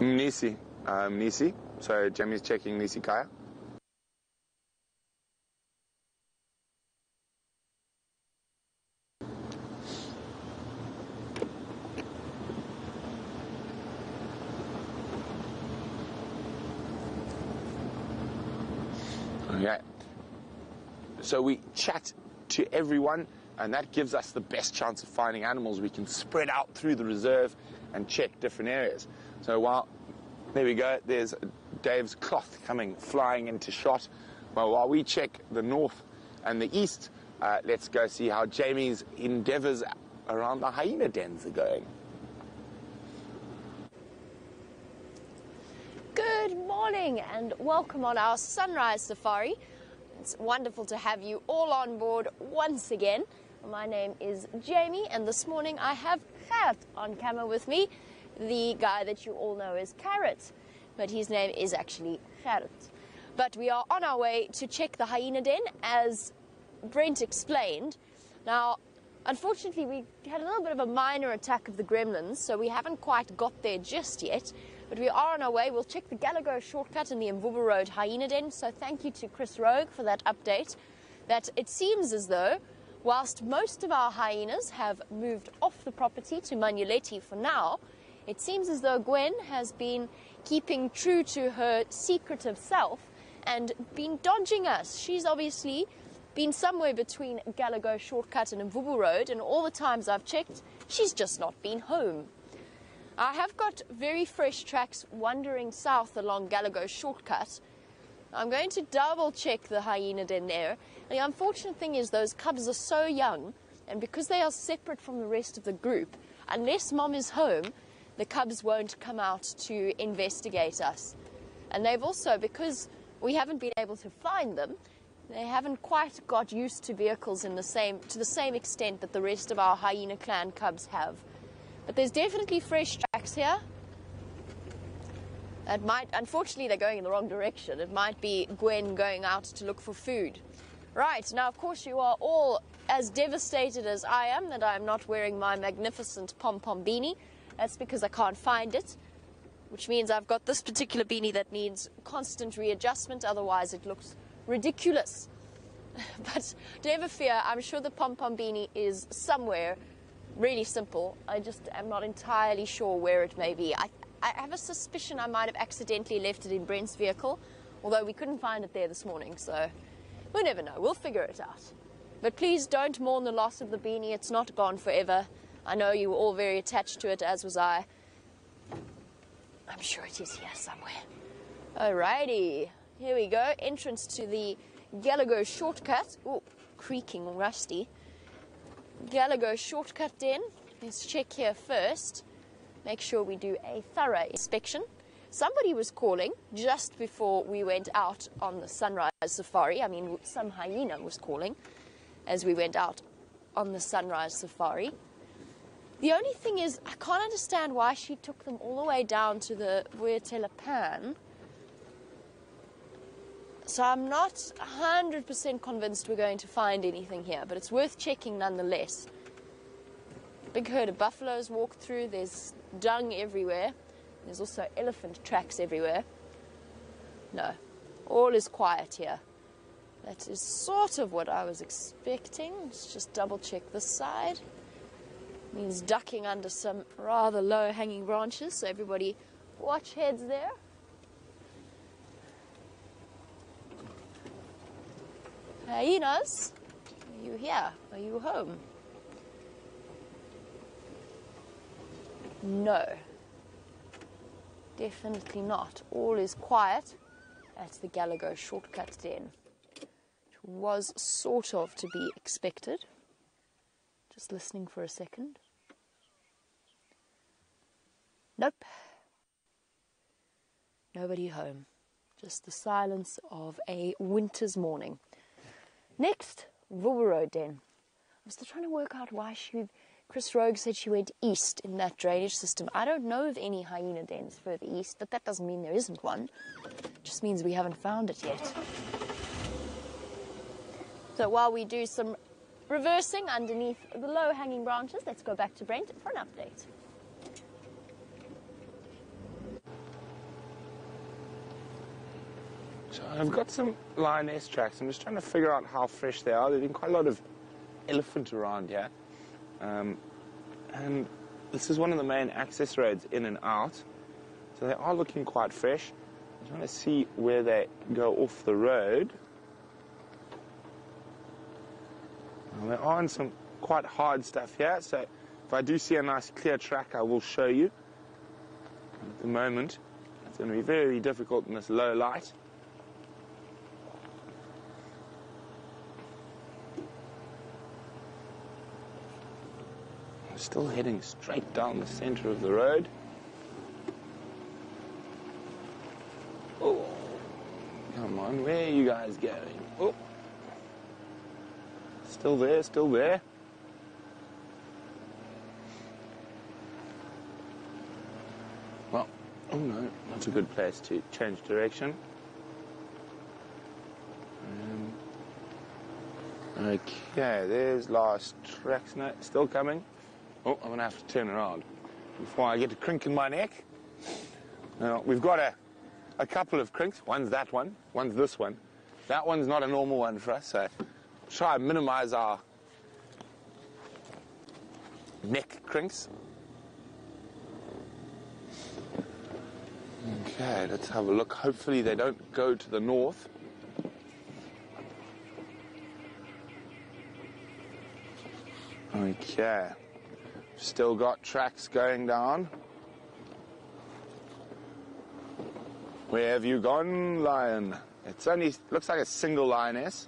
Nisi. Nisi. So Jamie's checking Nisi Kaya. Okay. So we chat to everyone, and that gives us the best chance of finding animals. We can spread out through the reserve and check different areas. So there we go, there's Dave's cloth flying into shot. Well, while we check the north and the east, let's go see how Jamie's endeavors around the hyena dens are going. Good morning and welcome on our sunrise safari. It's wonderful to have you all on board once again. My name is Jamie, and this morning I have Gert on camera with me, the guy that you all know as Carrot, but his name is actually Gert. But we are on our way to check the hyena den, as Brent explained. Now, unfortunately, we had a little bit of a minor attack of the gremlins, so we haven't quite got there just yet. But we are on our way. We'll check the Gallagher shortcut in the Mvubu Road hyena den. So thank you to Chris Rogue for that update. That it seems as though, whilst most of our hyenas have moved off the property to Manuleti for now, it seems as though Gwen has been keeping true to her secretive self and been dodging us. She's obviously been somewhere between Gallagher shortcut and Mvubu Road, and all the times I've checked, she's just not been home. I have got very fresh tracks wandering south along Gallagher shortcut. I'm going to double check the hyena den there. And the unfortunate thing is those cubs are so young, and because they are separate from the rest of the group, unless mom is home, the cubs won't come out to investigate us. And they've also, because we haven't been able to find them, they haven't quite got used to vehicles to the same extent that the rest of our hyena clan cubs have. But there's definitely fresh tracks here. Unfortunately, they're going in the wrong direction. It might be Gwen going out to look for food. Right, now of course you are all as devastated as I am that I'm not wearing my magnificent pom-pom beanie. That's because I can't find it, which means I've got this particular beanie that needs constant readjustment, otherwise it looks ridiculous. But never fear, I'm sure the pom-pom beanie is somewhere. Really simple. I just am not entirely sure where it may be. I have a suspicion I might have accidentally left it in Brent's vehicle, although we couldn't find it there this morning, so we'll never know. We'll figure it out. But please don't mourn the loss of the beanie. It's not gone forever. I know you were all very attached to it, as was I. I'm sure it is here somewhere. Alrighty, here we go. Entrance to the Gallagher shortcut. Oh, creaking rusty. Gallagher shortcut den. Let's check here first. Make sure we do a thorough inspection. Somebody was calling just before we went out on the sunrise safari. I mean, some hyena was calling as we went out on the sunrise safari. The only thing is, I can't understand why she took them all the way down to the Vuetela Pan. So I'm not 100% convinced we're going to find anything here, but it's worth checking nonetheless. Big herd of buffaloes walked through. There's dung everywhere. There's also elephant tracks everywhere. No, all is quiet here. That is sort of what I was expecting. Let's just double check this side. Means ducking under some rather low hanging branches, so everybody watch heads there. Hyenas, are you here? Are you home? No, definitely not. All is quiet at the Gallagher shortcut den, which was sort of to be expected. Just listening for a second. Nope. Nobody home. Just the silence of a winter's morning. Next, Mvubu Road den. I'm still trying to work out why Chris Rogue said she went east in that drainage system. I don't know of any hyena dens further east, but that doesn't mean there isn't one. It just means we haven't found it yet. So while we do some reversing underneath the low-hanging branches, let's go back to Brent for an update. So I've got some lioness tracks. I'm just trying to figure out how fresh they are. There's been quite a lot of elephant around here. And this is one of the main access roads in and out. So they are looking quite fresh. I'm trying to see where they go off the road. Well, they are on some quite hard stuff here. So if I do see a nice clear track, I will show you. At the moment, it's going to be very difficult in this low light. Still heading straight down the center of the road. Oh, come on, where are you guys going? Oh, still there, still there. Well, oh no, that's a good place to change direction. Okay, there's last tracks. No, still coming. Oh, I'm going to have to turn around before I get a crink in my neck. Now, we've got a couple of crinks. One's that one, one's this one. That one's not a normal one for us, so try and minimize our neck crinks. Okay, let's have a look. Hopefully they don't go to the north. Okay. Still got tracks going down. Where have you gone, lion? It's only, looks like a single lioness.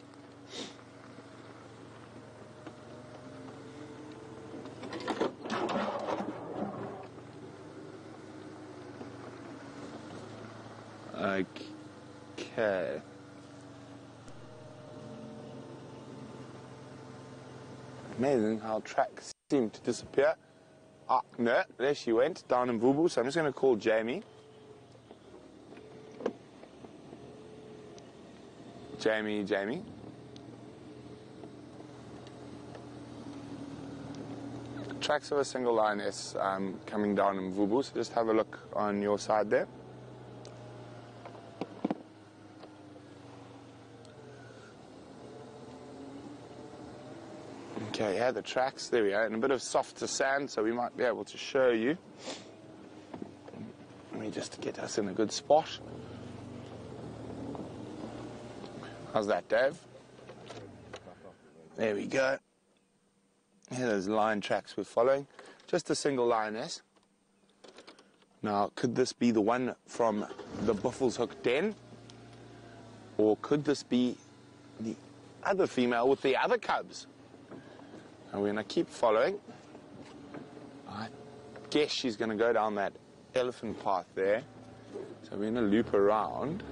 Okay. Amazing how tracks seem to disappear. Ah, no, there she went, down in Vubu. So I'm just going to call Jamie. Jamie. Tracks of a single lioness coming down in Vubu. So just have a look on your side there. Okay, yeah, the tracks, there we go, and a bit of softer sand, so we might be able to show you. Let me just get us in a good spot. How's that, Dave? There we go. Here are those lion tracks we're following. Just a single lioness. Now, could this be the one from the Buffelshoek Hook den? Or could this be the other female with the other cubs? And we're going to keep following. I guess she's going to go down that elephant path there. So we're going to loop around.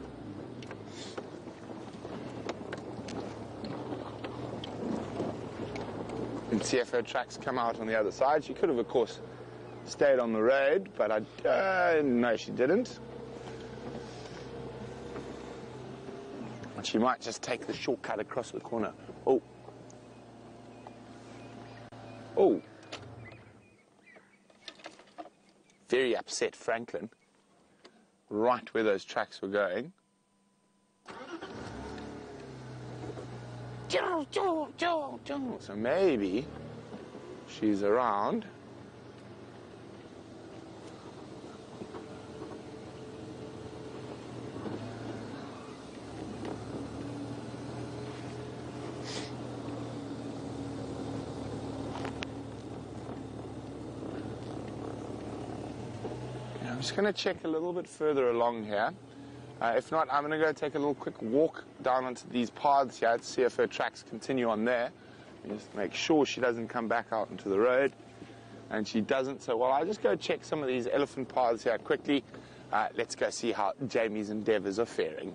And see if her tracks come out on the other side. She could have, of course, stayed on the road, but no, she didn't. And she might just take the shortcut across the corner. Oh. Oh, very upset Franklin, right where those tracks were going. So maybe she's around. I'm just going to check a little bit further along here. If not, I'm going to go take a little quick walk down onto these paths here to see if her tracks continue on there. Just make sure she doesn't come back out into the road. And she doesn't, so while I just go check some of these elephant paths here quickly, let's go see how Jamie's endeavours are faring.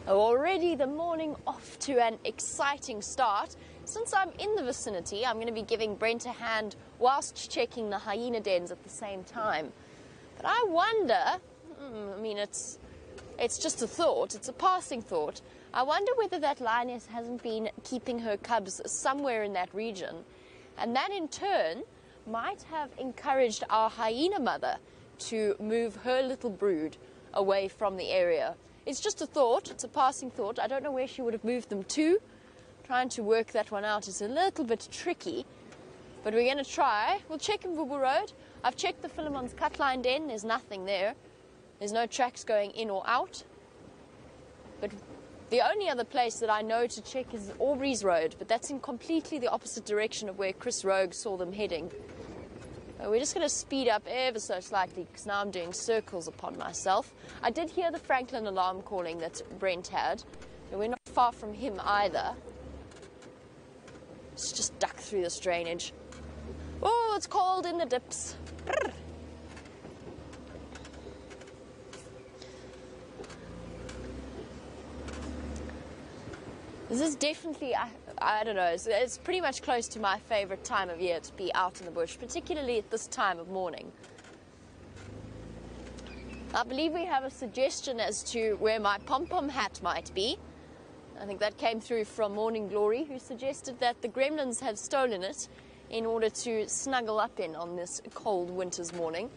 Already the morning off to an exciting start. Since I'm in the vicinity, I'm going to be giving Brent a hand whilst checking the hyena dens at the same time. But I wonder, I mean, it's just a thought, it's a passing thought. I wonder whether that lioness hasn't been keeping her cubs somewhere in that region. And that in turn might have encouraged our hyena mother to move her little brood away from the area. It's just a thought, it's a passing thought. I don't know where she would have moved them to. Trying to work that one out is a little bit tricky, but we're going to try. We'll check in Vubu Road. I've checked the Philemon's Cutline Den. There's nothing there. There's no tracks going in or out. But the only other place that I know to check is Aubrey's Road, but that's in completely the opposite direction of where Chris Rogue saw them heading. We're just going to speed up ever so slightly because now I'm doing circles upon myself. I did hear the Franklin alarm calling that Brent had, and we're not far from him either. Let's just duck through this drainage. Oh, it's cold in the dips. Brr. This is definitely, I don't know, it's pretty much close to my favorite time of year to be out in the bush, particularly at this time of morning. I believe we have a suggestion as to where my pom-pom hat might be. I think that came through from Morning Glory, who suggested that the gremlins have stolen it in order to snuggle up in on this cold winter's morning.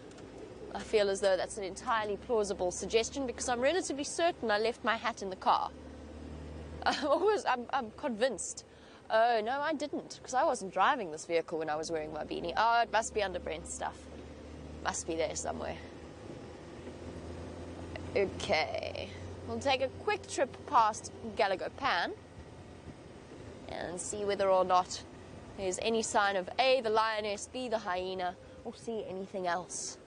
I feel as though that's an entirely plausible suggestion because I'm relatively certain I left my hat in the car. I'm convinced. Oh, no, I didn't, because I wasn't driving this vehicle when I was wearing my beanie. Oh, it must be under Brent's stuff. Must be there somewhere. Okay. We'll take a quick trip past Gallagher Pan and see whether or not there's any sign of A, the lioness, B, the hyena, or C, anything else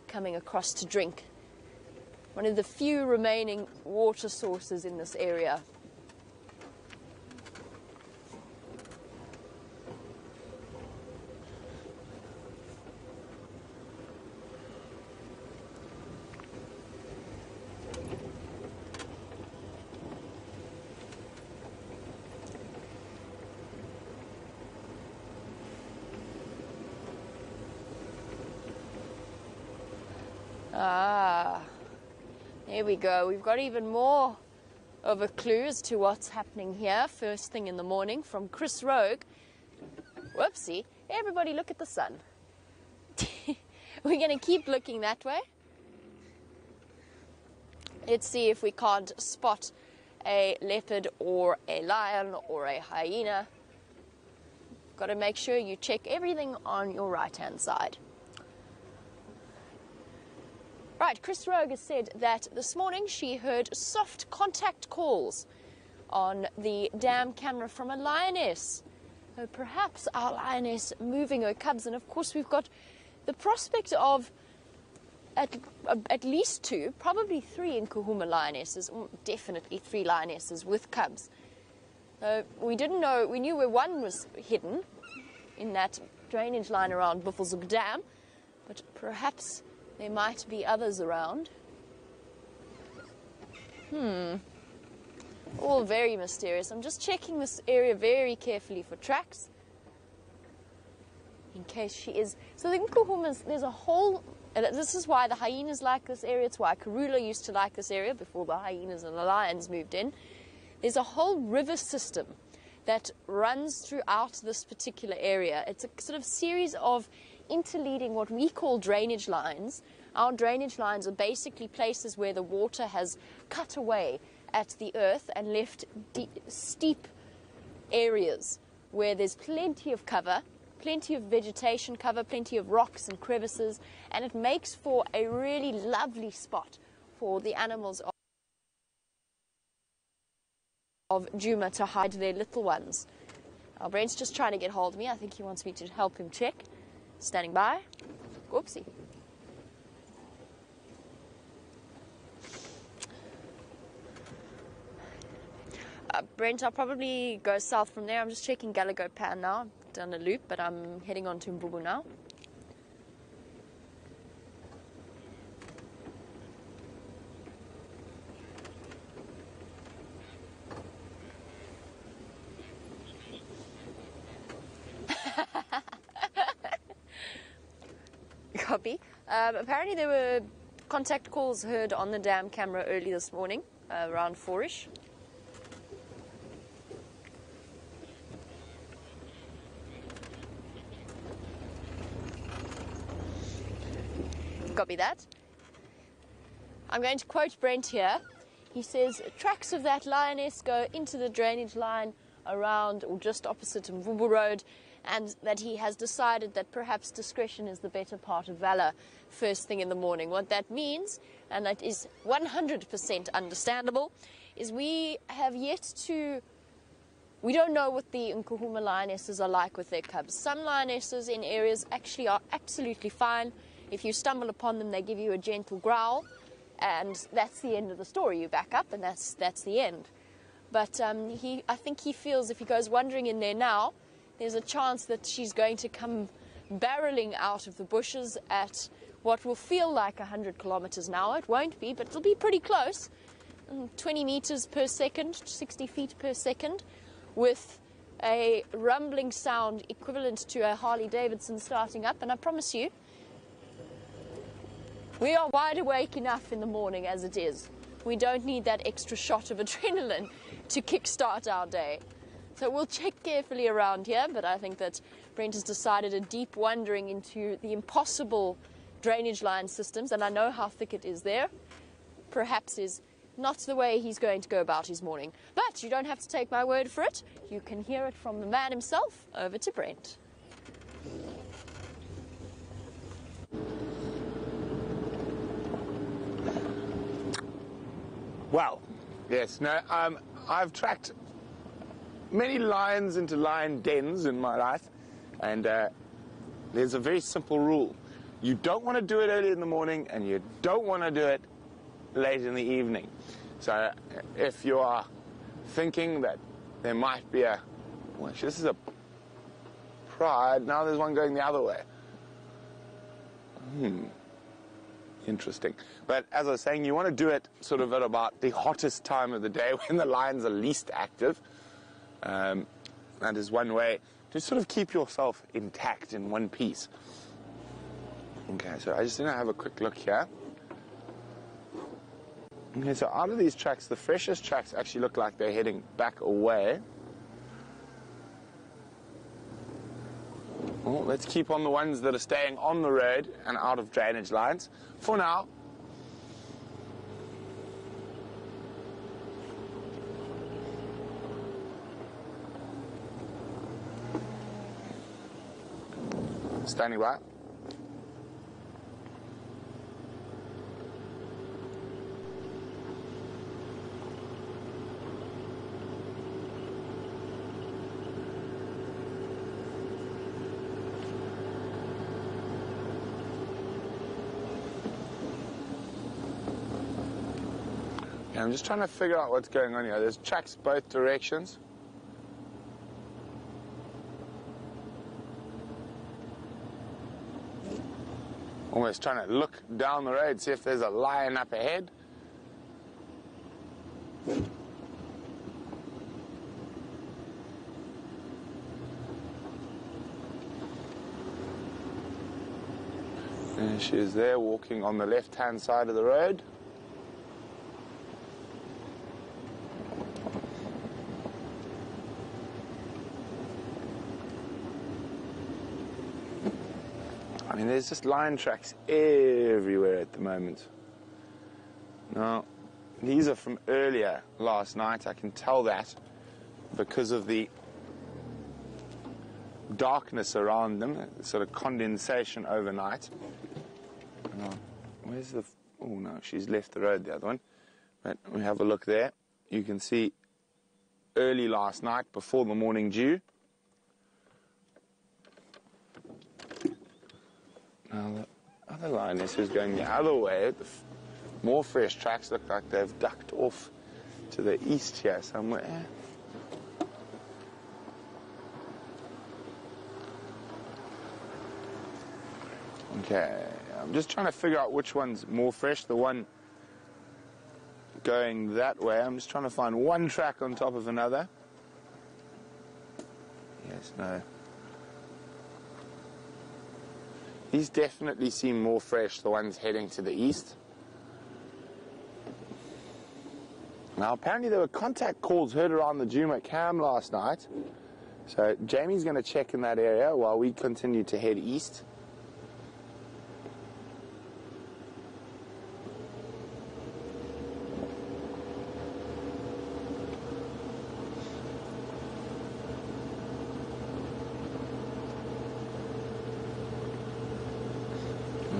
coming across to drink. One of the few remaining water sources in this area. Ah, there we go. We've got even more of a clue as to what's happening here first thing in the morning from Chris Rogue. Whoopsie. Everybody look at the sun. We're going to keep looking that way. Let's see if we can't spot a leopard or a lion or a hyena. Got to make sure you check everything on your right-hand side. Right, Chris Rogue has said that this morning she heard soft contact calls on the dam camera from a lioness. Perhaps our lioness moving her cubs, and of course we've got the prospect of at least 2, probably 3 Nkuhuma lionesses, definitely 3 lionesses with cubs. We didn't know, we knew where one was hidden in that drainage line around Buffelshoek Dam, but perhaps there might be others around. All very mysterious. I'm just checking this area very carefully for tracks in case she is. So the Nkuhumas, there's a whole, this is why the hyenas like this area. It's why Karula used to like this area before the hyenas and the lions moved in. There's a whole river system that runs throughout this particular area. It's a sort of series of interleading what we call drainage lines. Our drainage lines are basically places where the water has cut away at the earth and left steep areas where there's plenty of cover, plenty of vegetation cover, plenty of rocks and crevices, and it makes for a really lovely spot for the animals of Djuma to hide their little ones. Our Brent's just trying to get hold of me. I think he wants me to help him check. Standing by. Whoopsie. Brent, I'll probably go south from there. I'm just checking Gallagher Pan now. I've done a loop, but I'm heading on to Mbubu now. Copy. Apparently there were contact calls heard on the dam camera early this morning, around 4-ish. Copy that. I'm going to quote Brent here. He says, tracks of that lioness go into the drainage line around or just opposite Mvubu Road, and that he has decided that perhaps discretion is the better part of valor first thing in the morning. What that means, and that is 100% understandable, is we don't know what the Nkuhuma lionesses are like with their cubs. Some lionesses in areas actually are absolutely fine. If you stumble upon them, they give you a gentle growl, and that's the end of the story. You back up, and that's the end. But I think he feels if he goes wandering in there now, there's a chance that she's going to come barreling out of the bushes at what will feel like 100 kilometers an hour. It won't be, but it'll be pretty close. 20 meters per second, 60 feet per second, with a rumbling sound equivalent to a Harley Davidson starting up. And I promise you, we are wide awake enough in the morning as it is. We don't need that extra shot of adrenaline to kickstart our day. So we'll check carefully around here, but I think that Brent has decided a deep wandering into the impossible drainage line systems, and I know how thick it is there, perhaps is not the way he's going to go about his morning. But you don't have to take my word for it. You can hear it from the man himself. Over to Brent. Well, yes, no, I've tracked many lions into lion dens in my life, and there's a very simple rule. You don't want to do it early in the morning, and you don't want to do it late in the evening. So if you are thinking that there might be well, actually, this is a pride, now there's one going the other way. Interesting. But as I was saying, you want to do it sort of at about the hottest time of the day when the lions are least active. That is one way to sort of keep yourself intact in one piece. Okay, so I just want to have a quick look here. Okay, so out of these tracks, the freshest tracks actually look like they're heading back away. Well, let's keep on the ones that are staying on the road and out of drainage lines for now. Standing by. I'm just trying to figure out what's going on here. There's tracks both directions. Almost trying to look down the road, see if there's a lion up ahead. There she is there, walking on the left-hand side of the road. I mean, there's just lion tracks everywhere at the moment. Now, these are from earlier last night. I can tell that because of the darkness around them, sort of condensation overnight. Where's the... Oh, no, she's left the road, the other one. But we have a look there. You can see early last night, before the morning dew. Now, the other lioness who's going the other way, the more fresh tracks look like they've ducked off to the east here somewhere. Okay, I'm just trying to figure out which one's more fresh. The one going that way, I'm just trying to find one track on top of another. Yes, no. These definitely seem more fresh, the ones heading to the east. Now, apparently there were contact calls heard around the Djuma Cam last night. So Jamie's going to check in that area while we continue to head east.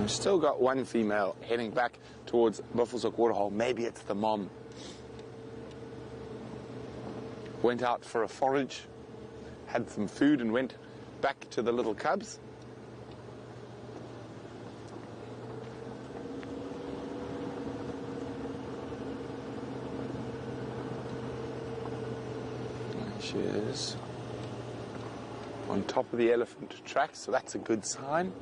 We've still got one female heading back towards Buffelshoek Waterhole. Maybe it's the mom. Went out for a forage, had some food and went back to the little cubs. There she is. On top of the elephant tracks, so that's a good sign.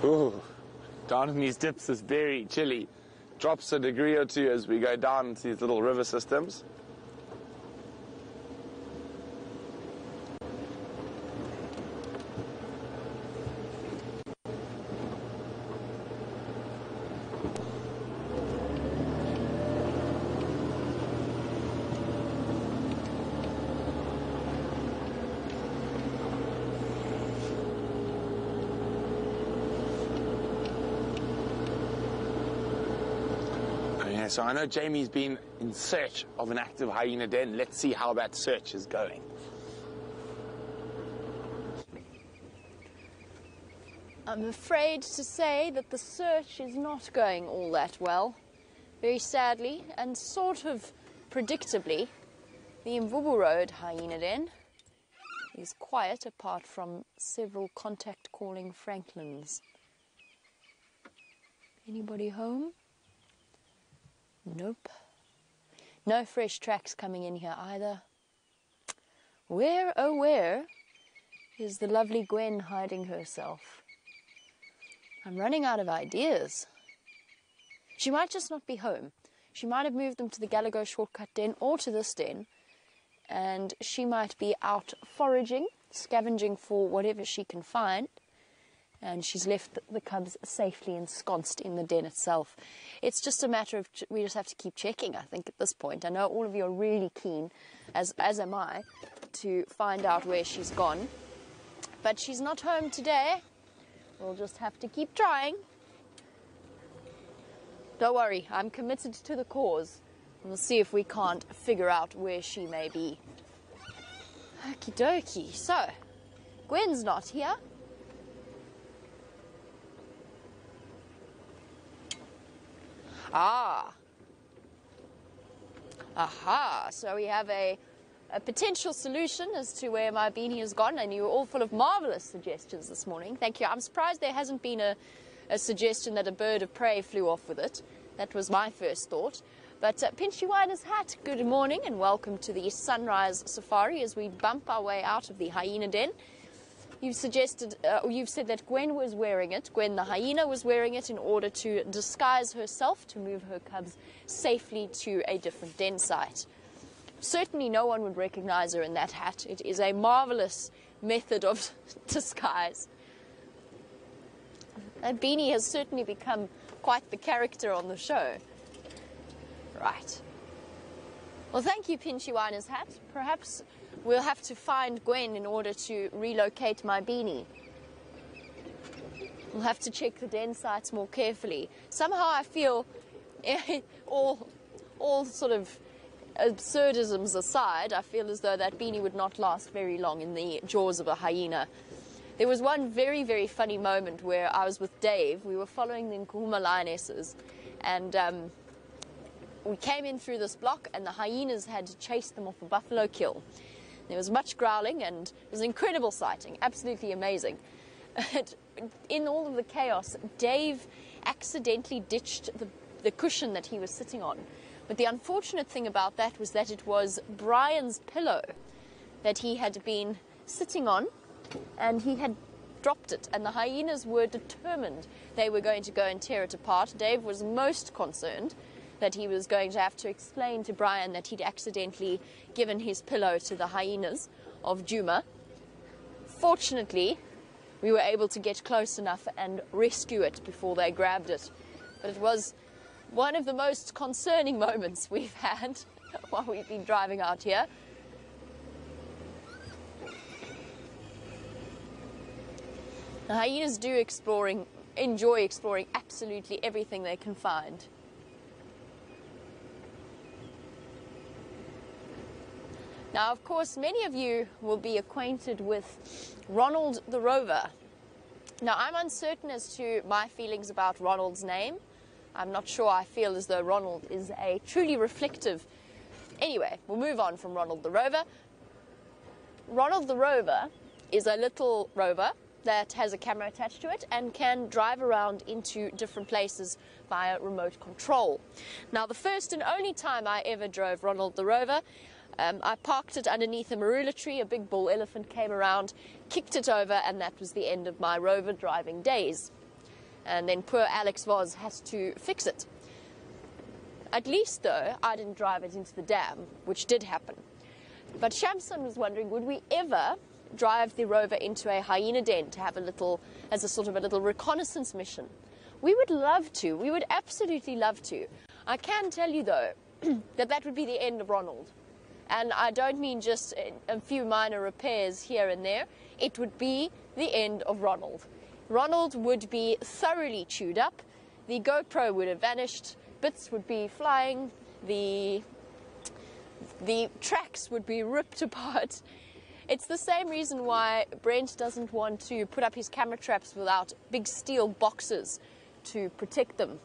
Ooh, down in these dips is very chilly. Drops a degree or two as we go down into these little river systems. So I know Jamie's been in search of an active hyena den. Let's see how that search is going. I'm afraid to say that the search is not going all that well. Very sadly and sort of predictably, the Mvubu Road hyena den is quiet apart from several contact calling Franklins. Anybody home? Nope. No fresh tracks coming in here either. Where, oh where, is the lovely Gwen hiding herself? I'm running out of ideas. She might just not be home. She might have moved them to the Gallagher shortcut den or to this den, and she might be out foraging, scavenging for whatever she can find. And she's left the cubs safely ensconced in the den itself. It's just a matter of, we just have to keep checking, I think, at this point. I know all of you are really keen, as am I, to find out where she's gone. But she's not home today. We'll just have to keep trying. Don't worry, I'm committed to the cause. We'll see if we can't figure out where she may be. Okie dokie. So, Gwen's not here. Ah. Aha. So we have a potential solution as to where my beanie has gone, and you were all full of marvellous suggestions this morning. Thank you. I'm surprised there hasn't been a suggestion that a bird of prey flew off with it. That was my first thought. But Pinchy Wider's hat, good morning and welcome to the Sunrise Safari as we bump our way out of the hyena den. You've suggested, you've said that Gwen was wearing it. Gwen the hyena was wearing it in order to disguise herself, to move her cubs safely to a different den site. Certainly no one would recognize her in that hat. It is a marvelous method of disguise. That beanie has certainly become quite the character on the show. Right. Well, thank you, Pinchy Winer's hat. Perhaps we'll have to find Gwen in order to relocate my beanie. We'll have to check the den sites more carefully. Somehow I feel, all sort of absurdisms aside, I feel as though that beanie would not last very long in the jaws of a hyena. There was one very, very funny moment where I was with Dave. We were following the Nkuhuma lionesses, and we came in through this block, and the hyenas had chased them off a buffalo kill. There was much growling, and it was an incredible sighting, absolutely amazing. In all of the chaos, Dave accidentally ditched the cushion that he was sitting on. But the unfortunate thing about that was that it was Brian's pillow that he had been sitting on, and he had dropped it, and the hyenas were determined they were going to go and tear it apart. Dave was most concerned that he was going to have to explain to Brian that he'd accidentally given his pillow to the hyenas of Djuma. Fortunately, we were able to get close enough and rescue it before they grabbed it. But it was one of the most concerning moments we've had while we've been driving out here. Hyenas do enjoy exploring absolutely everything they can find. Now, of course, many of you will be acquainted with Ronald the Rover. Now, I'm uncertain as to my feelings about Ronald's name. I'm not sure. I feel as though Ronald is a truly reflective. Anyway, we'll move on from Ronald the Rover. Ronald the Rover is a little rover that has a camera attached to it and can drive around into different places via remote control. Now, the first and only time I ever drove Ronald the Rover, I parked it underneath a marula tree. A big bull elephant came around, kicked it over, and that was the end of my rover driving days. And then poor Alex Voss has to fix it. At least, though, I didn't drive it into the dam, which did happen. But Shamson was wondering, would we ever drive the rover into a hyena den to have a little, as a sort of a little reconnaissance mission? We would love to. We would absolutely love to. I can tell you, though, that would be the end of Ronald. And I don't mean just a few minor repairs here and there. It would be the end of Ronald. Ronald would be thoroughly chewed up. The GoPro would have vanished. Bits would be flying. The tracks would be ripped apart. It's the same reason why Brent doesn't want to put up his camera traps without big steel boxes to protect them.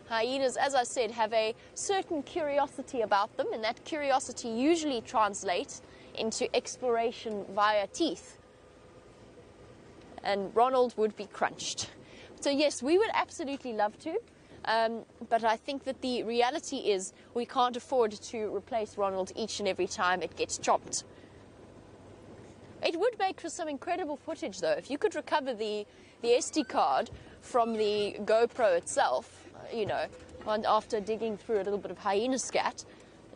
Hyenas, as I said, have a certain curiosity about them, and that curiosity usually translates into exploration via teeth. And Ronald would be crunched. So yes, we would absolutely love to, but I think that the reality is we can't afford to replace Ronald each and every time it gets chopped. It would make for some incredible footage, though. If you could recover the SD card from the GoPro itself, you know, after digging through a little bit of hyena scat,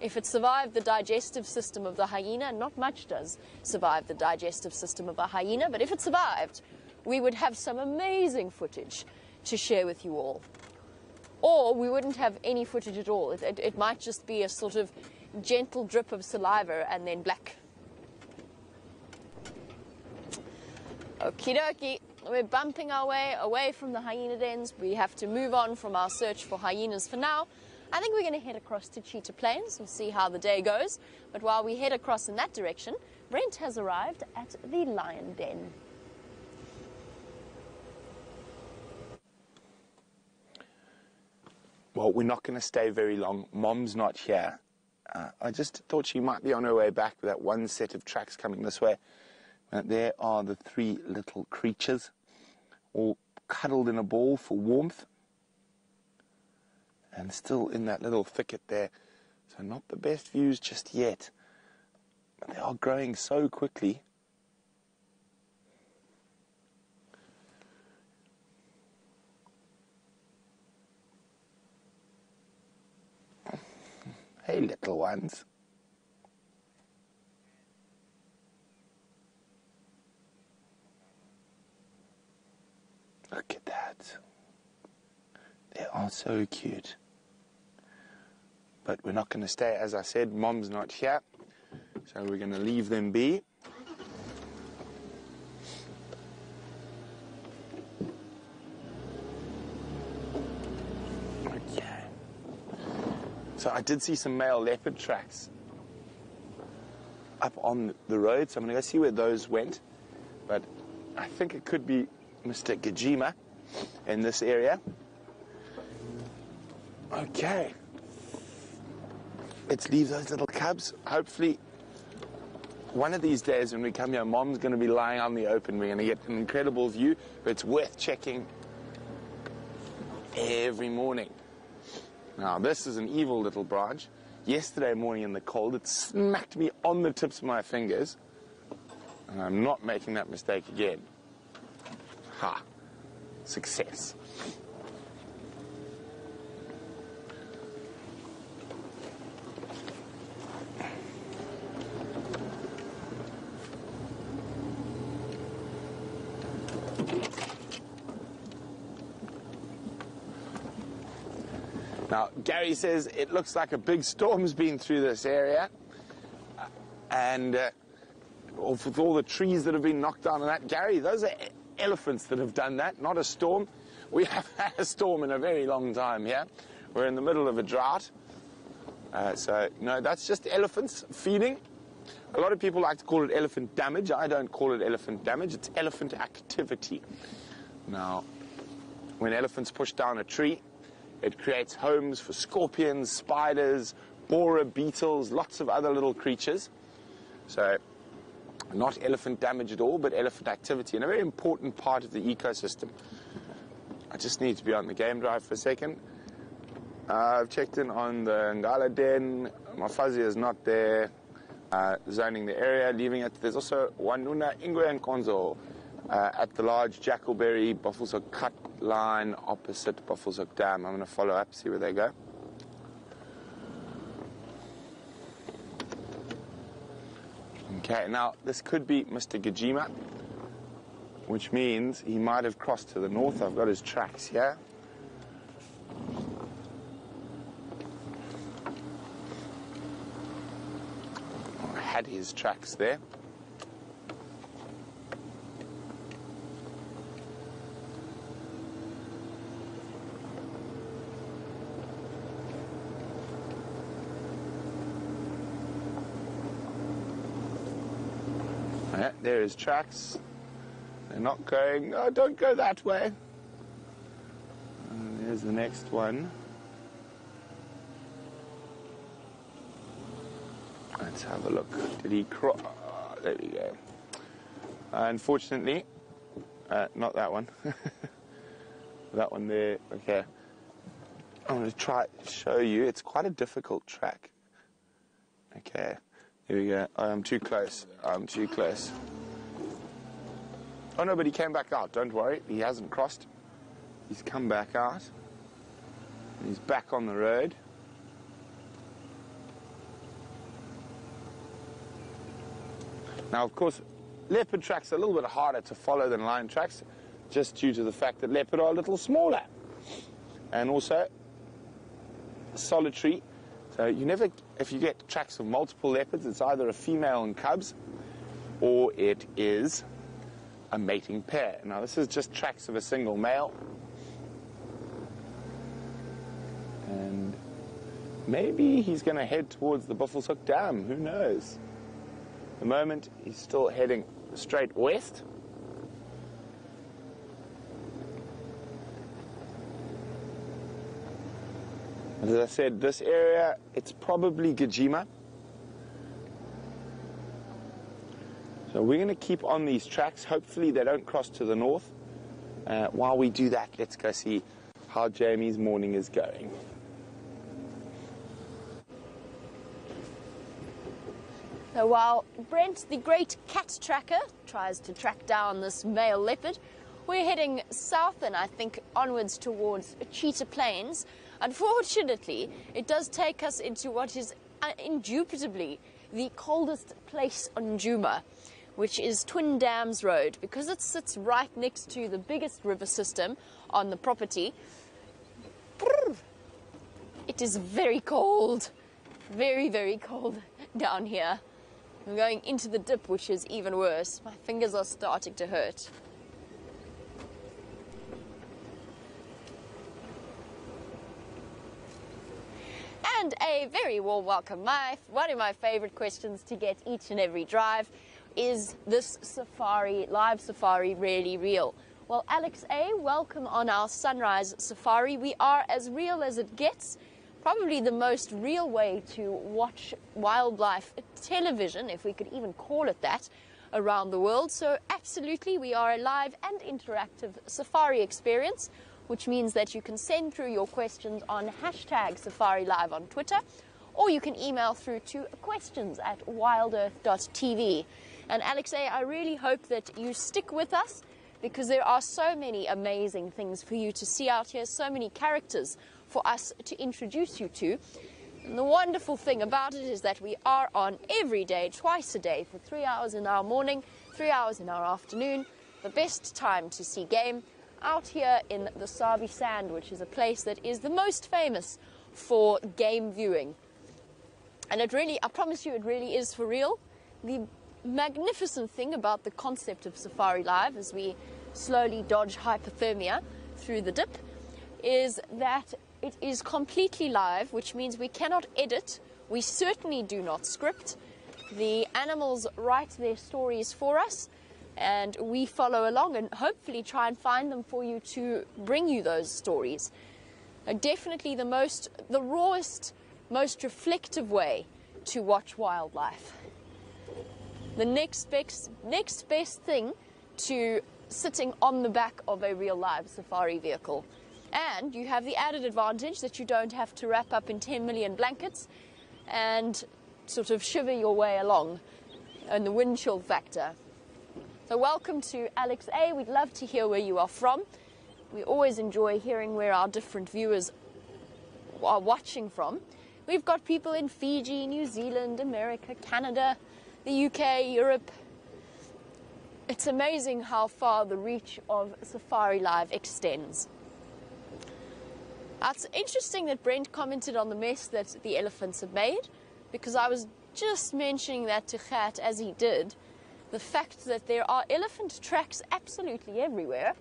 if it survived the digestive system of the hyena, not much does survive the digestive system of a hyena, but if it survived, we would have some amazing footage to share with you all. Or we wouldn't have any footage at all. It might just be a sort of gentle drip of saliva and then black. Okie dokie. We're bumping our way away from the hyena dens. We have to move on from our search for hyenas for now. I think we're going to head across to Cheetah Plains. We'll see how the day goes. But while we head across in that direction, Brent has arrived at the lion den. Well, we're not going to stay very long. Mom's not here. I just thought she might be on her way back with that one set of tracks coming this way. There are the three little creatures, all cuddled in a ball for warmth, and still in that little thicket there. So not the best views just yet, but they are growing so quickly. Hey, little ones. Look at that. They are so cute. But we're not going to stay, as I said. Mom's not here, so we're going to leave them be. Okay. So I did see some male leopard tracks up on the road, so I'm going to go see where those went. But I think it could be Mr. Gajima in this area. Okay. Let's leave those little cubs. Hopefully, one of these days when we come here, Mom's going to be lying on the open. We're going to get an incredible view, but it's worth checking every morning. Now, this is an evil little branch. Yesterday morning in the cold, it smacked me on the tips of my fingers. And I'm not making that mistake again. Ha. Success. Now, Gary says it looks like a big storm's been through this area. And with all the trees that have been knocked down and that, Gary, those are elephants that have done that, not a storm. We have had a storm in a very long time here. We're in the middle of a drought. So, no, that's just elephants feeding. A lot of people like to call it elephant damage. I don't call it elephant damage. It's elephant activity. Now, when elephants push down a tree, it creates homes for scorpions, spiders, borer beetles, lots of other little creatures. So, not elephant damage at all, but elephant activity, and a very important part of the ecosystem. I just need to be on the game drive for a second. I've checked in on the Ngala Den. My fuzzy is not there. Zoning the area, leaving it. There's also Wanuna Ingwe and Konzo at the large Jackalberry Buffelshoek cut line opposite Buffelshoek Dam. I'm going to follow up, see where they go. Okay, now this could be Mr. Gajima, which means he might have crossed to the north. I've got his tracks here. I had his tracks there. Yeah, there his tracks. They're not going, oh, don't go that way. And there's the next one. Let's have a look. Did he cross? Oh, there we go. Unfortunately, not that one. That one there. Okay. I'm going to try to show you. It's quite a difficult track. Okay. Here we go. I'm too close. I'm too close. Oh, no, but he came back out. Don't worry. He hasn't crossed. He's come back out. He's back on the road. Now, of course, leopard tracks are a little bit harder to follow than lion tracks, just due to the fact that leopard are a little smaller. And also, solitary. So you never, if you get tracks of multiple leopards, it's either a female and cubs, or it is a mating pair. Now this is just tracks of a single male. And maybe he's going to head towards the Buffelshoek Dam, who knows? At the moment, he's still heading straight west. As I said, this area, it's probably Gajima. So we're going to keep on these tracks. Hopefully they don't cross to the north. While we do that, let's go see how Jamie's morning is going. So while Brent, the great cat tracker, tries to track down this male leopard, we're heading south and I think onwards towards Cheetah Plains. Unfortunately, it does take us into what is indubitably the coldest place on Djuma, which is Twin Dams Road, because it sits right next to the biggest river system on the property. It is very cold, very, very cold down here. I'm going into the dip, which is even worse. My fingers are starting to hurt. And a very warm welcome. One of my favorite questions to get each and every drive is this live safari really real? Well, Alex A., welcome on our Sunrise Safari. We are as real as it gets. Probably the most real way to watch wildlife television, if we could even call it that, around the world. So absolutely, we are a live and interactive safari experience, which means that you can send through your questions on hashtag SafariLive on Twitter, or you can email through to questions@wildearth.tv. And Alex A., I really hope that you stick with us, because there are so many amazing things for you to see out here, so many characters for us to introduce you to. And the wonderful thing about it is that we are on every day, twice a day, for 3 hours in our morning, 3 hours in our afternoon. The best time to see game out here in the Sabi Sand, which is a place that is the most famous for game viewing. And it really, I promise you, it really is for real. The magnificent thing about the concept of Safari Live, as we slowly dodge hypothermia through the dip, is that it is completely live, which means we cannot edit. We certainly do not script. The animals write their stories for us, and we follow along and hopefully try and find them for you to bring you those stories. Definitely the rawest, most reflective way to watch wildlife. The next best thing to sitting on the back of a real live safari vehicle. And you have the added advantage that you don't have to wrap up in 10 million blankets and sort of shiver your way along, and the wind chill factor. So welcome to Alex A. We'd love to hear where you are from. We always enjoy hearing where our different viewers are watching from. We've got people in Fiji, New Zealand, America, Canada, the UK, Europe. It's amazing how far the reach of SafariLIVE extends. It's interesting that Brent commented on the mess that the elephants have made, because I was just mentioning that to Gert as he did. The fact that there are elephant tracks absolutely everywhere,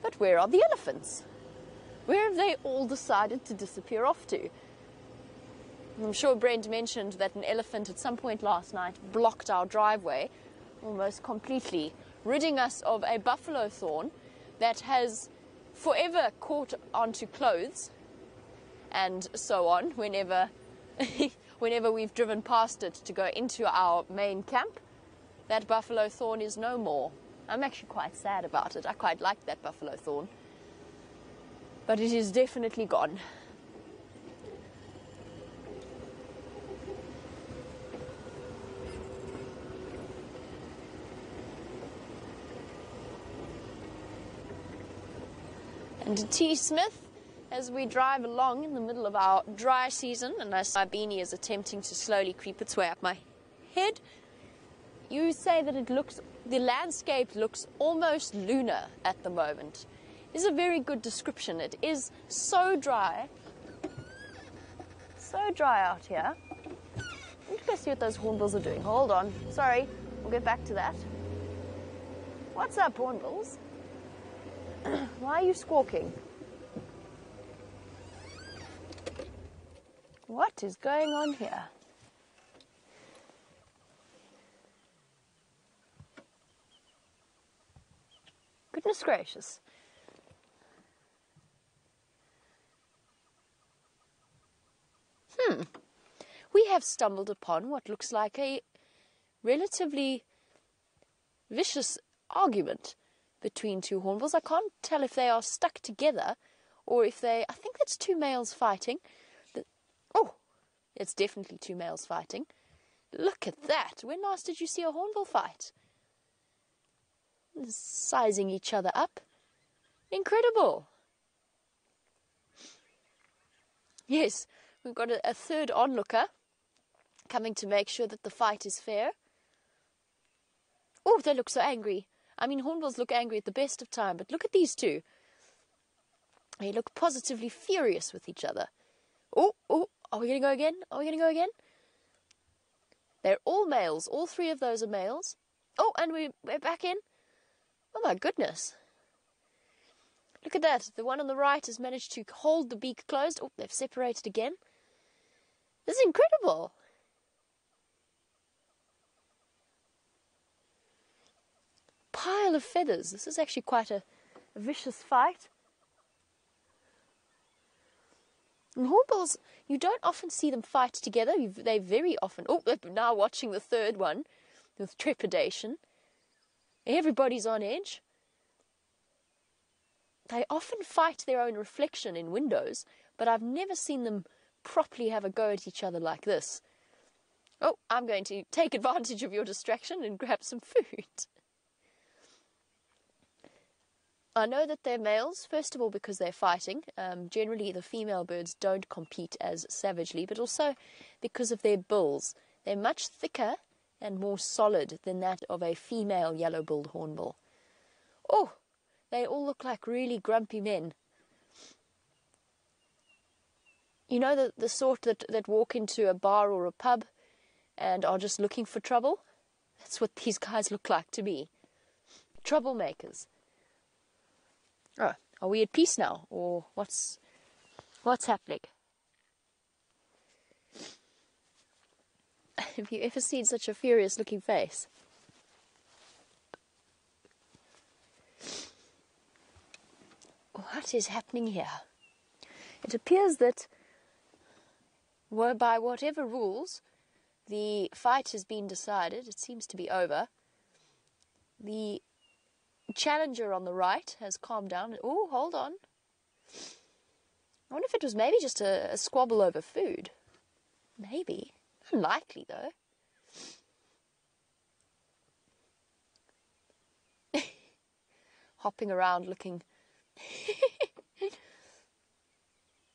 but where are the elephants? Where have they all decided to disappear off to? I'm sure Brent mentioned that an elephant at some point last night blocked our driveway almost completely, ridding us of a buffalo thorn that has forever caught onto clothes and so on whenever we've driven past it to go into our main camp. That buffalo thorn is no more. I'm actually quite sad about it. I quite like that buffalo thorn. But it is definitely gone. And T. Smith, as we drive along in the middle of our dry season, and as my beanie is attempting to slowly creep its way up my head, you say that the landscape looks almost lunar at the moment. It's a very good description. It is so dry out here. Let me go see what those hornbills are doing. Hold on, sorry, we'll get back to that. What's up, hornbills? Why are you squawking? What is going on here? Goodness gracious. We have stumbled upon what looks like a relatively vicious argument between two hornbills. I can't tell if they are stuck together or if I think that's two males fighting. Oh, it's definitely two males fighting. Look at that. When last did you see a hornbill fight? Sizing each other up. Incredible. Yes, we've got a third onlooker coming to make sure that the fight is fair. Oh, they look so angry. I mean, hornbills look angry at the best of time, but look at these two. They look positively furious with each other. Oh, are we going to go again? Are we going to go again? They're all males. All three of those are males. Oh, and we're back in. Oh, my goodness. Look at that. The one on the right has managed to hold the beak closed. Oh, they've separated again. This is incredible. Pile of feathers. This is actually quite a vicious fight. And hornbills, you don't often see them fight together. They very often... Oh, they're now watching the third one with trepidation. Everybody's on edge. They often fight their own reflection in windows, but I've never seen them properly have a go at each other like this. Oh, I'm going to take advantage of your distraction and grab some food. I know that they're males, first of all, because they're fighting. Generally, the female birds don't compete as savagely, but also because of their bills. They're much thicker and more solid than that of a female yellow-billed hornbill. Oh, they all look like really grumpy men. You know, the sort that walk into a bar or a pub and are just looking for trouble? That's what these guys look like to me. Troublemakers. Oh, are we at peace now, or what's happening? Have you ever seen such a furious-looking face? What is happening here? It appears that, well, by whatever rules, the fight has been decided. It seems to be over. The challenger on the right has calmed down. Oh, hold on. I wonder if it was maybe just a squabble over food. Maybe. Unlikely, though. Hopping around looking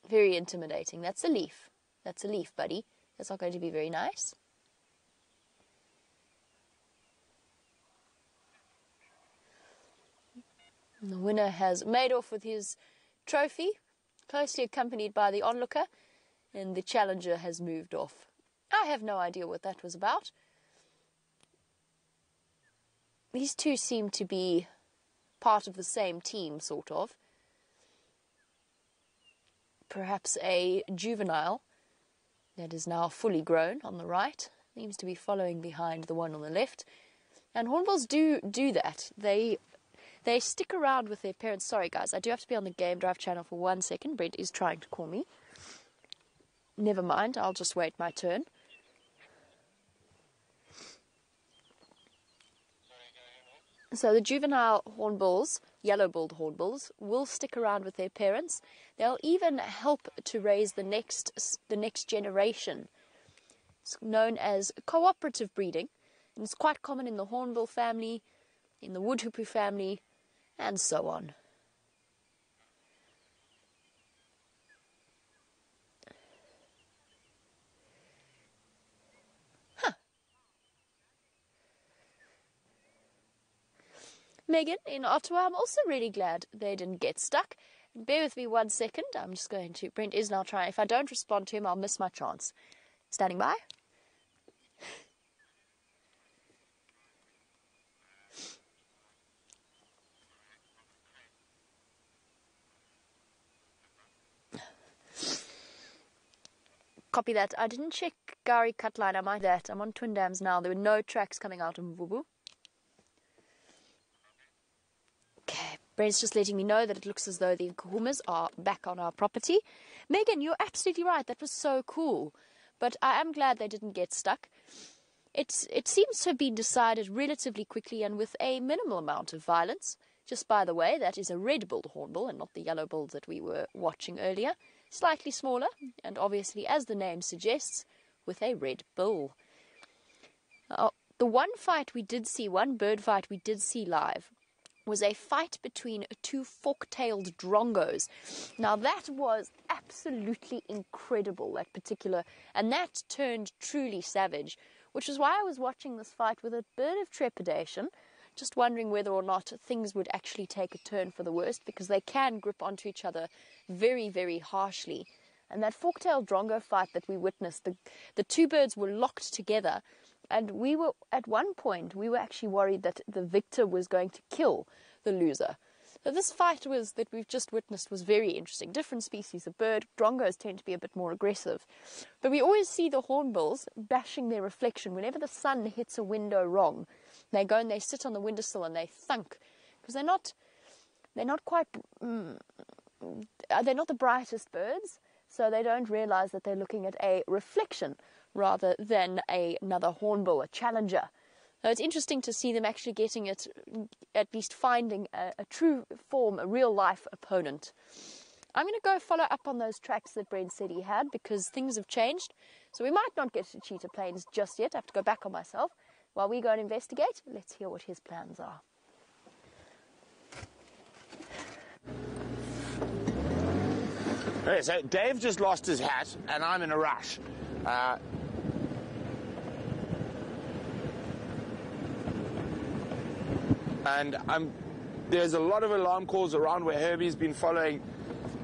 very intimidating. That's a leaf. That's a leaf, buddy. That's not going to be very nice. And the winner has made off with his trophy, closely accompanied by the onlooker, and the challenger has moved off. I have no idea what that was about. These two seem to be part of the same team, sort of. Perhaps a juvenile that is now fully grown on the right seems to be following behind the one on the left. And hornbills do that. They stick around with their parents. Sorry, guys, I do have to be on the Game Drive channel for 1 second. Brent is trying to call me. Never mind, I'll just wait my turn. So the juvenile hornbills, yellow-billed hornbills, will stick around with their parents. They'll even help to raise the next generation. It's known as cooperative breeding, and it's quite common in the hornbill family, in the woodhoopoe family, and so on. Megan in Ottawa, I'm also really glad they didn't get stuck. Bear with me 1 second. I'm just going to... Brent is now trying. If I don't respond to him, I'll miss my chance. Standing by. Copy that. I didn't check Gari Cutline. I might that. I'm on Twin Dams now. There were no tracks coming out of Mvubu. Okay, Brent's just letting me know that it looks as though the Nkuhumas are back on our property. Megan, you're absolutely right. That was so cool. But I am glad they didn't get stuck. It seems to have been decided relatively quickly and with a minimal amount of violence. Just by the way, that is a red-billed hornbill and not the yellow-billed that we were watching earlier. Slightly smaller, and obviously, as the name suggests, with a red bill. The one bird fight we did see live, was a fight between two fork-tailed drongos. Now that was absolutely incredible, and that turned truly savage, which is why I was watching this fight with a bit of trepidation, just wondering whether or not things would actually take a turn for the worst, because they can grip onto each other very, very harshly. And that fork-tailed drongo fight that we witnessed, the two birds were locked together, and at one point, we were actually worried that the victor was going to kill the loser. So this fight that we've just witnessed was very interesting. Different species of bird. Drongos tend to be a bit more aggressive. But we always see the hornbills bashing their reflection whenever the sun hits a window wrong. They go and they sit on the windowsill and they thunk, because they're not the brightest birds, so they don't realize that they're looking at a reflection rather than another hornbill, a challenger. So it's interesting to see them actually getting it, at least finding a true form, a real-life opponent. I'm going to go follow up on those tracks that Brent said he had, because things have changed. So we might not get to cheetah plains just yet. I have to go back on myself. While we go and investigate, let's hear what his plans are. Okay, so Dave just lost his hat, and I'm in a rush. And there's a lot of alarm calls around where Herbie's been following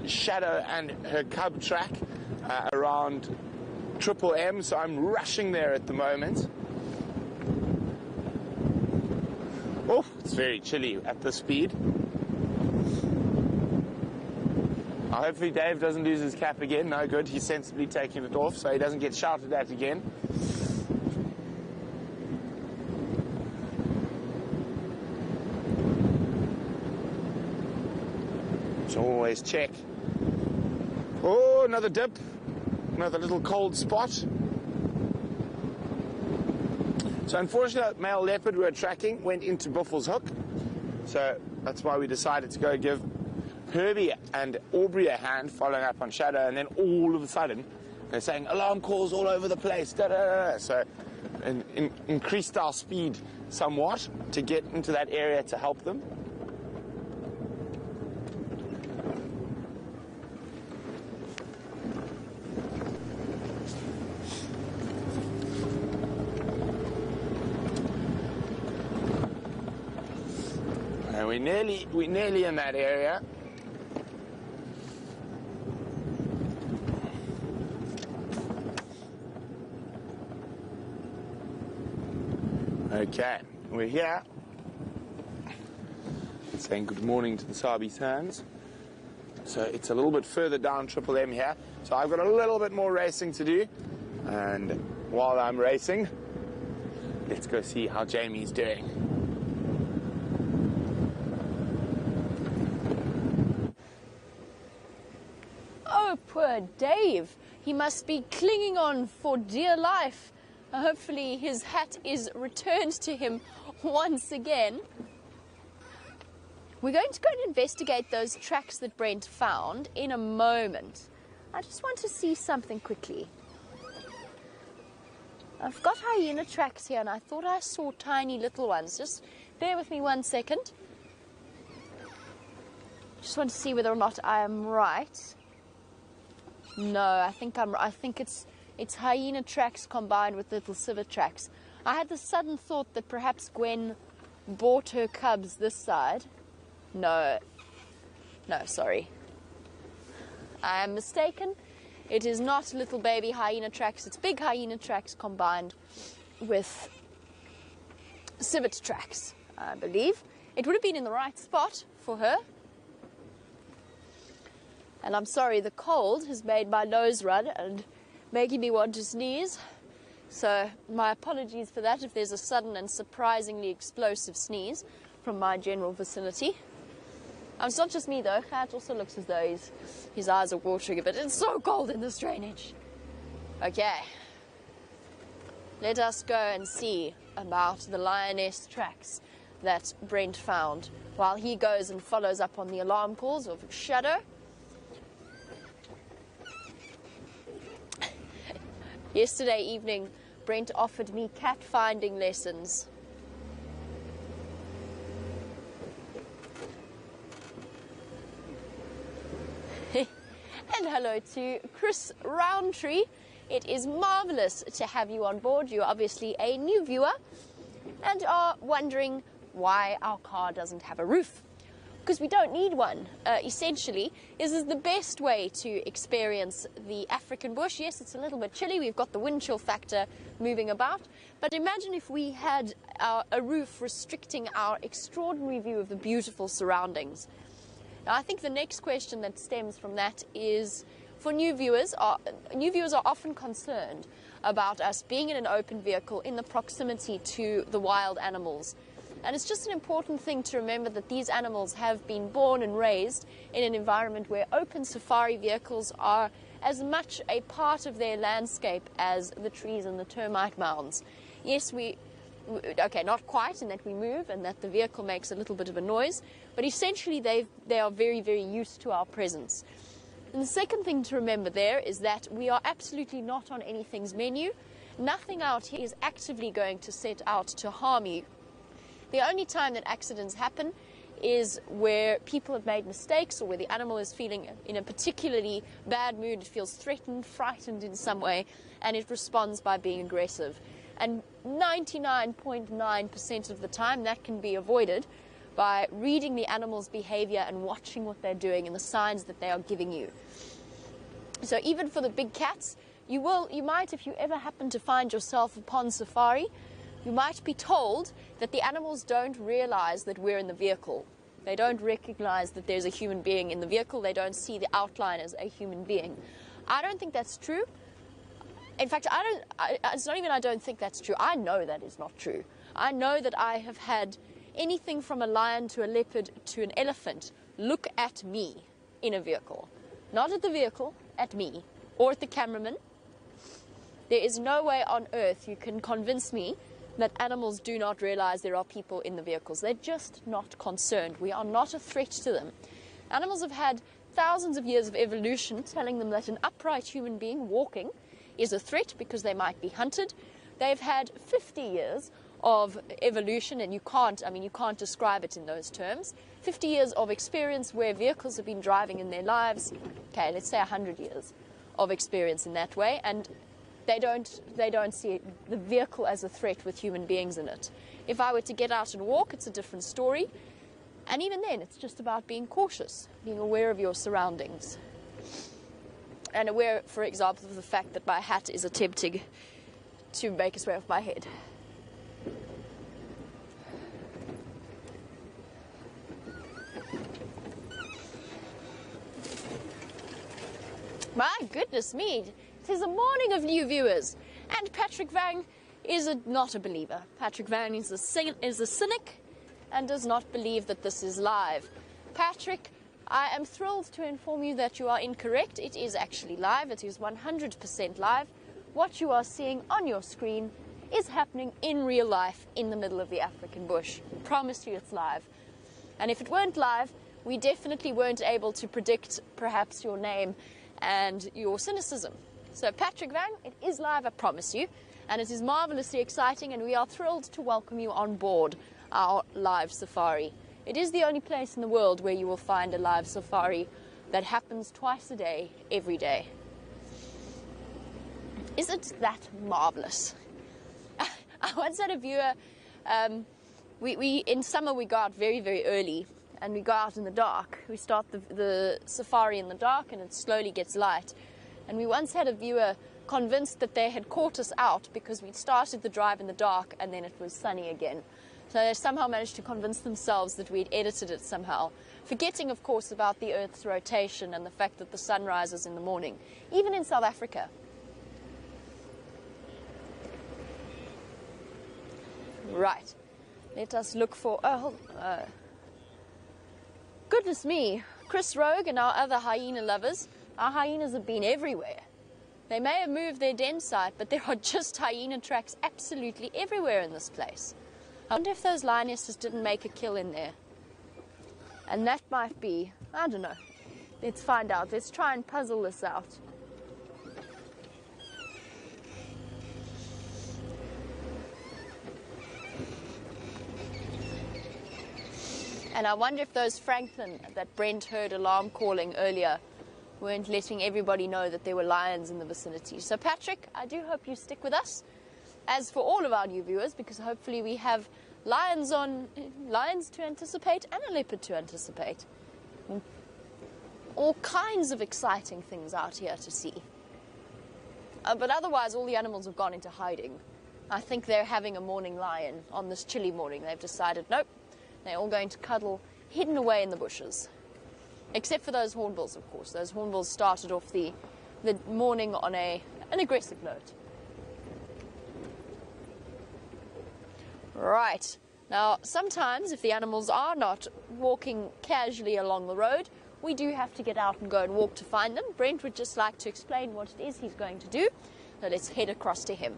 Shadow and her cub track around Triple M, so I'm rushing there at the moment. Oh, it's very chilly at this speed. Hopefully Dave doesn't lose his cap again. No good, he's sensibly taking it off so he doesn't get shouted at again. So always check. Oh, another dip. Another little cold spot. So unfortunately, that male leopard we were tracking went into Buffel's hook. So that's why we decided to go give Herbie and Aubrey a hand following up on Shadow, and then all of a sudden they're saying alarm calls all over the place. Da, da, da, da. So increased our speed somewhat to get into that area to help them. We're nearly in that area. Okay, we're here. Saying good morning to the Sabi Sands. So it's a little bit further down Triple M here. So I've got a little bit more racing to do. And while I'm racing, let's go see how Jamie's doing. Oh, poor Dave. He must be clinging on for dear life. Hopefully his hat is returned to him once again. We're going to go and investigate those tracks that Brent found in a moment. I just want to see something quickly. I've got hyena tracks here and I thought I saw tiny little ones. Just bear with me 1 second. Just want to see whether or not I am right. No, I think it's hyena tracks combined with little civet tracks. I had the sudden thought that perhaps Gwen bought her cubs this side. No, sorry. I am mistaken. It is not little baby hyena tracks. It's big hyena tracks combined with civet tracks, I believe. It would have been in the right spot for her. And I'm sorry, the cold has made my nose run and making me want to sneeze. So my apologies for that if there's a sudden and surprisingly explosive sneeze from my general vicinity. It's not just me though, Gert also looks as though his eyes are watering a bit. It's so cold in this drainage. Okay, let us go and see about the lioness tracks that Brent found while he goes and follows up on the alarm calls of Shadow. Yesterday evening, Brent offered me cat finding lessons. And hello to Chris Roundtree. It is marvellous to have you on board. You're obviously a new viewer and are wondering why our car doesn't have a roof. Because we don't need one. Essentially, this is the best way to experience the African bush. Yes, it's a little bit chilly. We've got the wind chill factor moving about. But imagine if we had a roof restricting our extraordinary view of the beautiful surroundings. Now, I think the next question that stems from that is, for new viewers are often concerned about us being in an open vehicle in the proximity to the wild animals. And it's just an important thing to remember that these animals have been born and raised in an environment where open safari vehicles are as much a part of their landscape as the trees and the termite mounds. Yes, okay, not quite in that we move and that the vehicle makes a little bit of a noise, but essentially they are very, very used to our presence. And the second thing to remember there is that we are absolutely not on anything's menu. Nothing out here is actively going to set out to harm you. The only time that accidents happen is where people have made mistakes or where the animal is feeling in a particularly bad mood, it feels threatened, frightened in some way, and it responds by being aggressive. And 99.9% of the time that can be avoided by reading the animal's behavior and watching what they're doing and the signs that they are giving you. So even for the big cats, you might, if you ever happen to find yourself upon safari, you might be told that the animals don't realize that we're in the vehicle. They don't recognize that there's a human being in the vehicle. They don't see the outline as a human being. I don't think that's true. In fact, it's not even I don't think that's true. I know that is not true. I know that I have had anything from a lion to a leopard to an elephant look at me in a vehicle. Not at the vehicle, at me, or at the cameraman. There is no way on earth you can convince me that animals do not realize there are people in the vehicles. They're just not concerned. We are not a threat to them. Animals have had thousands of years of evolution telling them that an upright human being walking is a threat because they might be hunted. They've had 50 years of evolution, and you can't describe it in those terms. 50 years of experience where vehicles have been driving in their lives. Okay, let's say 100 years of experience in that way, and they don't see the vehicle as a threat with human beings in it. If I were to get out and walk, it's a different story. And even then, it's just about being cautious, being aware of your surroundings. And aware, for example, of the fact that my hat is attempting to make its way off my head. My goodness me, it is a morning of new viewers. And Patrick Vang is not a believer. Patrick Vang is a cynic and does not believe that this is live. Patrick, I am thrilled to inform you that you are incorrect. It is actually live. It is 100% live. What you are seeing on your screen is happening in real life in the middle of the African bush. I promise you it's live. And if it weren't live, we definitely weren't able to predict perhaps your name and your cynicism. So Patrick Vang, it is live, I promise you. And it is marvelously exciting, and we are thrilled to welcome you on board our live safari. It is the only place in the world where you will find a live safari that happens twice a day, every day. Isn't that marvelous? I once had a viewer, in summer we go out very, very early, and we go out in the dark. We start the safari in the dark, and it slowly gets light. And we once had a viewer convinced that they had caught us out because we'd started the drive in the dark and then it was sunny again. So they somehow managed to convince themselves that we'd edited it somehow, forgetting, of course, about the Earth's rotation and the fact that the sun rises in the morning, even in South Africa. Right, let us look for... goodness me, Chris Rogue and our other hyena lovers, our hyenas have been everywhere. They may have moved their den site, but there are just hyena tracks absolutely everywhere in this place. I wonder if those lionesses didn't make a kill in there. And that might be, I don't know. Let's find out. Let's try and puzzle this out. And I wonder if those francolin that Brent heard alarm calling earlier weren't letting everybody know that there were lions in the vicinity. So Patrick, I do hope you stick with us, as for all of our new viewers, because hopefully we have lions to anticipate and a leopard to anticipate. All kinds of exciting things out here to see. But otherwise, all the animals have gone into hiding. I think they're having a morning lion on this chilly morning. They've decided, nope, they're all going to cuddle hidden away in the bushes. Except for those hornbills, of course. Those hornbills started off the morning on an aggressive note. Right. Now, sometimes if the animals are not walking casually along the road, we do have to get out and go and walk to find them. Brent would just like to explain what it is he's going to do. So let's head across to him.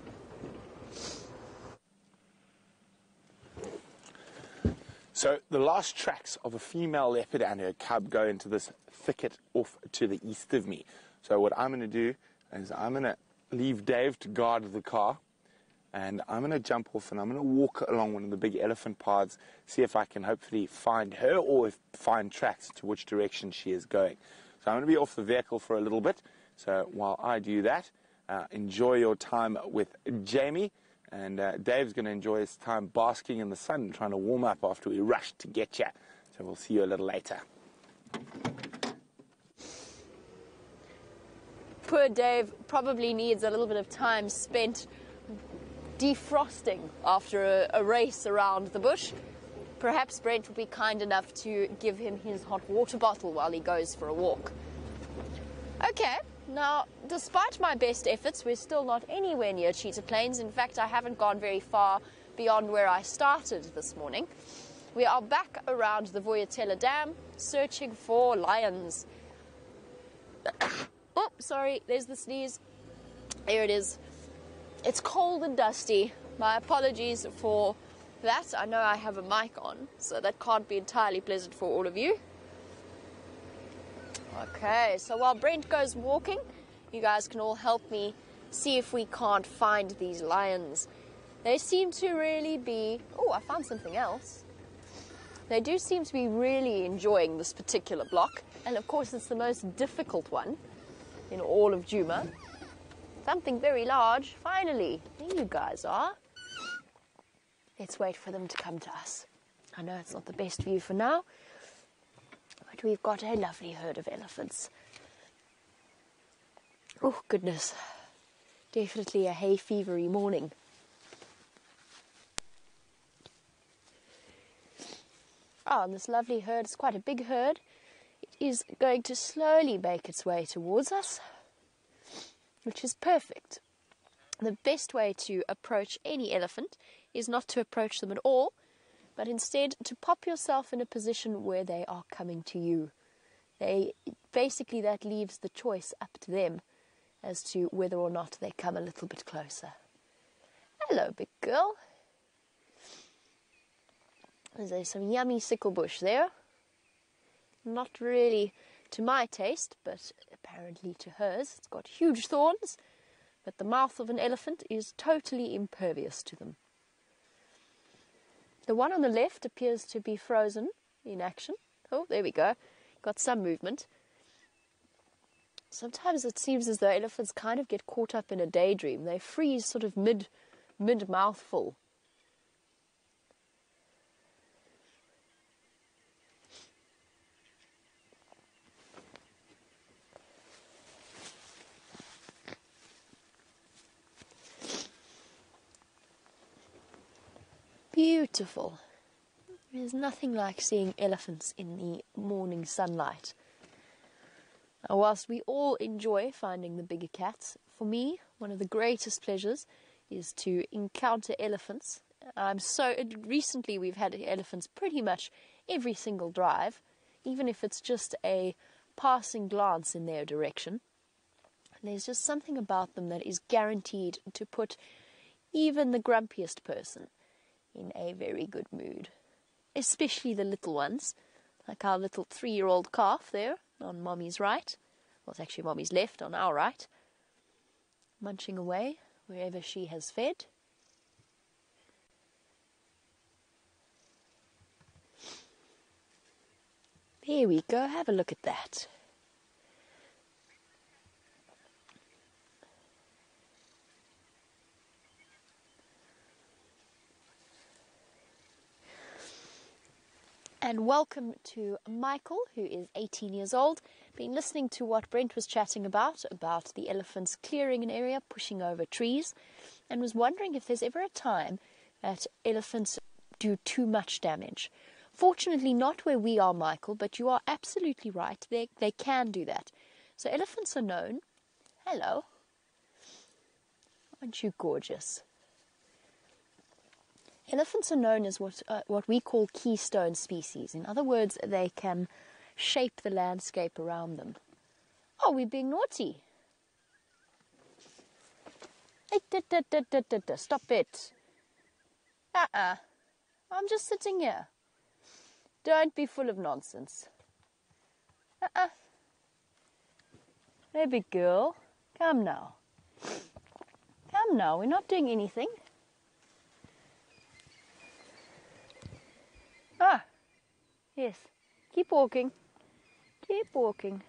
So the last tracks of a female leopard and her cub go into this thicket off to the east of me. So what I'm going to do is I'm going to leave Dave to guard the car, and I'm going to jump off and I'm going to walk along one of the big elephant paths, see if I can hopefully find her or find tracks to which direction she is going. So I'm going to be off the vehicle for a little bit. So while I do that, enjoy your time with Jamie. And Dave's going to enjoy his time basking in the sun, trying to warm up after we rushed to get you. So we'll see you a little later. Poor Dave probably needs a little bit of time spent defrosting after a race around the bush. Perhaps Brent will be kind enough to give him his hot water bottle while he goes for a walk. Okay, now, despite my best efforts, we're still not anywhere near cheetah plains. In fact, I haven't gone very far beyond where I started this morning. We are back around the Voyatella Dam, searching for lions. Oh, sorry, there's the sneeze. There it is. It's cold and dusty. My apologies for that. I know I have a mic on, so that can't be entirely pleasant for all of you. Okay, so while Brent goes walking, you guys can all help me see if we can't find these lions. They seem to really be... Oh, I found something else. They do seem to be really enjoying this particular block. And of course, it's the most difficult one in all of Djuma. Something very large. Finally, there you guys are. Let's wait for them to come to us. I know it's not the best view for now, but we've got a lovely herd of elephants. Oh, goodness. Definitely a hay fevery morning. Oh, and this lovely herd is quite a big herd. It is going to slowly make its way towards us, which is perfect. The best way to approach any elephant is not to approach them at all, but instead to pop yourself in a position where they are coming to you. Basically, that leaves the choice up to them as to whether or not they come a little bit closer. Hello, big girl. There's some yummy sickle bush there. Not really to my taste, but apparently to hers. It's got huge thorns, but the mouth of an elephant is totally impervious to them. The one on the left appears to be frozen in action. Oh, there we go. Got some movement. Sometimes it seems as though elephants kind of get caught up in a daydream. They freeze sort of mid-mouthful. Beautiful. There's nothing like seeing elephants in the morning sunlight. Now, whilst we all enjoy finding the bigger cats, for me, one of the greatest pleasures is to encounter elephants. Recently we've had elephants pretty much every single drive, even if it's just a passing glance in their direction. And there's just something about them that is guaranteed to put even the grumpiest person in a very good mood, especially the little ones, like our little 3-year-old calf there on Mommy's right. Well, it's actually Mommy's left, on our right, munching away wherever she has fed. There we go, have a look at that. And welcome to Michael, who is 18 years old. Been listening to what Brent was chatting about the elephants clearing an area, pushing over trees, and was wondering if there's ever a time that elephants do too much damage. Fortunately, not where we are, Michael, but you are absolutely right. They can do that. So elephants are known. Hello. Aren't you gorgeous? Elephants are known as what we call keystone species. In other words, they can shape the landscape around them. Oh, we're being naughty. Hey, stop it. I'm just sitting here. Don't be full of nonsense. Hey, big girl. Come now. Come now, we're not doing anything. Yes. Keep walking. Keep walking.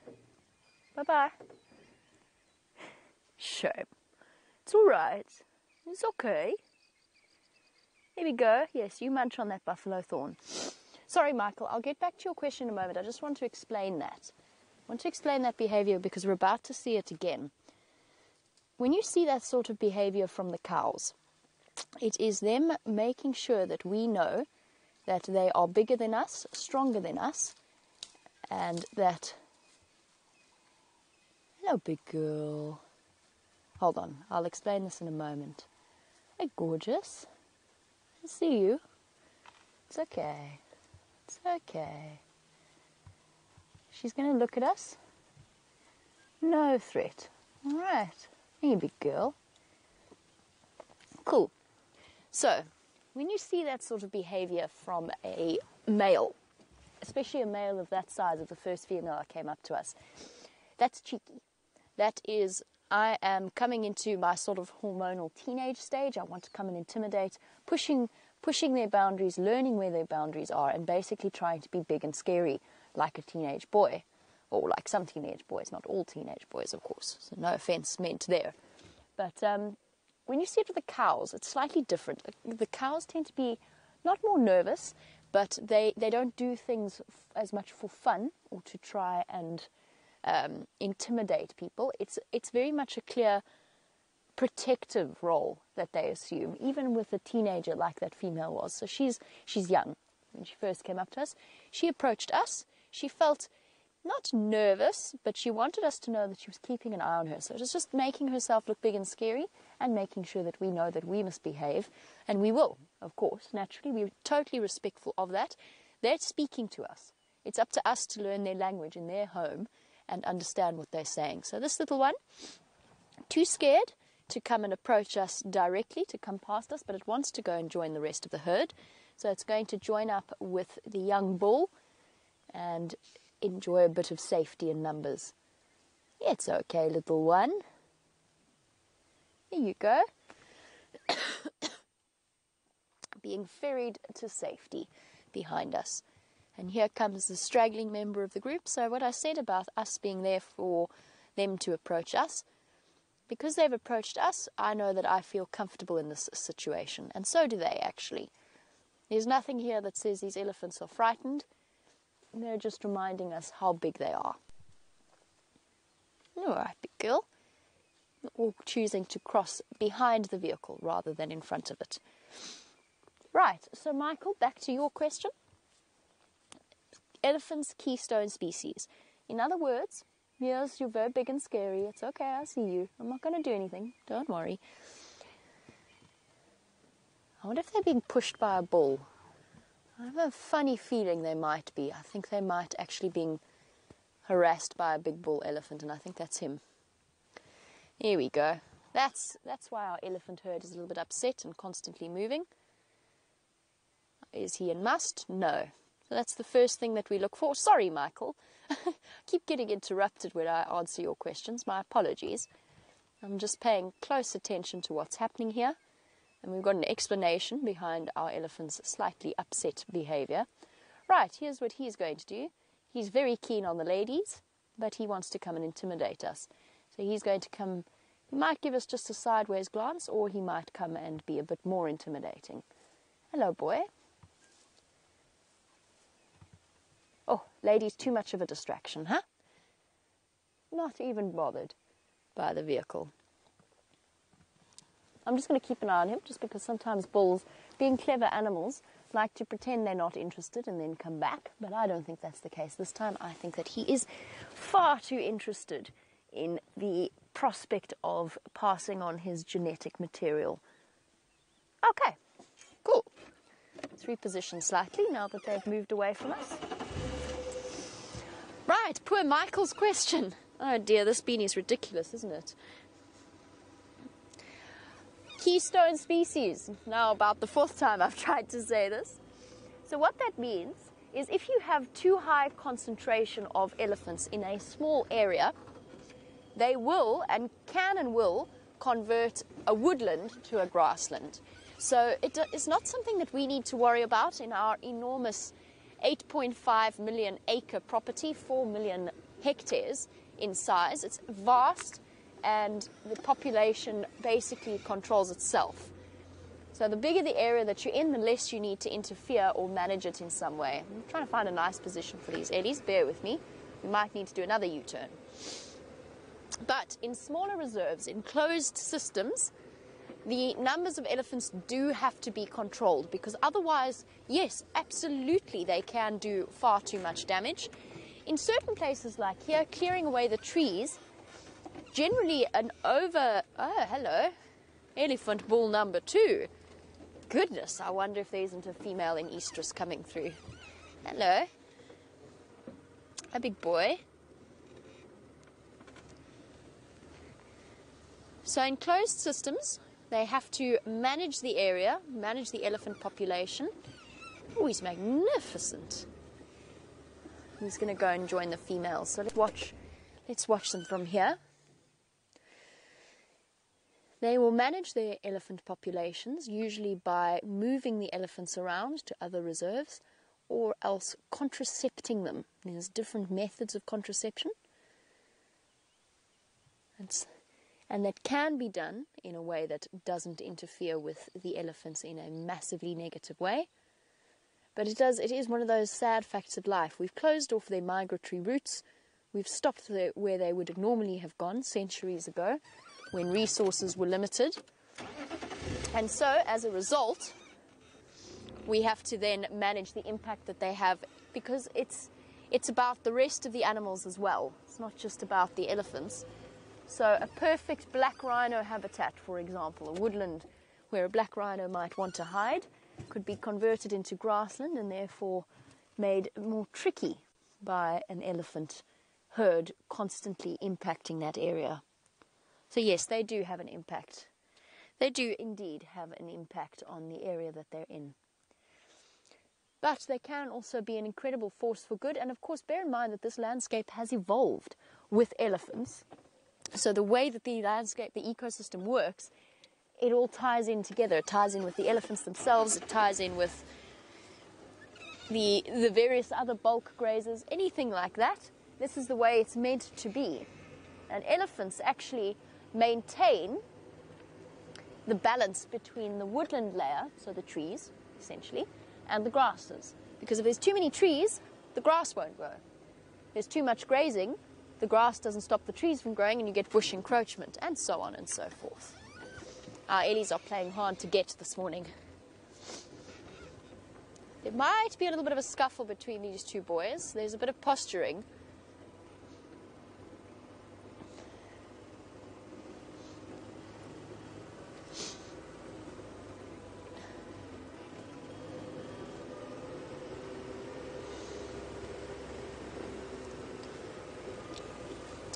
Bye-bye. Shame. It's all right. It's okay. Here we go. Yes, you munch on that buffalo thorn. Sorry, Michael. I'll get back to your question in a moment. I just want to explain that. I want to explain that behavior because we're about to see it again. When you see that sort of behavior from the cows, it is them making sure that we know that they are bigger than us, stronger than us, and that... Hello, big girl. Hold on, I'll explain this in a moment. Hey, gorgeous. I see you. It's okay. It's okay. She's going to look at us. No threat. All right. Hey, big girl. Cool. So, when you see that sort of behavior from a male, especially a male of that size, of the first female that came up to us, that's cheeky. That is, I am coming into my sort of hormonal teenage stage. I want to come and intimidate, pushing their boundaries, learning where their boundaries are, and basically trying to be big and scary like a teenage boy, or like some teenage boys, not all teenage boys, of course. So no offense meant there. But when you see it with the cows, it's slightly different. The cows tend to be not more nervous, but they don't do things as much for fun or to try and intimidate people. It's very much a clear protective role that they assume, even with a teenager like that female was. So she's young. When she first came up to us, she approached us. She felt not nervous, but she wanted us to know that she was keeping an eye on her. So it was just making herself look big and scary and making sure that we know that we must behave. And we will, of course, naturally. We're totally respectful of that. They're speaking to us. It's up to us to learn their language in their home and understand what they're saying. So this little one, too scared to come and approach us directly, to come past us, but it wants to go and join the rest of the herd. So it's going to join up with the young bull and enjoy a bit of safety in numbers. It's okay, little one. Here you go. Being ferried to safety behind us. And here comes the straggling member of the group. So what I said about us being there for them to approach us, because they've approached us, I know that I feel comfortable in this situation. And so do they, actually. There's nothing here that says these elephants are frightened. They're just reminding us how big they are. All right, big girl. Or choosing to cross behind the vehicle rather than in front of it. Right, so Michael, back to your question. Elephants, keystone species. In other words, yes, you're very big and scary. It's okay, I see you. I'm not going to do anything. Don't worry. I wonder if they're being pushed by a bull. I have a funny feeling they might be. I think they might actually be harassed by a big bull elephant, and I think that's him. Here we go. That's why our elephant herd is a little bit upset and constantly moving. Is he in must? No. So that's the first thing that we look for. Sorry, Michael. I keep getting interrupted when I answer your questions. My apologies. I'm just paying close attention to what's happening here. And we've got an explanation behind our elephant's slightly upset behavior. Right, here's what he's going to do. He's very keen on the ladies, but he wants to come and intimidate us. So he's going to come, he might give us just a sideways glance, or he might come and be a bit more intimidating. Hello, boy. Oh, ladies, too much of a distraction, huh? Not even bothered by the vehicle. I'm just going to keep an eye on him, just because sometimes bulls, being clever animals, like to pretend they're not interested and then come back. But I don't think that's the case this time. I think that he is far too interested in the prospect of passing on his genetic material. Okay, cool. Let's reposition slightly now that they've moved away from us. Right, poor Michael's question. Oh dear, this beanie is ridiculous, isn't it? Keystone species. Now about the fourth time I've tried to say this. So what that means is if you have too high concentration of elephants in a small area, they will and can and will convert a woodland to a grassland. So it's not something that we need to worry about in our enormous 8.5 million acre property, 4 million hectares in size. It's vast, and the population basically controls itself. So the bigger the area that you're in, the less you need to interfere or manage it in some way. I'm trying to find a nice position for these eddies. Bear with me. We might need to do another U-turn. But in smaller reserves, in closed systems, the numbers of elephants do have to be controlled, because otherwise, yes, absolutely, they can do far too much damage. In certain places like here, clearing away the trees, generally oh, hello, elephant bull number 2. Goodness, I wonder if there isn't a female in estrus coming through. Hello, a big boy. So in closed systems, they have to manage the area, manage the elephant population. Oh, he's magnificent. He's going to go and join the females. So let's watch them from here. They will manage their elephant populations, usually by moving the elephants around to other reserves, or else contracepting them. There's different methods of contraception. And that can be done in a way that doesn't interfere with the elephants in a massively negative way. But it is one of those sad facts of life. We've closed off their migratory routes. We've stopped where they would normally have gone centuries ago, when resources were limited. And so, as a result, we have to then manage the impact that they have, because it's about the rest of the animals as well. It's not just about the elephants. So a perfect black rhino habitat, for example, a woodland where a black rhino might want to hide, could be converted into grassland and therefore made more tricky by an elephant herd constantly impacting that area. So yes, they do have an impact. They do indeed have an impact on the area that they're in. But they can also be an incredible force for good. And of course, bear in mind that this landscape has evolved with elephants. So the way that the landscape, the ecosystem works, it all ties in together. It ties in with the elephants themselves. It ties in with the various other bulk grazers, anything like that. This is the way it's meant to be. And elephants actually maintain the balance between the woodland layer, so the trees, essentially, and the grasses. Because if there's too many trees, the grass won't grow. If there's too much grazing, the grass doesn't stop the trees from growing, and you get bush encroachment, and so on and so forth. Our Ellies are playing hard to get this morning. There might be a little bit of a scuffle between these two boys. There's a bit of posturing.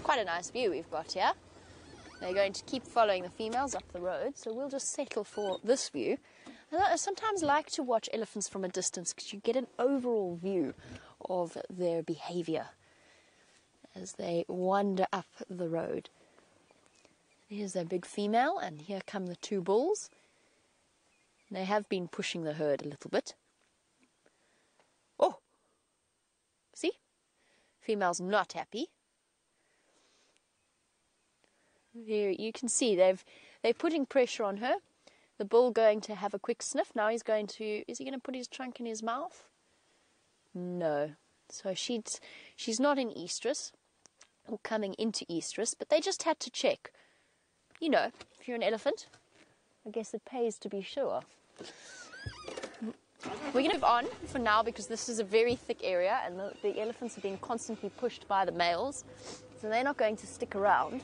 Quite a nice view we've got here. They're going to keep following the females up the road, so we'll just settle for this view. And I sometimes like to watch elephants from a distance because you get an overall view of their behavior as they wander up the road. Here's their big female, and here come the two bulls. They have been pushing the herd a little bit. Oh! See? Female's not happy. Here you can see they're putting pressure on her. The bull going to have a quick sniff. Now is he going to put his trunk in his mouth? No. So she's not in estrus or coming into estrus, but they just had to check. You know, if you're an elephant, I guess it pays to be sure. We're going to move on for now because this is a very thick area and the elephants are being constantly pushed by the males, so they're not going to stick around.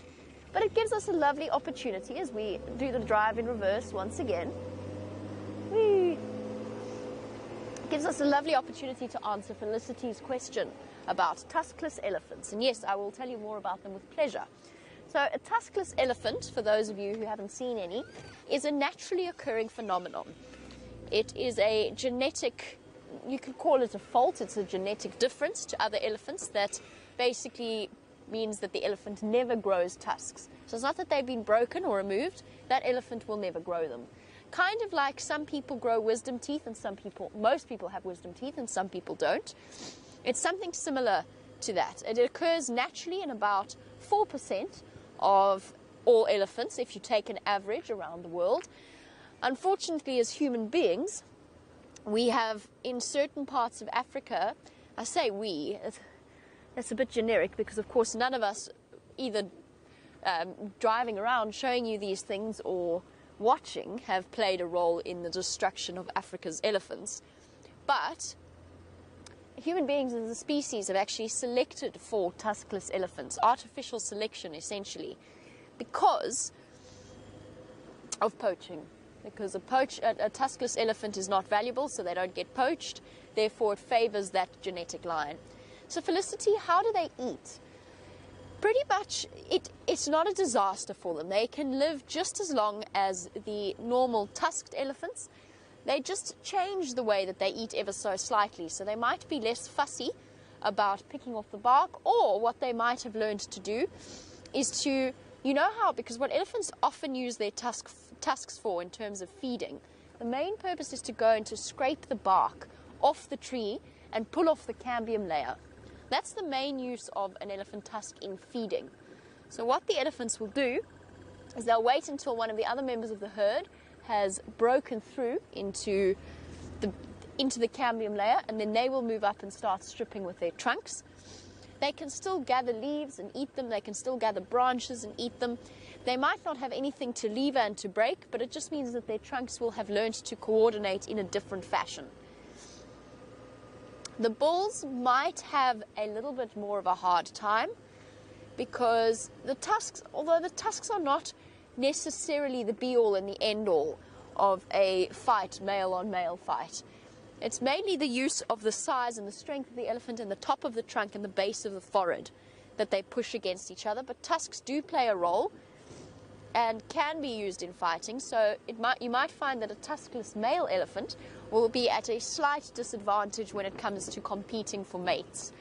But it gives us a lovely opportunity as we do the drive in reverse once again. It gives us a lovely opportunity to answer Felicity's question about tuskless elephants. And yes, I will tell you more about them with pleasure. So a tuskless elephant, for those of you who haven't seen any, is a naturally occurring phenomenon. It is a genetic, you could call it a fault, it's a genetic difference to other elephants that basically means that the elephant never grows tusks. So it's not that they've been broken or removed, that elephant will never grow them. Kind of like some people grow wisdom teeth and most people have wisdom teeth and some people don't. It's something similar to that. It occurs naturally in about 4% of all elephants if you take an average around the world. Unfortunately, as human beings, we have in certain parts of Africa, I say we, that's a bit generic because, of course, none of us either driving around showing you these things or watching have played a role in the destruction of Africa's elephants, but human beings as a species have actually selected for tuskless elephants, artificial selection essentially, because of poaching. Because a tuskless elephant is not valuable, so they don't get poached, therefore it favors that genetic line. So Felicity, how do they eat? Pretty much, it's not a disaster for them. They can live just as long as the normal tusked elephants. They just change the way that they eat ever so slightly. So they might be less fussy about picking off the bark, or what they might have learned to do is to, you know how, because what elephants often use their tusks for in terms of feeding, the main purpose is to go and to scrape the bark off the tree and pull off the cambium layer. That's the main use of an elephant tusk in feeding. So what the elephants will do is they'll wait until one of the other members of the herd has broken through into the cambium layer, and then they will move up and start stripping with their trunks. They can still gather leaves and eat them. They can still gather branches and eat them. They might not have anything to lever and to break, but it just means that their trunks will have learned to coordinate in a different fashion. The bulls might have a little bit more of a hard time, because the tusks, although the tusks are not necessarily the be-all and the end-all of a fight, male-on-male fight, it's mainly the use of the size and the strength of the elephant and the top of the trunk and the base of the forehead that they push against each other. But tusks do play a role and can be used in fighting, so you might find that a tuskless male elephant will be at a slight disadvantage when it comes to competing for mates.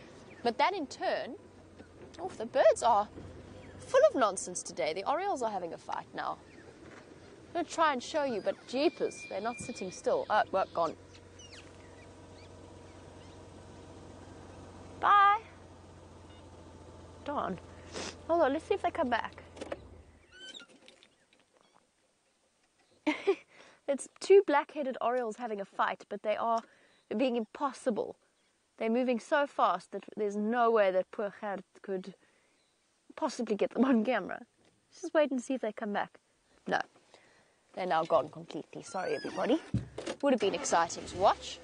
But that in turn, oh, the birds are full of nonsense today. The orioles are having a fight now. I'm going to try and show you, but jeepers, they're not sitting still. Oh, well, gone. Bye. Darn. Hold on, let's see if they come back. It's two black-headed orioles having a fight, but they're being impossible. They're moving so fast that there's no way that poor Gert could possibly get them on camera. Let's just wait and see if they come back. No, they're now gone completely. Sorry, everybody. Would have been exciting to watch.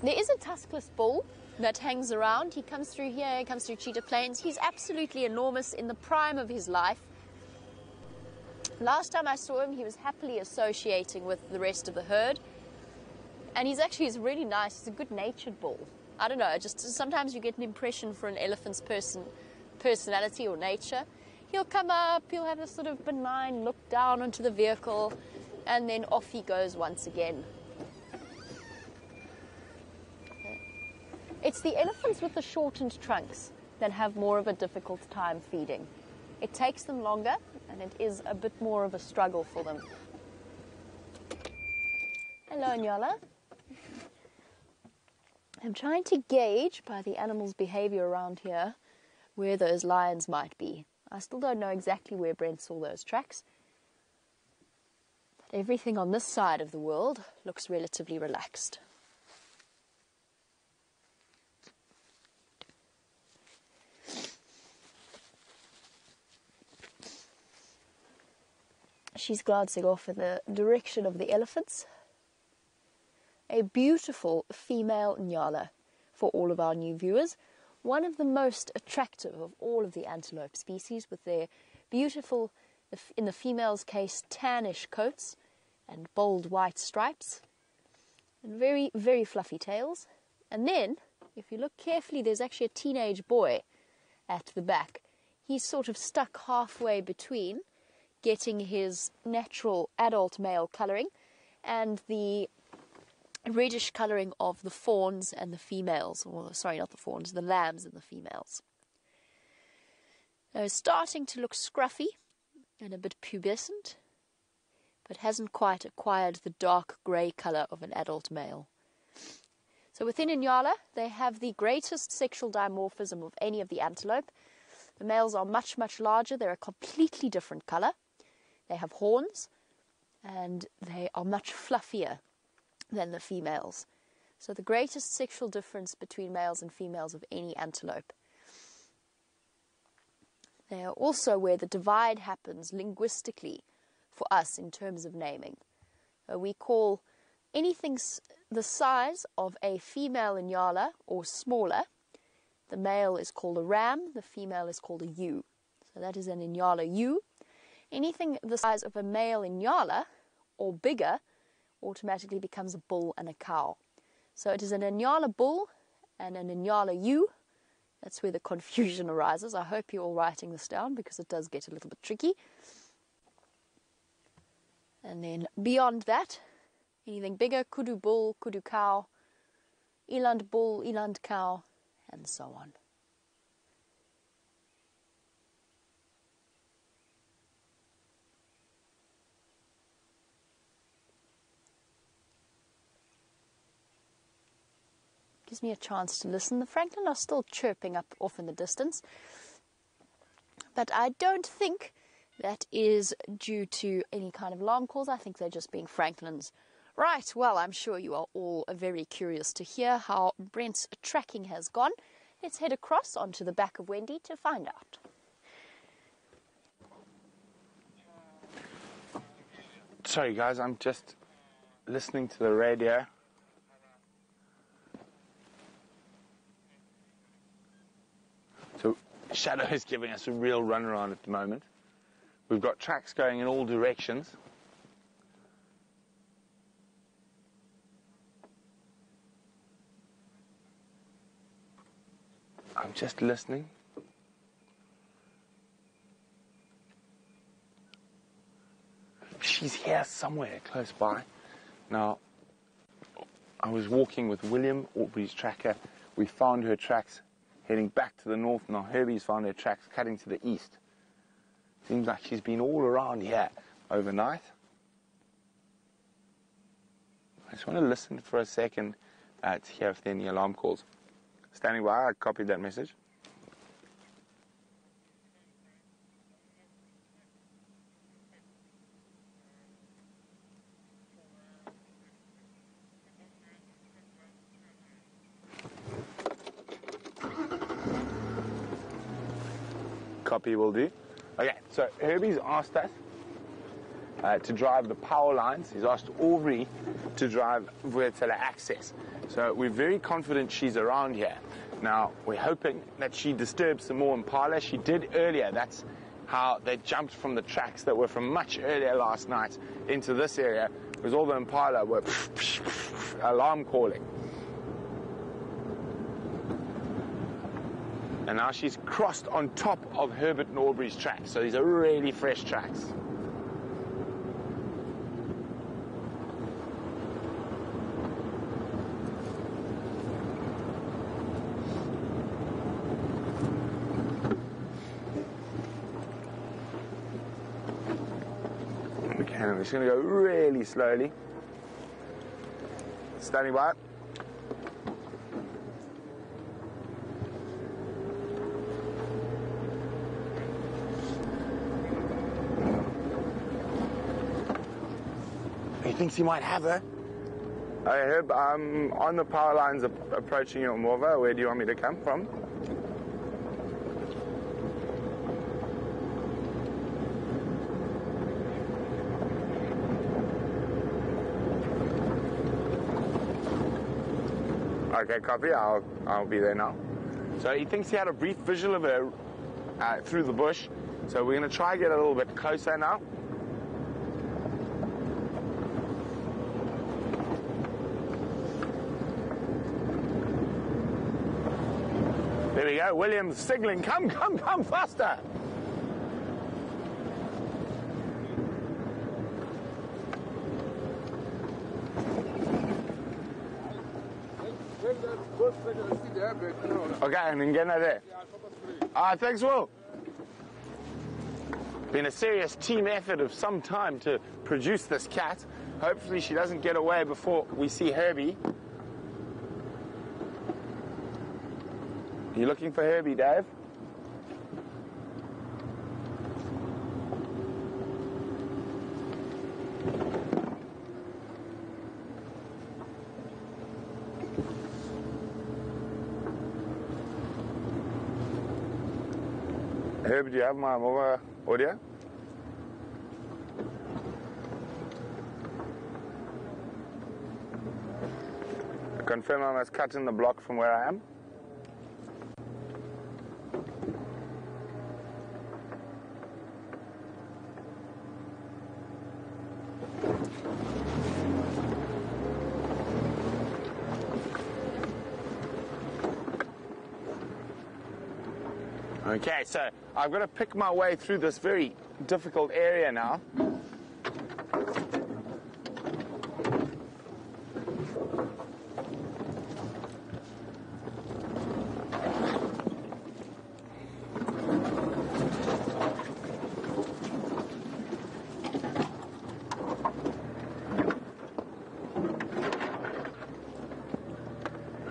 There is a tuskless bull that hangs around. He comes through here, he comes through Cheetah Plains. He's absolutely enormous in the prime of his life. Last time I saw him, he was happily associating with the rest of the herd. And he's really nice. He's a good-natured bull. I don't know, just sometimes you get an impression for an elephant's personality or nature. He'll come up, he'll have this sort of benign look down onto the vehicle, and then off he goes once again. It's the elephants with the shortened trunks that have more of a difficult time feeding. It takes them longer, and it is a bit more of a struggle for them. Hello, Nyala. I'm trying to gauge by the animal's behavior around here where those lions might be. I still don't know exactly where Brent saw those tracks. But everything on this side of the world looks relatively relaxed. She's glancing off in the direction of the elephants. A beautiful female Nyala for all of our new viewers. One of the most attractive of all of the antelope species, with their beautiful, in the female's case, tannish coats and bold white stripes and very, very fluffy tails. And then, if you look carefully, there's actually a teenage boy at the back. He's sort of stuck halfway between getting his natural adult male colouring and the reddish colouring of the fawns and the females, or sorry, not the fawns, the lambs and the females. They're starting to look scruffy and a bit pubescent, but hasn't quite acquired the dark grey colour of an adult male. So within Nyala, they have the greatest sexual dimorphism of any of the antelope. The males are much, much larger. They're a completely different colour. They have horns, and they are much fluffier than the females. So the greatest sexual difference between males and females of any antelope. They are also where the divide happens linguistically for us in terms of naming. We call anything the size of a female Inyala or smaller. The male is called a ram, the female is called a ewe. So that is an Inyala ewe. Anything the size of a male Inyala or bigger automatically becomes a bull and a cow. So it is an Inyala bull and an Inyala ewe. That's where the confusion arises. I hope you're all writing this down because it does get a little bit tricky. And then beyond that, anything bigger, kudu bull, kudu cow, eland bull, eland cow, and so on. Gives me a chance to listen. The francolin are still chirping up off in the distance, but I don't think that is due to any kind of alarm calls. I think they're just being francolins. Right, well, I'm sure you are all very curious to hear how Brent's tracking has gone. Let's head across onto the back of Wendy to find out. Sorry guys, I'm just listening to the radio. So Shadow is giving us a real run around at the moment. We've got tracks going in all directions. I'm just listening. She's here somewhere close by. Now, I was walking with William, Aubrey's tracker. We found her tracks heading back to the north. Now Herbie's found her tracks cutting to the east. Seems like she's been all around here overnight. I just want to listen for a second to hear if there are any alarm calls. Standing by, I copied that message. Copy will do. Okay, so Herbie's asked us to drive the power lines. He's asked Aubrey to drive Vuetela access. So we're very confident she's around here. Now, we're hoping that she disturbs some more impala. She did earlier. That's how they jumped from the tracks that were from much earlier last night into this area, because all the impala were alarm calling. And now she's crossed on top of Herbert and Aubrey's tracks. So these are really fresh tracks. Okay, I'm just going to go really slowly. Standing by. He thinks he might have her. Hey Herb, I'm on the power lines approaching your Morva. Where do you want me to come from? Okay, copy. I'll be there now. So he thinks he had a brief visual of her through the bush. So we're going to try and get a little bit closer now. There we go. William's signaling. Come faster. Okay, and then get there. Thanks, Will. Been a serious team effort of some time to produce this cat. Hopefully she doesn't get away before we see Herbie. You looking for Herbie, Dave? Herb, do you have my mobile audio? Confirm I must cut in the block from where I am. Okay, so I've got to pick my way through this very difficult area now.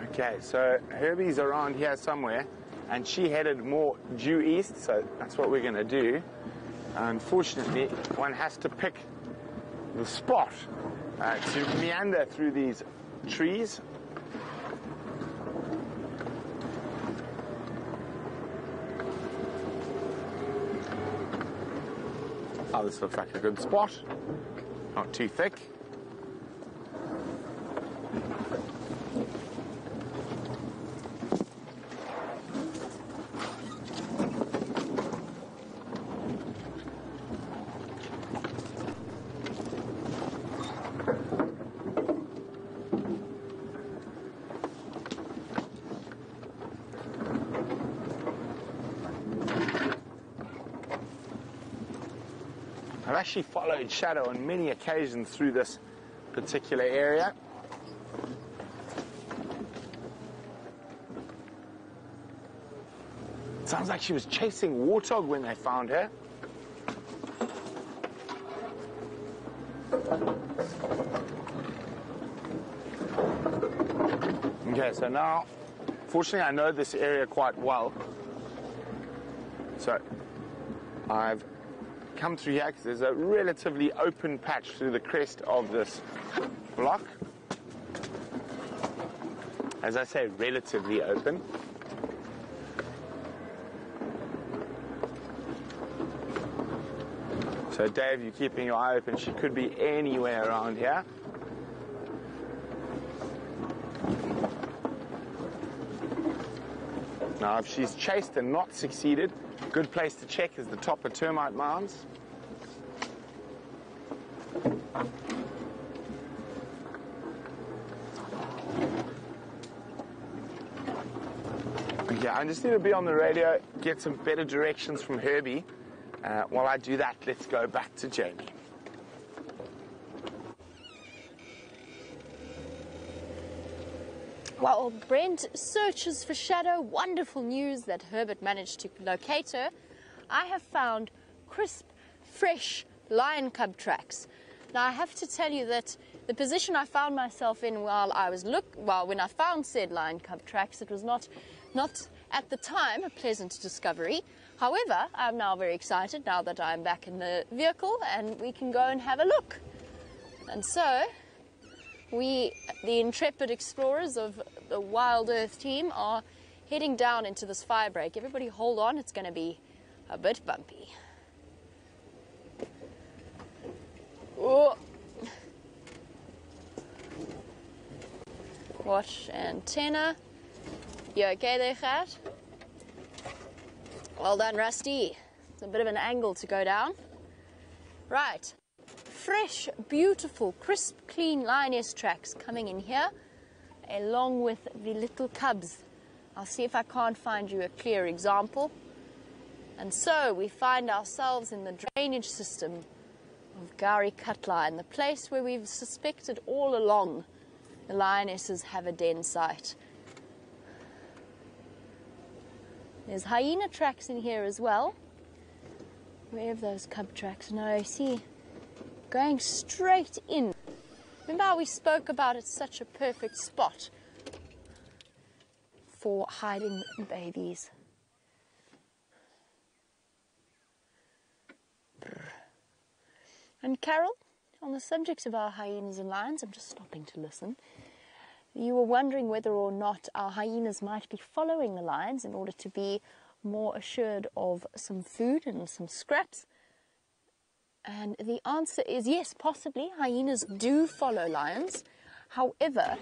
Okay, so Herbie's around here somewhere, and she headed more due east, so that's what we're going to do. Unfortunately, one has to pick the spot to meander through these trees. Oh, this looks like a good spot. Not too thick. I've actually followed shadow on many occasions through this particular area. It sounds like she was chasing warthog when they found her. Okay, so now, fortunately I know this area quite well. So I've come through here because there's a relatively open patch through the crest of this block. As I say, relatively open. So Dave, you're keeping your eye open. She could be anywhere around here. Now, if she's chased and not succeeded, a good place to check is the top of termite mounds. Okay, I just need to be on the radio, get some better directions from Herbie. While I do that, let's go back to Jamie. While Brent searches for Shadow, wonderful news that Herbert managed to locate her. I have found crisp, fresh lion cub tracks. Now I have to tell you that the position I found myself in while I was when I found said lion cub tracks, it was not at the time a pleasant discovery. However, I'm now very excited now that I'm back in the vehicle and we can go and have a look. And so we, the intrepid explorers of the Wild Earth team, are heading down into this fire break. Everybody hold on, it's going to be a bit bumpy. Oh. Watch antenna. You okay there, Gert? Well done, Rusty. It's a bit of an angle to go down. Right. Fresh, beautiful, crisp, clean lioness tracks coming in here, along with the little cubs. I'll see if I can't find you a clear example. And so we find ourselves in the drainage system of Gari Cutline, the place where we've suspected all along the lionesses have a den site. There's hyena tracks in here as well. Where have those cub tracks? No, I see. Going straight in. Remember how we spoke about it's such a perfect spot for hiding babies. And Carol, on the subject of our hyenas and lions, I'm just stopping to listen. You were wondering whether or not our hyenas might be following the lions in order to be more assured of some food and some scraps? And the answer is yes, possibly. Hyenas do follow lions. However,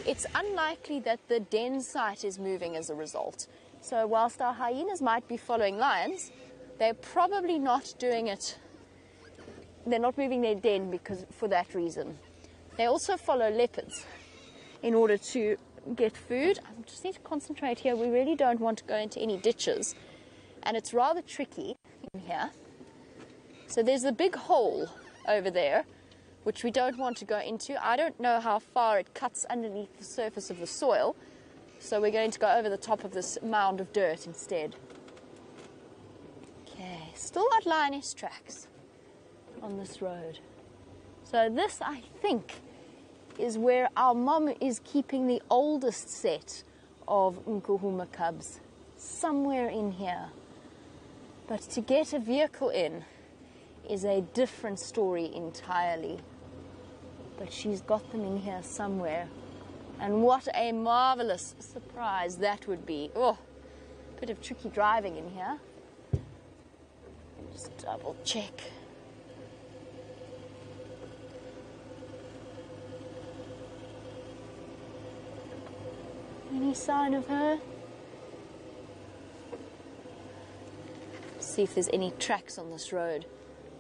it's unlikely that the den site is moving as a result. So whilst our hyenas might be following lions, they're probably not doing it. They're not moving their den for that reason. They also follow leopards in order to get food. I just need to concentrate here. We really don't want to go into any ditches. And it's rather tricky in here. So there's a big hole over there, which we don't want to go into. I don't know how far it cuts underneath the surface of the soil. So we're going to go over the top of this mound of dirt instead. Okay, still got lioness tracks on this road. So this, I think, is where our mom is keeping the oldest set of Nkuhuma cubs. Somewhere in here. But to get a vehicle in is a different story entirely. But she's got them in here somewhere. And what a marvelous surprise that would be. Oh, a bit of tricky driving in here. Just double check. Any sign of her? See if there's any tracks on this road.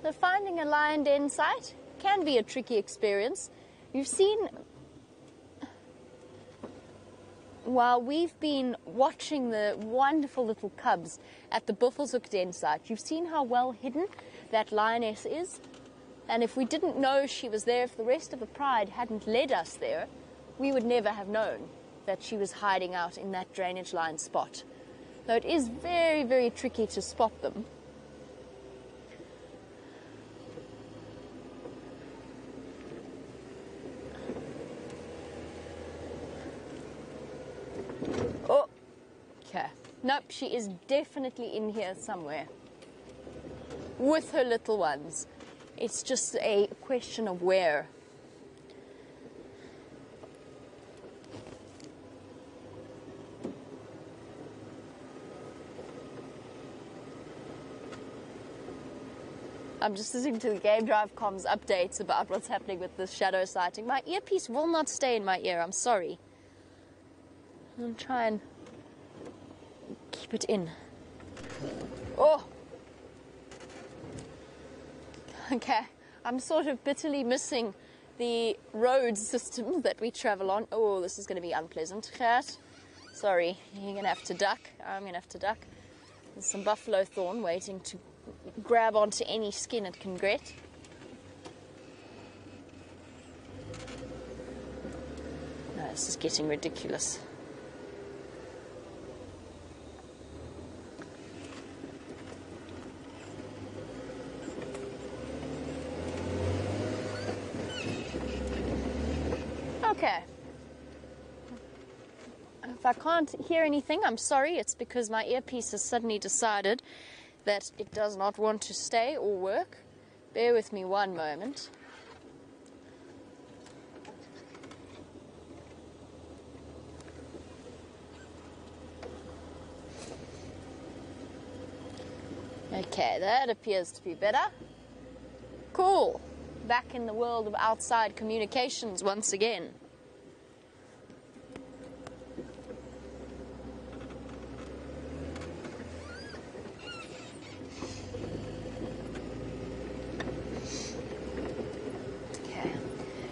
So finding a lion den site can be a tricky experience. You've seen, while we've been watching the wonderful little cubs at the Buffelshoek den site, you've seen how well hidden that lioness is. And if we didn't know she was there, if the rest of the pride hadn't led us there, we would never have known that she was hiding out in that drainage line spot. So it is very, very tricky to spot them. Oh, okay. Nope, she is definitely in here somewhere with her little ones. It's just a question of where. I'm just listening to the Game Drive comms updates about what's happening with this shadow sighting. My earpiece will not stay in my ear, I'm sorry. I'll try and keep it in. Oh! Okay, I'm sort of bitterly missing the road system that we travel on. Oh, this is going to be unpleasant. Gert, sorry, you're going to have to duck. I'm going to have to duck. There's some buffalo thorn waiting to grab onto any skin it can get. No, this is getting ridiculous. Okay. If I can't hear anything, I'm sorry. It's because my earpiece has suddenly decided that it does not want to stay or work. Bear with me one moment. Okay, that appears to be better. Cool. Back in the world of outside communications once again.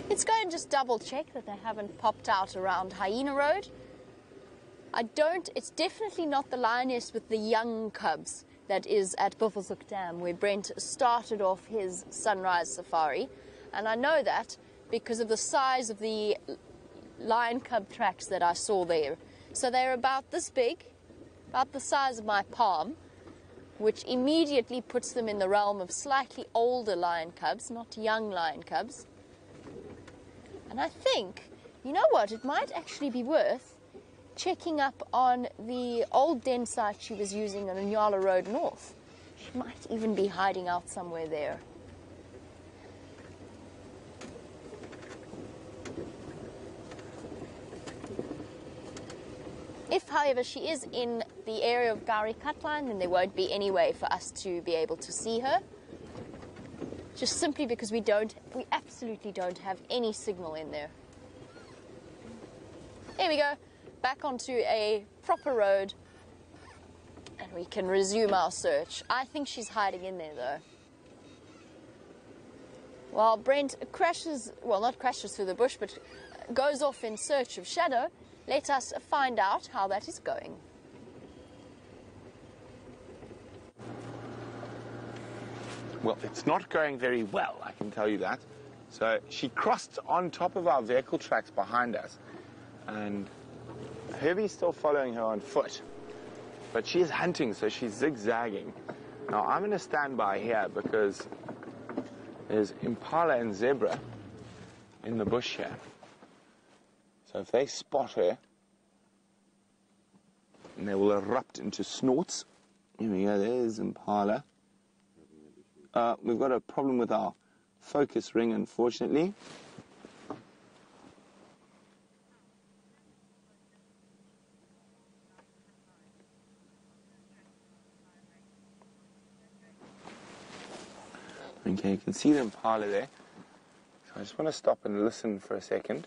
Let's go and just double check that they haven't popped out around Hyena Road. It's definitely not the lioness with the young cubs that is at Buffelshoek Dam where Brent started off his sunrise safari. And I know that because of the size of the lion cub tracks that I saw there. So they're about this big, about the size of my palm, which immediately puts them in the realm of slightly older lion cubs, not young lion cubs. And I think, you know what, it might actually be worth checking up on the old den site she was using on Nyala Road North. She might even be hiding out somewhere there. If, however, she is in the area of Gowrie Cutline, then there won't be any way for us to be able to see her. Just simply because we absolutely don't have any signal in there. There we go, back onto a proper road, and we can resume our search. I think she's hiding in there, though. While Brent crashes, well, not crashes through the bush, but goes off in search of Shadow, let us find out how that is going. Well, it's not going very well, I can tell you that. So she crossed on top of our vehicle tracks behind us, and Herbie's still following her on foot. But she is hunting, so she's zigzagging. Now, I'm going to stand by here because there's impala and zebra in the bush here. So if they spot her, and they will erupt into snorts. Here we go, there's impala. We've got a problem with our focus ring, unfortunately. Okay, you can see the impala there. So I just want to stop and listen for a second.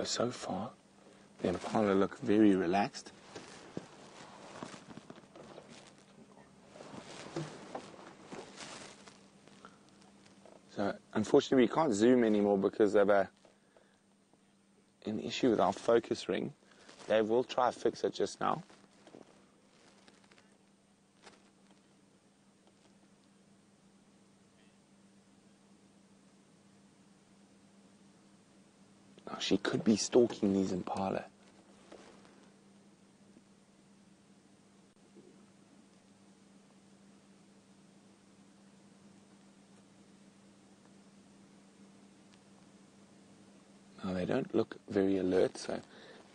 So far, the impala look very relaxed. So, unfortunately, we can't zoom anymore because of an issue with our focus ring. Dave will try to fix it just now. Now, she could be stalking these impala. Now, they don't look very alert, so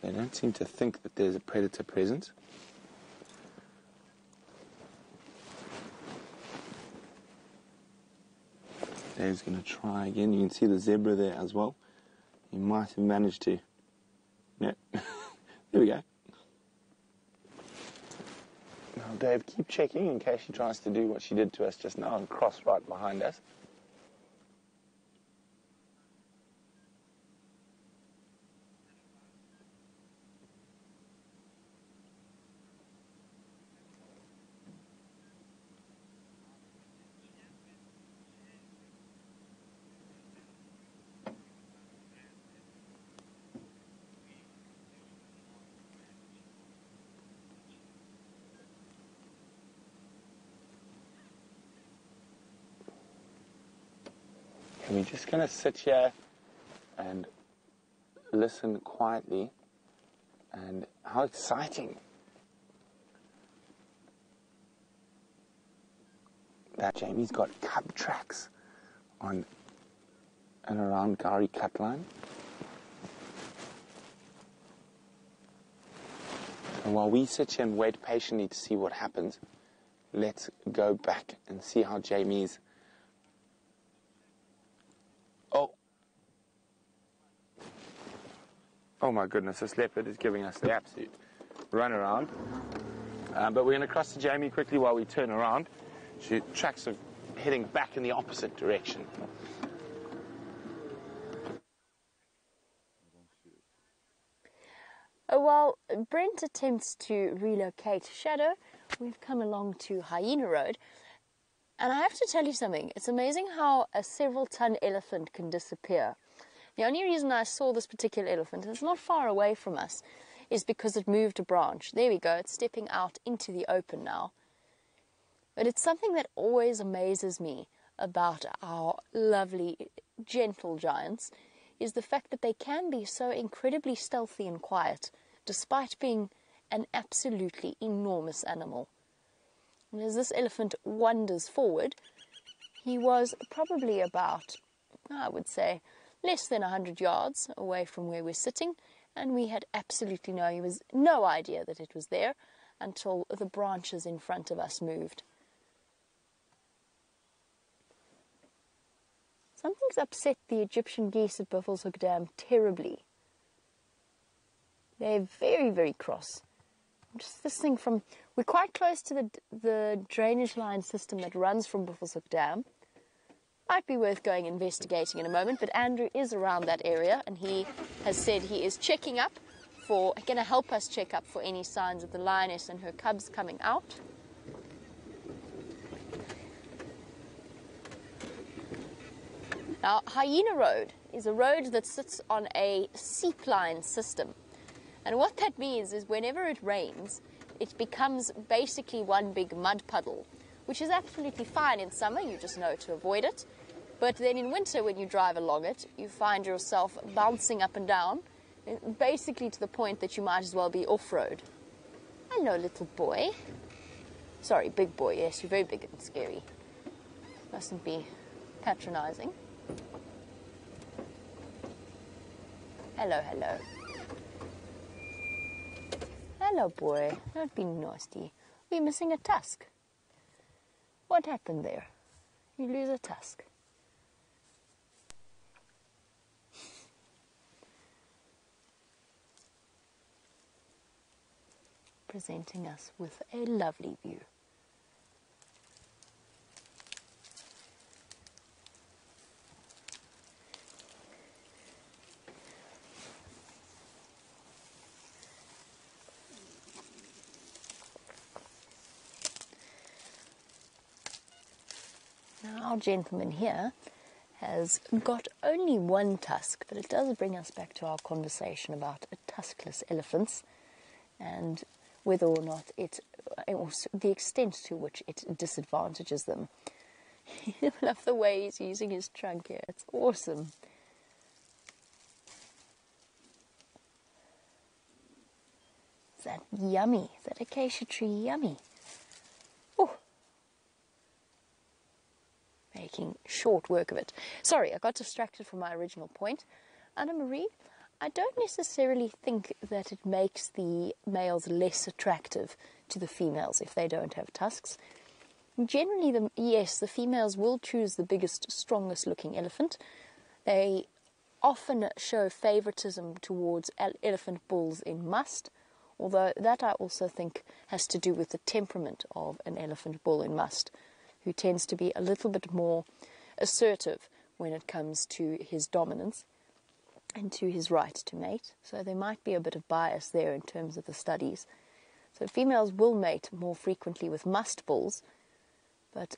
they don't seem to think that there's a predator present. Dave's going to try again. You can see the zebra there as well. He might have managed to... Yeah, there we go. Now, Dave, keep checking in case she tries to do what she did to us just now and cross right behind us. And we're just going to sit here and listen quietly. And how exciting that Jamie's got cub tracks on and around Gowrie Cutline. So while we sit here and wait patiently to see what happens, let's go back and see how Jamie's... Oh my goodness, this leopard is giving us the absolute run around. But we're going to cross to Jamie quickly while we turn around. She tracks are heading back in the opposite direction. While Brent attempts to relocate Shadow, we've come along to Hyena Road. And I have to tell you something. It's amazing how a several-ton elephant can disappear. The only reason I saw this particular elephant, and it's not far away from us, is because it moved a branch. There we go, it's stepping out into the open now. But it's something that always amazes me about our lovely, gentle giants, is the fact that they can be so incredibly stealthy and quiet, despite being an absolutely enormous animal. And as this elephant wanders forward, he was probably about, I would say, less than 100 yards away from where we're sitting, and we had absolutely no idea that it was there until the branches in front of us moved. Something's upset the Egyptian geese at Buffelshoek Dam terribly. They're very, very cross. Just this thing we're quite close to the drainage line system that runs from Buffelshoek Dam. Might be worth going investigating in a moment, but Andrew is around that area and he has said he is checking up going to help us check up for any signs of the lioness and her cubs coming out. Now, Hyena Road is a road that sits on a seep line system. And what that means is whenever it rains, it becomes basically one big mud puddle, which is absolutely fine in summer, you just know to avoid it. But then in winter, when you drive along it, you find yourself bouncing up and down, basically to the point that you might as well be off-road. Hello, little boy. Sorry, big boy, yes, you're very big and scary. Mustn't be patronizing. Hello, hello. Hello, boy. Don't be nasty. We're missing a tusk. What happened there? You lose a tusk. Presenting us with a lovely view. Now, our gentleman here has got only one tusk, but it does bring us back to our conversation about tuskless elephants and whether or not the extent to which it disadvantages them. I love the way he's using his trunk here. It's awesome. Is that yummy? Is that acacia tree yummy? Oh, making short work of it. Sorry, I got distracted from my original point. Anna Marie, I don't necessarily think that it makes the males less attractive to the females if they don't have tusks. Generally, yes, the females will choose the biggest, strongest looking elephant. They often show favoritism towards elephant bulls in must, although that I also think has to do with the temperament of an elephant bull in must, who tends to be a little bit more assertive when it comes to his dominance and to his right to mate. So there might be a bit of bias there in terms of the studies. So females will mate more frequently with must bulls, but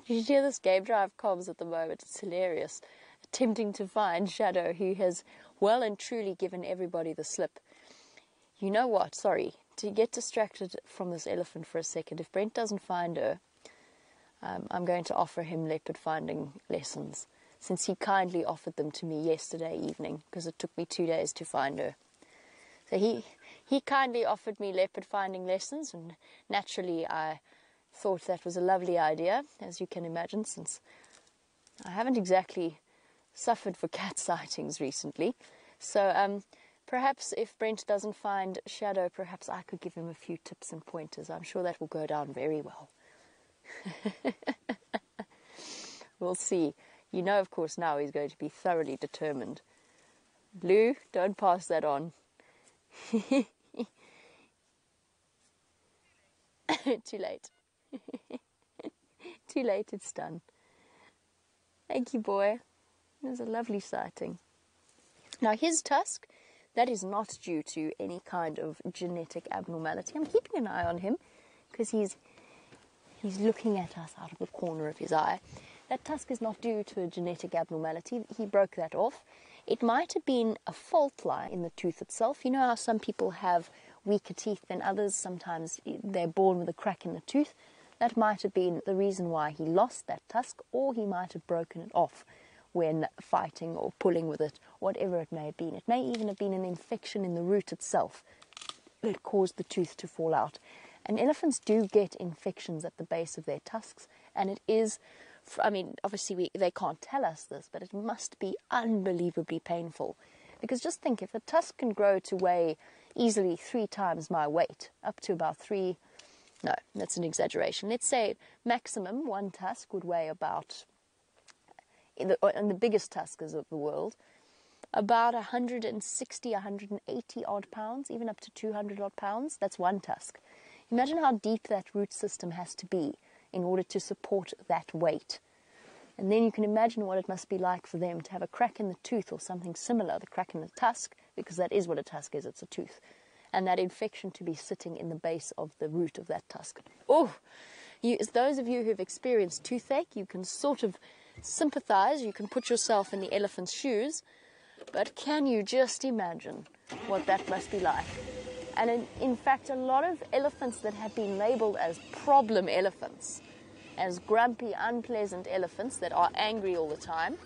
you hear this game drive comms at the moment, it's hilarious, attempting to find Shadow, who has well and truly given everybody the slip. You know what, sorry, to get distracted from this elephant for a second, if Brent doesn't find her, I'm going to offer him leopard finding lessons, since he kindly offered them to me yesterday evening, because it took me 2 days to find her. So he kindly offered me leopard finding lessons, and naturally I thought that was a lovely idea, as you can imagine, since I haven't exactly suffered for cat sightings recently. So perhaps if Brent doesn't find Shadow, perhaps I could give him a few tips and pointers. I'm sure that will go down very well. We'll see. You know, of course, now he's going to be thoroughly determined. Blue, don't pass that on. Too late. Too late, it's done. Thank you, boy. It was a lovely sighting. Now, his tusk, that is not due to any kind of genetic abnormality. I'm keeping an eye on him because he's looking at us out of the corner of his eye. That tusk is not due to a genetic abnormality. He broke that off. It might have been a fault line in the tooth itself. You know how some people have weaker teeth than others? Sometimes they're born with a crack in the tooth. That might have been the reason why he lost that tusk, or he might have broken it off when fighting or pulling with it, whatever it may have been. It may even have been an infection in the root itself that caused the tooth to fall out. And elephants do get infections at the base of their tusks, and it is I mean, obviously they can't tell us this, but it must be unbelievably painful. Because just think, if a tusk can grow to weigh easily 3 times my weight, up to about 3, no, that's an exaggeration. Let's say maximum one tusk would weigh about, in the biggest tuskers of the world, about 160, 180 odd pounds, even up to 200 odd pounds. That's one tusk. Imagine how deep that root system has to be in order to support that weight. And then you can imagine what it must be like for them to have a crack in the tooth or something similar, the crack in the tusk, because that is what a tusk is, it's a tooth. And that infection to be sitting in the base of the root of that tusk. Oh, those of you who've experienced toothache, you can sort of sympathize, you can put yourself in the elephant's shoes, but can you just imagine what that must be like? And in fact, a lot of elephants that have been labeled as problem elephants, as grumpy, unpleasant elephants that are angry all the time,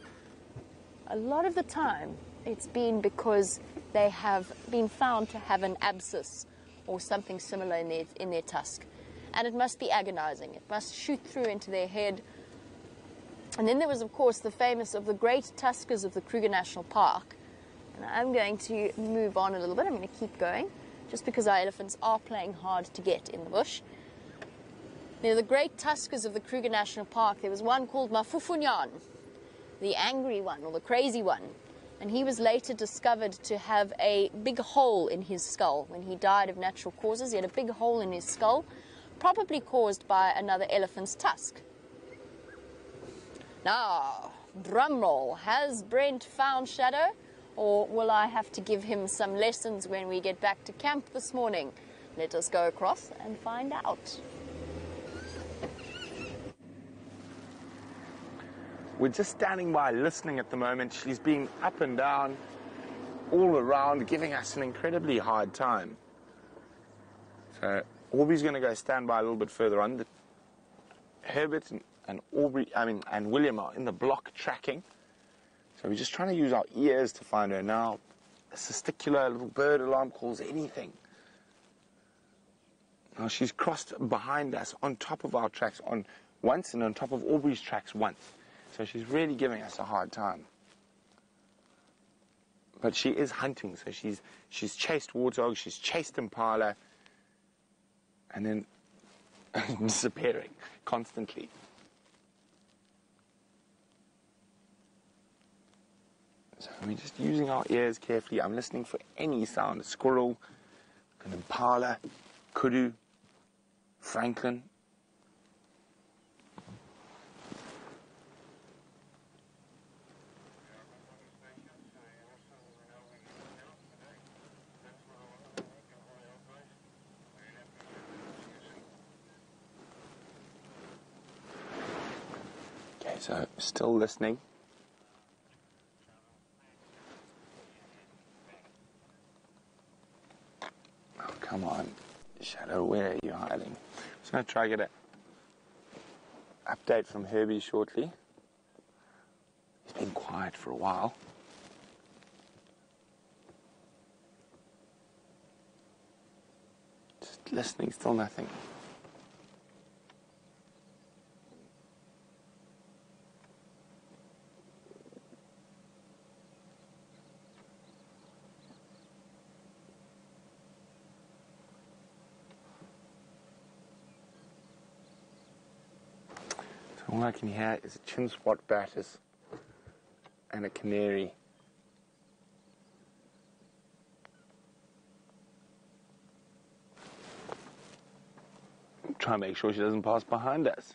a lot of the time it's been because they have been found to have an abscess or something similar in their tusk. And it must be agonizing. It must shoot through into their head. And then there was, of course, the famous of the great tuskers of the Kruger National Park. And I'm going to move on a little bit. I'm going to keep going, just because our elephants are playing hard to get in the bush. Now, the great tuskers of the Kruger National Park, there was one called Mafufunyan, the angry one, or the crazy one. And he was later discovered to have a big hole in his skull. When he died of natural causes, he had a big hole in his skull, probably caused by another elephant's tusk. Now, drum roll, has Brent found Shadow? Or will I have to give him some lessons when we get back to camp this morning? Let us go across and find out. We're just standing by listening at the moment. She's been up and down, all around, giving us an incredibly hard time. So Aubrey's going to go stand by a little bit further on. Herbert and William are in the block tracking. So we're just trying to use our ears to find her now. A testicular little bird alarm calls anything. Now she's crossed behind us on top of our tracks once and on top of Aubrey's tracks once. So she's really giving us a hard time. But she is hunting, so she's chased warthog, she's chased impala, and then disappearing constantly. So we're just using our ears carefully. I'm listening for any sound: a squirrel, an impala, kudu, francolin. Okay, so still listening. Come on, Shadow, where are you hiding? I'm just going to try to get an update from Herbie shortly. He's been quiet for a while. Just listening, still nothing. All I can hear is a chin swat batters and a canary. Try and make sure she doesn't pass behind us.